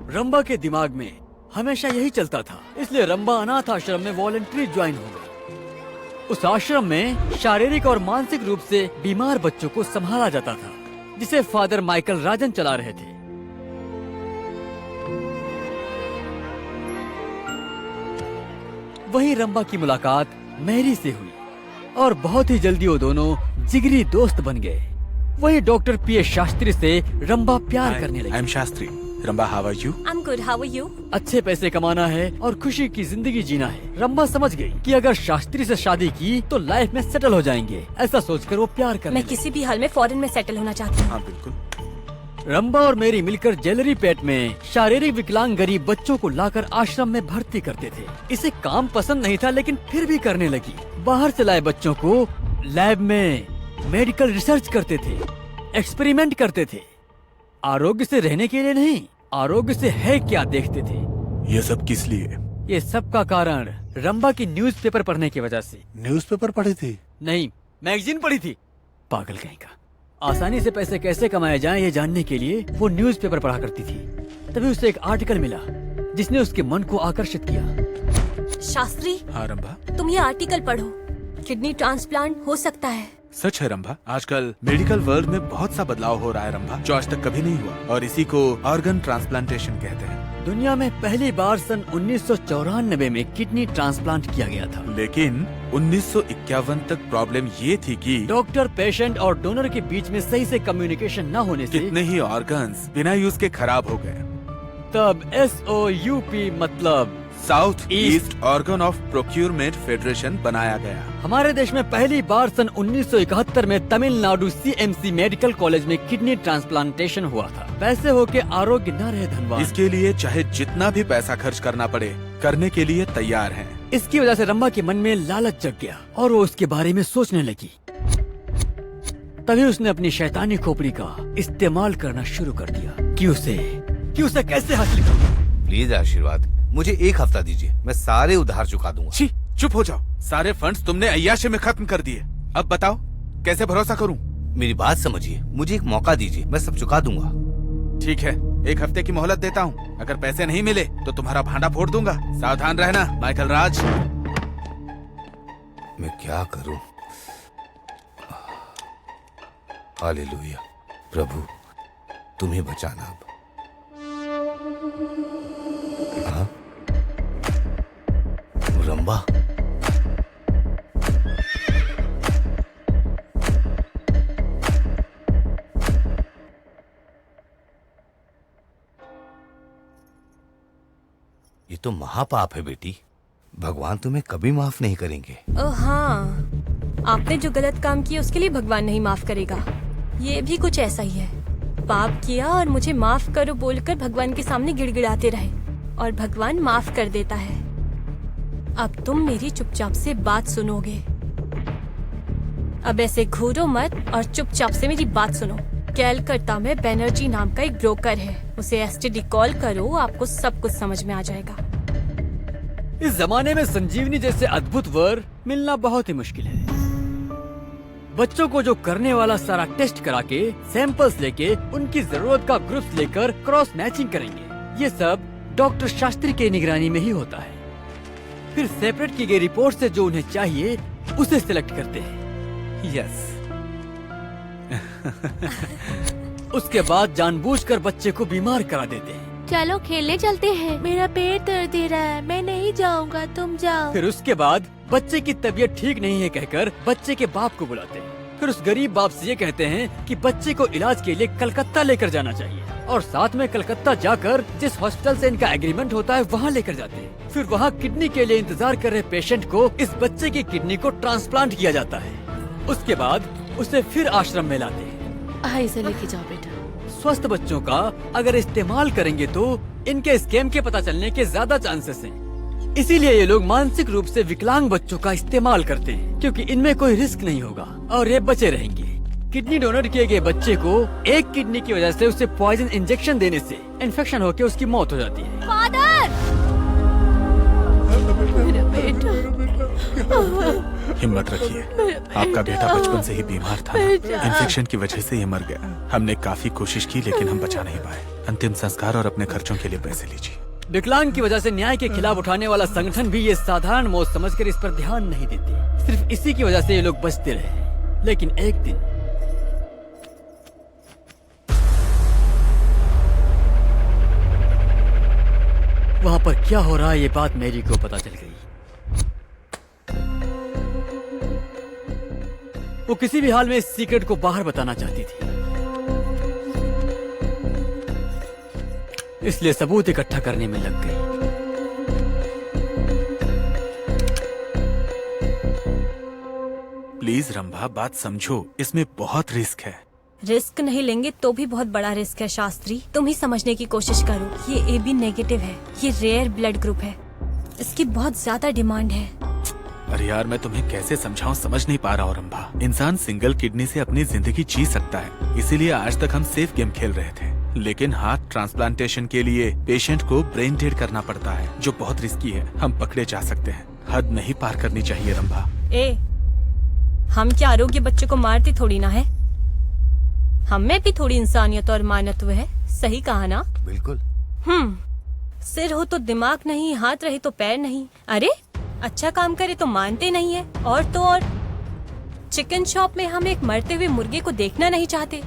रंभा के दिमाग में हमेशा यही चलता था। इसलिए रंभा अनाथ आश्रम में वॉलंटरी ज्वाइन हो गई। उस आश्रम में शारीरिक और मानसिक रूप से बीमार बच्चों को संभाला जाता था, जिसे फादर माइकल राजन चला रहे थे। वहीं रंभा की मुलाकात मैरी से हुई और बहुत ही जल्दी वो दोनों जिगरी दोस्त बन गए। वहीं डॉक्टर पीएस शास्त्री से रंभा प्यार करने लगी। I am Shastri. Rambha, how are you? I am good, how are you? अच्छे पैसे कमाना है और खुशी की जिंदगी जीना है। रंभा समझ गई कि अगर शास्त्री से शादी की तो लाइफ में सेटल हो जाएंगे। ऐसा सोचकर वो प्यार करने मैं किसी भी हाल में फॉरेन में सेटल होना चाहती हूँ। हाँ बिल्कुल। रंभा और मेरी मिलकर ज्वेलरी पेट में शारीरिक विकलांग गरीब बच्चों को लाकर आश्रम में भर्ती करते थे। इसे काम पसंद नहीं था, लेकिन फिर भी करने लगी। बाहर से लाए बच्चों को लैब में मेडिकल रिसर्च करते थे, एक्सपेरिमेंट करते थे। आरोग्य से रहने के लिए नहीं, आरोग्य से है क्या देखते थे। ये सब किस लिए? ये सब का कारण रंभा की न्यूज़पेपर पढ़ने की वजह से। न्यूज़पेपर पढ़ी थी? नहीं, मैगजीन पढ़ी थी। पागल कहीं का। आसानी से पैसे कैसे कमाए जाएं ये जानने के लिए वो न्यूज़पेपर पढ़ा करती थी। तभी उसे एक आर्टिकल मिला जिसने उसके मन को आकर्षित किया। शास्त्री, हाँ रंभा, तुम ये आर्टिकल पढ़ो। किडनी ट्रांसप्लांट हो सकता है। सच है रंभा। आजकल मेडिकल वर्ल्ड में बहुत सा बदलाव हो रहा है रंभा, जो आज तक कभी नहीं हुआ, और इसी को ऑर्गन ट्रांसप्लांटेशन कहते हैं। दुनिया में पहली बार सन 1994 में किडनी ट्रांसप्लांट किया गया था। लेकिन 1951 तक प्रॉब्लम ये थी कि डॉक्टर, पेशेंट और डोनर के बीच में सही से कम्युनिकेशन न होने से कितने ही ऑर्गन्स बिना यूज के खराब हो गए। तब SOUP मतलब south east organ of procurement federation बनाया गया। हमारे देश में पहली बार सन 1971 में तमिलनाडु CMC मेडिकल कॉलेज में किडनी ट्रांसप्लांटेशन हुआ था। पैसे हो के आरोग्य न रहे धनवान। इसके लिए चाहे जितना भी पैसा खर्च करना पड़े, करने के लिए तैयार हैं। इसकी वजह से रंभा के मन में लालच जग गया और वो उसके बारे में सोचने लगी। तभी उसने अपनी शैतानी खोपड़ी का इस्तेमाल करना शुरू कर दिया कि उसे कैसे हासिल करूं। प्लीज आशीर्वाद, मुझे 1 हफ्ता दीजिए, मैं सारे उधार चुका दूंगा। छी, चुप हो जाओ। सारे फंड्स तुमने अय्याशी में खत्म कर दिए। अब बताओ कैसे भरोसा करूं? मेरी बात समझिए, मुझे एक मौका दीजिए, मैं सब चुका दूंगा। ठीक है, 1 हफ्ते की मोहलत देता हूँ। अगर पैसे नहीं मिले तो तुम्हारा भांडा फोड़ दूंगा। सावधान रहना माइकल राज। मैं क्या करूं? हालेलुया। प्रभु तुम्हें बचाना। अब हाँ? रंभा, ये तो महापाप है बेटी। भगवान तुम्हें कभी माफ नहीं करेंगे। हाँ, आपने जो गलत काम किया उसके लिए भगवान नहीं माफ करेगा। ये भी कुछ ऐसा ही है। पाप किया और मुझे माफ करो बोलकर भगवान के सामने गिड़गिड़ाते रहे और भगवान माफ कर देता है। अब तुम मेरी चुपचाप से बात सुनोगे। अब ऐसे घूरो मत और चुपचाप से मेरी बात सुनो। कैलकाटा में बैनर्जी नाम का एक ब्रोकर है, उसे एसटीडी कॉल करो, आपको सब कुछ समझ में आ जाएगा। इस जमाने में संजीवनी जैसे अद्भुत वर मिलना बहुत ही मुश्किल है। बच्चों को जो करने वाला सारा टेस्ट करा के सैंपल्स लेके उनकी जरूरत का ग्रुप्स लेकर क्रॉस मैचिंग करेंगे। ये सब डॉक्टर शास्त्री के निगरानी में ही होता है। फिर सेपरेट की गई रिपोर्ट से जो उन्हें चाहिए उसे सिलेक्ट करते हैं। यस। उसके बाद जानबूझकर बच्चे को बीमार करा देते हैं। चलो खेलने चलते हैं। मेरा पेट दर्द दे रहा है, मैं नहीं जाऊंगा, तुम जाओ। फिर उसके बाद बच्चे की तबीयत ठीक नहीं है कहकर बच्चे के बाप को बुलाते हैं। फिर उस गरीब बाप से ये कहते हैं कि बच्चे को इलाज के लिए कलकत्ता लेकर जाना चाहिए और साथ में कलकत्ता जाकर जिस हॉस्पिटल से इनका एग्रीमेंट होता है वहाँ लेकर जाते हैं। फिर वहाँ किडनी के लिए इंतजार कर रहे पेशेंट को इस बच्चे की किडनी को ट्रांसप्लांट किया जाता है। उसके बाद उसे फिर आश्रम में लाते हैं। इसे लेके जाओ बेटा। स्वस्थ बच्चों का अगर इस्तेमाल करेंगे तो इनके स्कैम के पता चलने के ज्यादा चांसेस हैं। इसीलिए ये लोग मानसिक रूप से विकलांग बच्चों का इस्तेमाल करते हैं क्योंकि इनमें कोई रिस्क नहीं होगा और ये बचे रहेंगे। किडनी डोनेट किए गए बच्चे को एक किडनी की वजह से उसे पॉइजन इंजेक्शन देने से इन्फेक्शन होकर उसकी मौत हो जाती है। मेरा बेटा, हिम्मत रखिए, आपका बेटा बचपन से ही बीमार था। इन्फेक्शन की वजह से ये मर गया। हमने काफी कोशिश की लेकिन हम बचा नहीं पाए। अंतिम संस्कार और अपने खर्चों के लिए पैसे लीजिए। विकलांग की वजह से न्याय के खिलाफ उठाने वाला संगठन भी ये साधारण मौत समझकर इस पर ध्यान नहीं देते। सिर्फ इसी की वजह से ये लोग बचते रहे। लेकिन एक दिन वहाँ पर क्या हो रहा है ये बात मैरी को पता चल गई। वो किसी भी हाल में इस सीक्रेट को बाहर बताना चाहती थी, इसलिए सबूत इकट्ठा करने में लग गई। प्लीज रंभा, बात समझो, इसमें बहुत रिस्क है। रिस्क नहीं लेंगे तो भी बहुत बड़ा रिस्क है शास्त्री, तुम ही समझने की कोशिश करो। ये AB नेगेटिव है, ये रेयर ब्लड ग्रुप है, इसकी बहुत ज्यादा डिमांड है। अरे यार, मैं तुम्हें कैसे समझाऊं, समझ नहीं पा रहा हूँ रंभा। इंसान सिंगल किडनी से अपनी जिंदगी जी सकता है, इसीलिए आज तक हम सेफ गेम खेल रहे थे। लेकिन हार्ट ट्रांसप्लांटेशन के लिए पेशेंट को ब्रेन डेड करना पड़ता है, जो बहुत रिस्की है। हम पकड़े जा सकते हैं, हद नहीं पार करनी चाहिए रंभा। हम क्या आरोग्य बच्चे को मारते थोड़ी ना है, हमें भी थोड़ी इंसानियत और मानवत्व है। सही कहा ना? बिल्कुल। सिर हो तो दिमाग नहीं, हाथ रहे तो पैर नहीं। अरे अच्छा काम करे तो मानते नहीं है। और तो और चिकन शॉप में हम एक मरते हुए मुर्गे को देखना नहीं चाहते।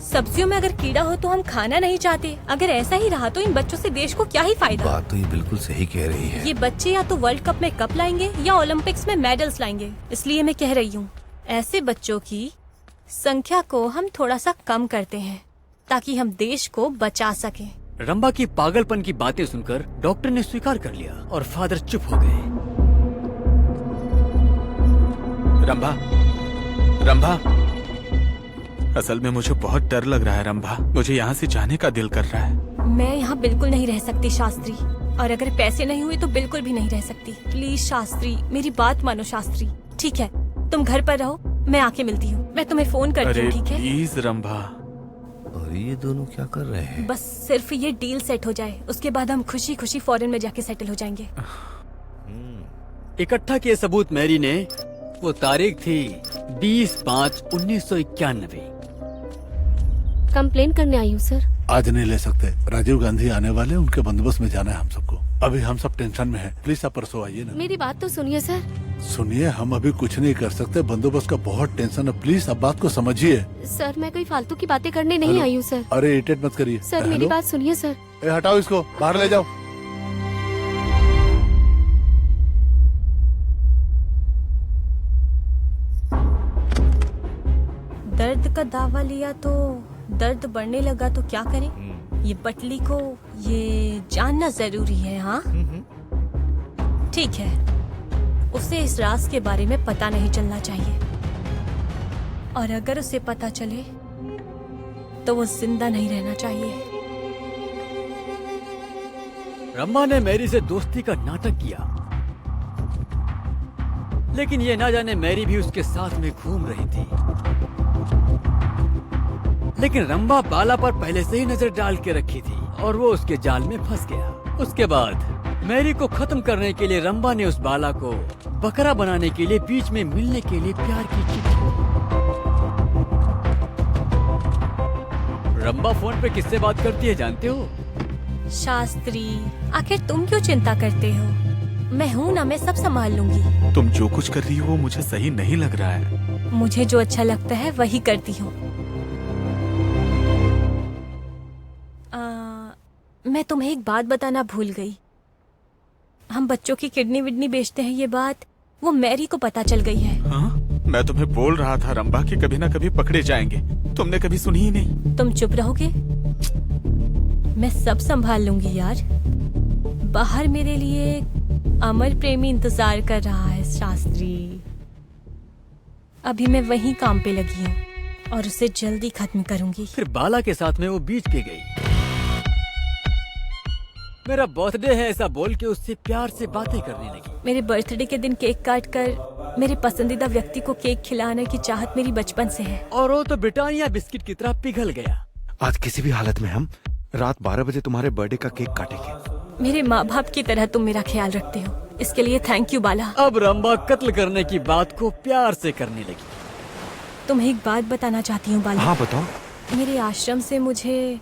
सब्जियों में अगर कीड़ा हो तो हम खाना नहीं चाहते। अगर ऐसा ही रहा तो इन बच्चों से देश को क्या ही फायदा। बात तो ये बिल्कुल सही कह रही है। ये बच्चे या तो वर्ल्ड कप में कप लाएंगे या ओलंपिक्स में मेडल्स लाएंगे। इसलिए मैं कह रही हूँ, ऐसे बच्चों की संख्या को हम थोड़ा सा कम करते हैं ताकि हम देश को बचा सकें। रंभा की पागलपन की बातें सुनकर डॉक्टर ने स्वीकार कर लिया और फादर चुप हो गए। रंभा, रंभा, असल में मुझे बहुत डर लग रहा है रंभा। मुझे यहाँ से जाने का दिल कर रहा है। मैं यहाँ बिल्कुल नहीं रह सकती शास्त्री, और अगर पैसे नहीं हुए तो बिल्कुल भी नहीं रह सकती। प्लीज शास्त्री, मेरी बात मानो शास्त्री। ठीक है, तुम घर पर रहो, मैं आके मिलती हूँ। मैं तुम्हें फोन करती हूँ, ठीक है? प्लीज रंभा। और ये दोनों क्या कर रहे हैं? बस सिर्फ ये डील सेट हो जाए, उसके बाद हम खुशी खुशी फॉरेन में जाके सेटल हो जाएंगे। इकट्ठा किए सबूत मैरी ने, वो तारीख थी 20/5/1991। कंप्लेन करने आई हूँ सर। आज नहीं ले सकते, राजीव गांधी आने वाले, उनके बंदोबस्त में जाना है हम सबको। अभी हम सब टेंशन में हैं। प्लीज आप परसों आइए ना। मेरी बात तो सुनिए सर। सुनिए, हम अभी कुछ नहीं कर सकते, बंदोबस्त का बहुत टेंशन है। प्लीज आप बात को समझिए। सर मैं कोई फालतू की बातें करने नहीं आई हूँ सर। अरे इरिटेट मत करिए सर मेरी हेलो? बात सुनिए सर। हटाओ इसको, बाहर ले जाओ। दर्द का दावा लिया तो दर्द बढ़ने लगा तो क्या करें? ये पटली को ये जानना जरूरी है। हाँ ठीक है, उसे इस राज के बारे में पता नहीं चलना चाहिए, और अगर उसे पता चले तो वो जिंदा नहीं रहना चाहिए। रंभा ने मैरी से दोस्ती का नाटक किया, लेकिन ये ना जाने मैरी भी उसके साथ में घूम रही थी। लेकिन रंभा बाला पर पहले से ही नजर डाल के रखी थी और वो उसके जाल में फंस गया। उसके बाद मैरी को खत्म करने के लिए रंभा ने उस बाला को बकरा बनाने के लिए बीच में मिलने के लिए प्यार की चिट्ठी। रंभा फोन पे किससे बात करती है जानते हो? शास्त्री, आखिर तुम क्यों चिंता करते हो? मैं हूँ ना, मैं सब संभाल लूंगी। तुम जो कुछ कर रही हो वो मुझे सही नहीं लग रहा है। मुझे जो अच्छा लगता है वही करती हूँ। मैं तुम्हें एक बात बताना भूल गई। हम बच्चों की किडनी विडनी बेचते हैं, ये बात वो मैरी को पता चल गई है। हाँ? मैं तुम्हें बोल रहा था रंभा कि कभी ना कभी पकड़े जाएंगे, तुमने कभी सुनी ही नहीं। तुम चुप रहोगे? मैं सब संभाल लूंगी यार। बाहर मेरे लिए अमर प्रेमी इंतजार कर रहा है शास्त्री। अभी मैं वहीं काम पे लगी हूँ और उसे जल्दी खत्म करूंगी। फिर बाला के साथ में वो बीच पे गई। मेरा बर्थडे है ऐसा बोल के उससे प्यार से बातें करने लगी। मेरे बर्थडे के दिन केक काट कर मेरे पसंदीदा व्यक्ति को केक खिलाने की चाहत मेरी बचपन से है। और वो तो ब्रिटानिया बिस्किट की तरह पिघल गया। आज किसी भी हालत में हम रात 12 बजे तुम्हारे बर्थडे का केक काटेंगे। मेरे माँ बाप की तरह तुम मेरा ख्याल रखते हो, इसके लिए थैंक यू बाला। अब रंभा कत्ल करने की बात को प्यार से करने लगी। तुम्हें एक बात बताना चाहती हूँ बाला। हाँ बताओ। मेरे आश्रम से मुझे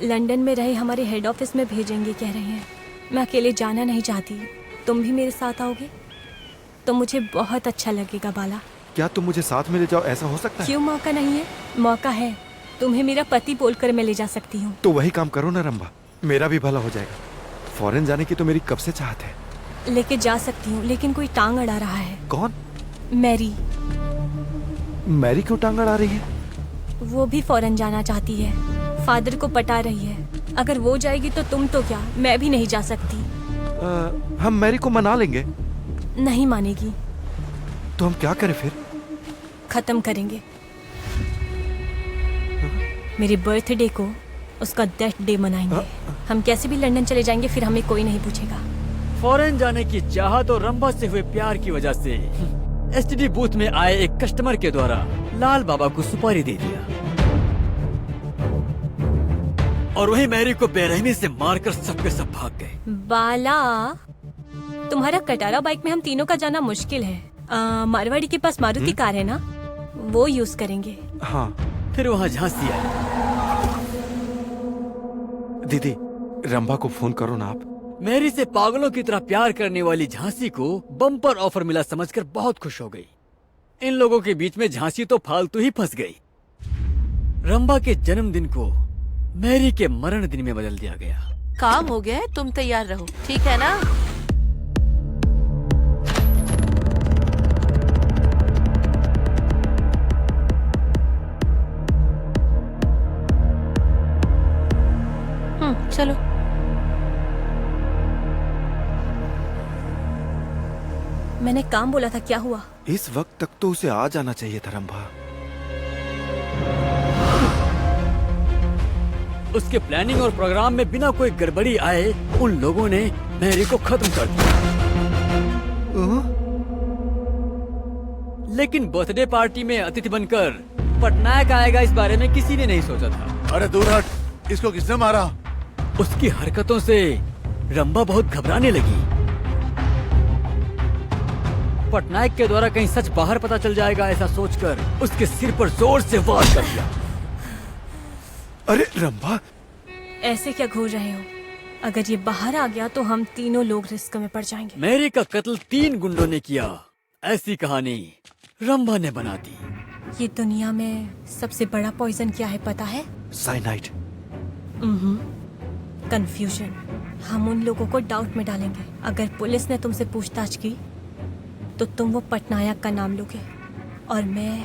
लंदन में रहे हमारे हेड ऑफिस में भेजेंगे कह रहे हैं। मैं अकेले जाना नहीं चाहती, तुम भी मेरे साथ आओगे तो मुझे बहुत अच्छा लगेगा बाला। क्या तुम मुझे साथ में ले जाओ, ऐसा हो सकता है? क्यों मौका नहीं है? मौका है। तुम्हें मेरा पति बोलकर मैं ले जा सकती हूँ। तो वही काम करो ना रंभा, मेरा भी भला हो जाएगा। फॉरेन जाने की तो मेरी कब से चाहत है। लेके जा सकती हूँ, लेकिन कोई टांग अड़ा रहा है। कौन? मैरी। मैरी क्यों टांग अड़ा रही है? वो भी फॉरेन जाना चाहती है, फादर को पटा रही है। अगर वो जाएगी तो तुम तो क्या, मैं भी नहीं जा सकती। हम मैरी को मना लेंगे। नहीं मानेगी। तो हम क्या करें फिर? खत्म करेंगे। मेरे बर्थडे को उसका डेथ डे मनाएंगे। हम कैसे भी लंदन चले जाएंगे, फिर हमें कोई नहीं पूछेगा। फॉरेन जाने की चाहत और रंभा से हुए प्यार की वजह से एसटीडी बूथ में आए एक कस्टमर के द्वारा लाल बाबा को सुपारी दे दिया और वही मैरी को बेरहमी से मारकर सब के सब भाग गए। बाला, तुम्हारा कटारा बाइक में हम तीनों का जाना मुश्किल है। मारवाड़ी के पास मारुति कार है ना, वो यूज करेंगे। हाँ। फिर वहाँ झांसी आई। दीदी, रंभा को फोन करो ना आप। मैरी से पागलों की तरह प्यार करने वाली झांसी को बम्पर ऑफर मिला समझकर बहुत खुश हो गई। इन लोगों के बीच में झांसी तो फालतू ही फंस गई। रंभा के जन्मदिन को मैरी के मरण दिन में बदल दिया गया। काम हो गया है, तुम तैयार रहो, ठीक है ना? चलो। मैंने काम बोला था, क्या हुआ? इस वक्त तक तो उसे आ जाना चाहिए था रंभा। उसके प्लानिंग और प्रोग्राम में बिना कोई गड़बड़ी आए उन लोगों ने मैरी को खत्म कर दिया। लेकिन बर्थडे पार्टी में अतिथि बनकर पटनायक आएगा, इस बारे में किसी ने नहीं सोचा था। अरे दूर हट, इसको किसने मारा? उसकी हरकतों से रंभा बहुत घबराने लगी। पटनायक के द्वारा कहीं सच बाहर पता चल जाएगा ऐसा सोचकर उसके सिर पर जोर से वार कर दिया। अरे रंभा, ऐसे क्या घूर रहे हो? अगर ये बाहर आ गया तो हम तीनों लोग रिस्क में पड़ जाएंगे। मैरी का कत्ल 3 गुंडों ने किया, ऐसी कहानी रंभा ने बना दी। ये दुनिया में सबसे बड़ा पॉइजन क्या है पता है? साइनाइड। कंफ्यूजन। हम उन लोगों को डाउट में डालेंगे। अगर पुलिस ने तुमसे पूछताछ की तो तुम वो पटनायक का नाम लोगे और मैं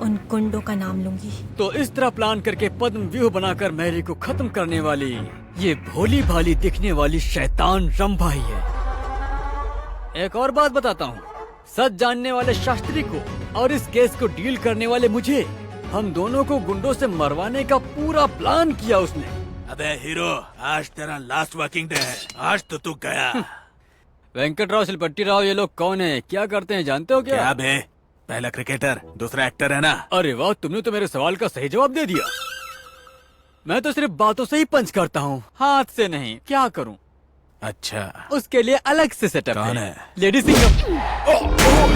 उन गुंडों का नाम लूंगी। तो इस तरह प्लान करके पद्म व्यूह बनाकर मैरी को खत्म करने वाली ये भोली भाली दिखने वाली शैतान रंभा ही है। एक और बात बताता हूँ, सच जानने वाले शास्त्री को और इस केस को डील करने वाले मुझे हम दोनों को गुंडों से मरवाने का पूरा प्लान किया उसने। अबे हीरो, आज तेरा लास्ट वर्किंग डे है, आज तो तू गया। वेंकट राव, सिलपट्टी राव, ये लोग कौन है, क्या करते हैं जानते हो क्या? क्या बे, पहला क्रिकेटर दूसरा एक्टर है ना? अरे वाह, तुमने तो मेरे सवाल का सही जवाब दे दिया। मैं तो सिर्फ बातों से ही पंच करता हूँ, हाथ से नहीं। क्या करूँ? अच्छा, उसके लिए अलग से सेटअप कौन है। है? Lady singer.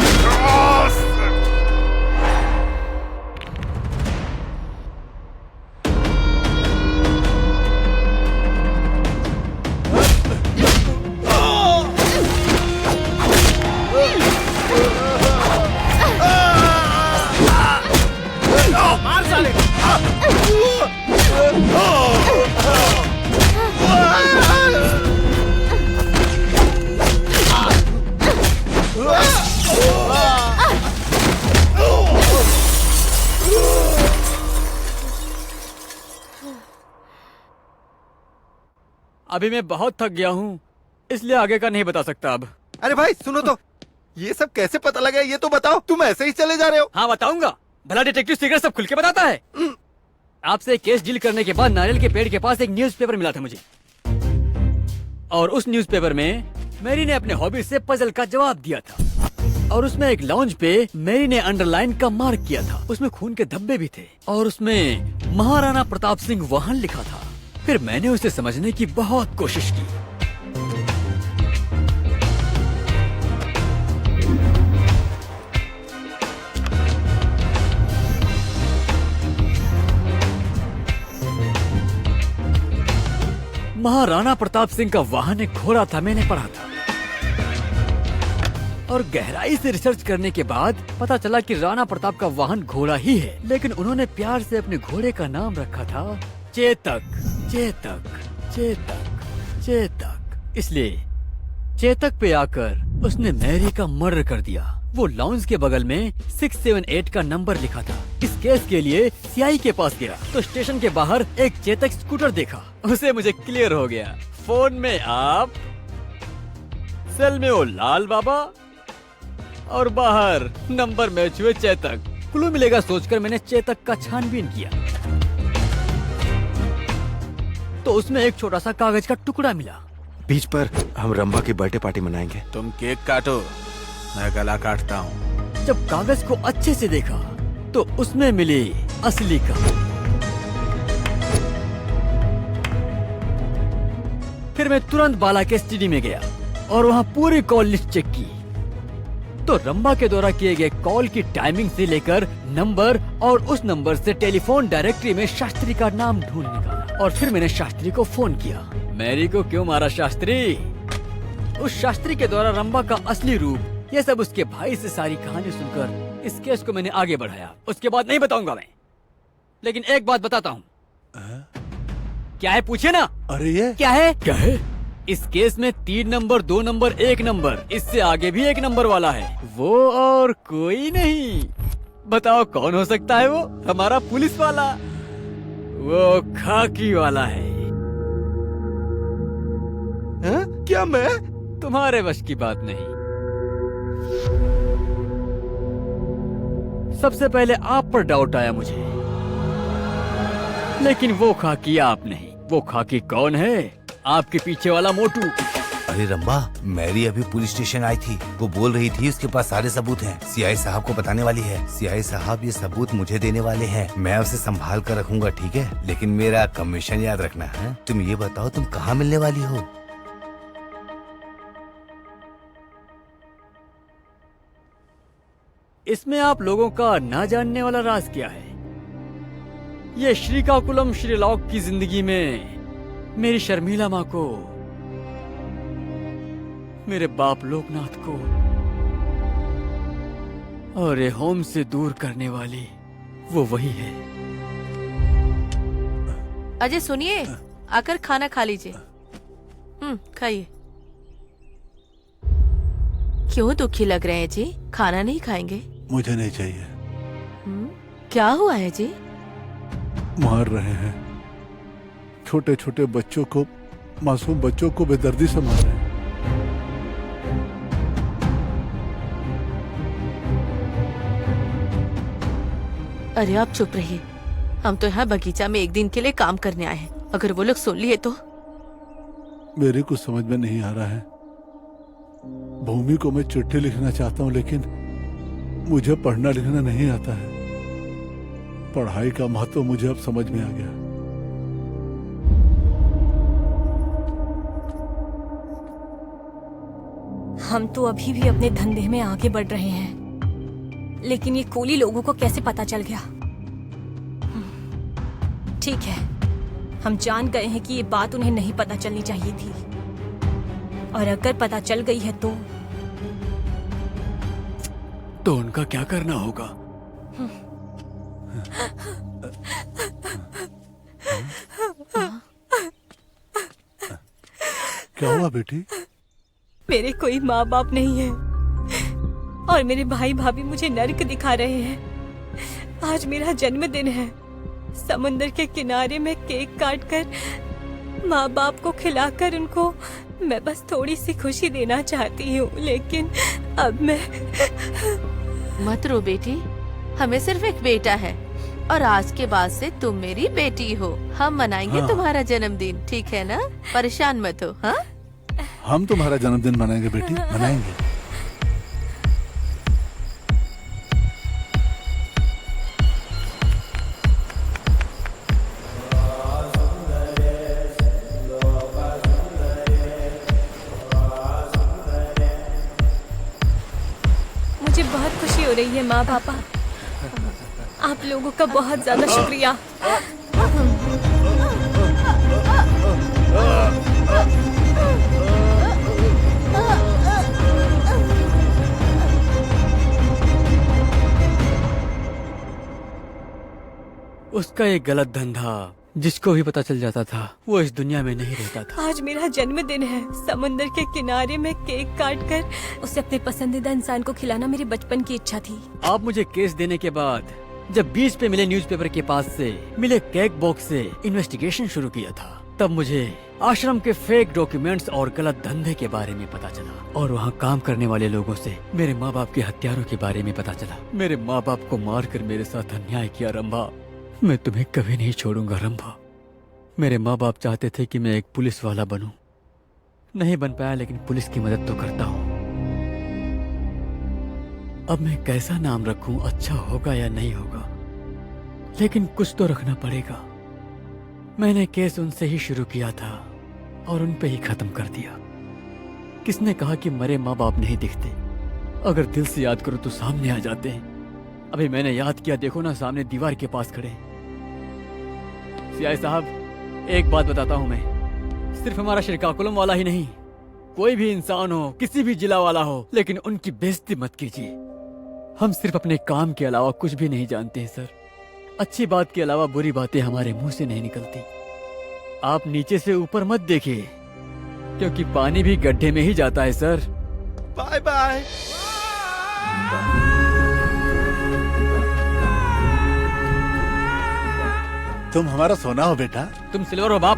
अभी मैं बहुत थक गया हूँ, इसलिए आगे का नहीं बता सकता अब। अरे भाई सुनो तो, ये सब कैसे पता लगा ये तो बताओ। तुम ऐसे ही चले जा रहे हो? हाँ बताऊंगा, भला डिटेक्टिव सीक्रेट सब खुल के बताता है। आपसे केस डील करने के बाद नारियल के पेड़ के पास एक न्यूज़पेपर मिला था मुझे, और उस न्यूज़पेपर में मैरी ने अपने हॉबी से पजल का जवाब दिया था। और उसमें एक लाउंज पे मैरी ने अंडरलाइन का मार्क किया था। उसमें खून के धब्बे भी थे और उसमें महाराणा प्रताप सिंह वाहन लिखा था। फिर मैंने उसे समझने की बहुत कोशिश की। महाराणा प्रताप सिंह का वाहन एक घोड़ा था, मैंने पढ़ा था। और गहराई से रिसर्च करने के बाद पता चला कि राणा प्रताप का वाहन घोड़ा ही है, लेकिन उन्होंने प्यार से अपने घोड़े का नाम रखा था चेतक। चेतक, चेतक, चेतक। इसलिए चेतक पे आकर उसने मैरी का मर्डर कर दिया। वो लाउंज के बगल में 678 का नंबर लिखा था। इस केस के लिए सीआई के पास गया तो स्टेशन के बाहर एक चेतक स्कूटर देखा। उसे मुझे क्लियर हो गया, फोन में आप, सेल में वो लाल बाबा और बाहर नंबर मैच हुए चेतक। क्लू मिलेगा सोचकर मैंने चेतक का छानबीन किया तो उसमें एक छोटा सा कागज का टुकड़ा मिला। बीच पर हम रंभा की बर्थडे पार्टी मनाएंगे। तुम केक काटो, मैं गला काटता हूँ। जब कागज को अच्छे से देखा तो उसमें मिली असली कहानी। फिर मैं तुरंत बाला के स्टडी में गया और वहाँ पूरी कॉल लिस्ट चेक की तो रंभा के द्वारा किए गए कॉल की टाइमिंग से लेकर नंबर और उस नंबर से टेलीफोन डायरेक्टरी में शास्त्री का नाम ढूंढ निकाला। और फिर मैंने शास्त्री को फोन किया। मैरी को क्यों मारा शास्त्री? उस शास्त्री के द्वारा रंभा का असली रूप, ये सब उसके भाई से सारी कहानी सुनकर इस केस को मैंने आगे बढ़ाया। उसके बाद नहीं बताऊंगा मैं, लेकिन एक बात बताता हूँ। क्या है पूछे ना? अरे ये क्या है? क्या है? इस केस में 3 नंबर, 2 नंबर, 1 नंबर, इससे आगे भी 1 नंबर वाला है। वो और कोई नहीं। बताओ कौन हो सकता है वो? हमारा पुलिस वाला, वो खाकी वाला है। क्या मैं? तुम्हारे वश की बात नहीं। सबसे पहले आप पर डाउट आया मुझे, लेकिन वो खाकी आप नहीं। वो खाकी कौन है? आपके पीछे वाला मोटू। अरे रंभा, मैरी अभी पुलिस स्टेशन आई थी। वो बोल रही थी उसके पास सारे सबूत हैं। सीआई साहब को बताने वाली है। सीआई साहब ये सबूत मुझे देने वाले हैं। मैं उसे संभाल कर रखूंगा, ठीक है? लेकिन मेरा कमीशन याद रखना है। तुम ये बताओ, तुम कहाँ मिलने वाली हो? इसमें आप लोगों का ना जानने वाला राज क्या है? ये श्रीकाकुलम श्रीलॉक की जिंदगी में मेरी शर्मिला माँ को, मेरे बाप लोकनाथ को और ये होम से दूर करने वाली वो वही है। अजय सुनिए, आकर खाना खा लीजिए। खाइए। क्यों दुखी लग रहे हैं जी? खाना नहीं खाएंगे? मुझे नहीं चाहिए। क्या हुआ है जी? मार रहे हैं छोटे छोटे बच्चों को, मासूम बच्चों को बेदर्दी से मार रहे हैं। अरे आप चुप रहिए, हम तो यहाँ बगीचा में एक दिन के लिए काम करने आए हैं। अगर वो लोग सुन लिए तो। मेरे कुछ समझ में नहीं आ रहा है। भूमि को मैं चिट्ठी लिखना चाहता हूँ, लेकिन मुझे पढ़ना लिखना नहीं आता है। पढ़ाई का महत्व मुझे अब समझ में आ गया। हम तो अभी भी अपने धंधे में आगे बढ़ रहे हैं, लेकिन ये कूली लोगों को कैसे पता चल गया? ठीक है, हम जान गए हैं कि ये बात उन्हें नहीं पता चलनी चाहिए थी, और अगर पता चल गई है तो उनका क्या करना होगा? क्या हुआ बेटी? मेरे कोई माँ बाप नहीं है और मेरे भाई भाभी मुझे नर्क दिखा रहे हैं। आज मेरा जन्मदिन है। समुद्र के किनारे में केक काटकर माँ बाप को खिलाकर उनको मैं बस थोड़ी सी खुशी देना चाहती हूँ, लेकिन अब मैं मत रो बेटी, हमें सिर्फ एक बेटा है और आज के बाद से तुम मेरी बेटी हो। हम मनाएंगे तुम्हारा जन्मदिन, ठीक है ना? परेशान मत हो। हाँ, हम तुम्हारा जन्मदिन मनाएंगे बेटी, मनाएंगे। मुझे बहुत खुशी हो रही है माँ पापा। आप लोगों का बहुत ज्यादा शुक्रिया। उसका एक गलत धंधा जिसको भी पता चल जाता था वो इस दुनिया में नहीं रहता था। आज मेरा जन्मदिन है। समुद्र के किनारे में केक काटकर उसे अपने पसंदीदा इंसान को खिलाना मेरी बचपन की इच्छा थी। आप मुझे केस देने के बाद जब बीच पे मिले न्यूज़पेपर के पास से मिले केक बॉक्स से इन्वेस्टिगेशन शुरू किया था, तब मुझे आश्रम के फेक डॉक्यूमेंट्स और गलत धंधे के बारे में पता चला और वहाँ काम करने वाले लोगों से मेरे माँ बाप के हत्यारों के बारे में पता चला। मेरे माँ बाप को मारकर मेरे साथ अन्याय किया। रंभा, मैं तुम्हें कभी नहीं छोड़ूंगा रंभा। मेरे माँ बाप चाहते थे कि मैं एक पुलिस वाला बनूं, नहीं बन पाया, लेकिन पुलिस की मदद तो करता हूँ। अब मैं कैसा नाम रखूं, अच्छा होगा या नहीं होगा, लेकिन कुछ तो रखना पड़ेगा। मैंने केस उनसे ही शुरू किया था और उन पे ही खत्म कर दिया। किसने कहा कि मरे माँ बाप नहीं दिखते? अगर दिल से याद करो तो सामने आ जाते हैं। अभी मैंने याद किया, देखो ना, सामने दीवार के पास खड़े। सीआई साहब, एक बात बताता हूं मैं, सिर्फ हमारा श्रीकाकुलम वाला ही नहीं, कोई भी इंसान हो, किसी भी जिला वाला हो, लेकिन उनकी बेइज्जती मत कीजिए। हम सिर्फ अपने काम के अलावा कुछ भी नहीं जानते हैं सर। अच्छी बात के अलावा बुरी बातें हमारे मुंह से नहीं निकलती। आप नीचे से ऊपर मत देखिए, क्योंकि पानी भी गड्ढे में ही जाता है सर। Bye bye. तुम हमारा सोना हो बेटा। तुम सिल्वर हो बाप।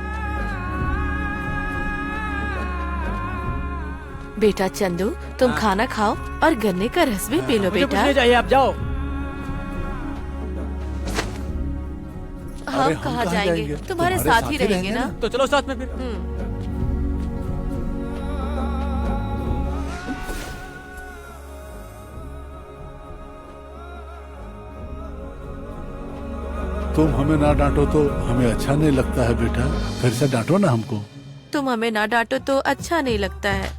बेटा चंदू, तुम खाना खाओ और गन्ने का रस भी पी लो मुझे कुछ बेटा। नहीं चाहिए, आप जाओ। हम कहाँ जाएंगे? तुम्हारे साथ ही रहेंगे ना। तो चलो साथ में फिर। तुम हमें ना डांटो तो हमें अच्छा नहीं लगता है बेटा, फिर से डांटो ना हमको। तुम हमें ना डांटो तो अच्छा नहीं लगता है।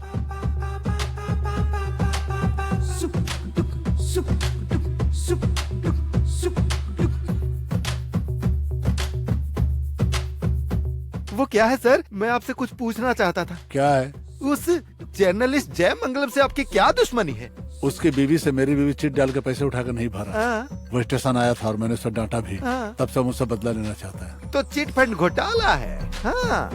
वो क्या है सर? मैं आपसे कुछ पूछना चाहता था। क्या है? उस जर्नलिस्ट जय मंगलम से आपकी क्या दुश्मनी है? उसकी बीवी से मेरी बीवी चिट डाल के पैसे उठाकर नहीं भरा। हाँ। वो स्टेशन आया था और मैंने उसे डांटा भी। हाँ। तब से मुझसे बदला लेना चाहता है। तो चिट फंड घोटाला है। हाँ।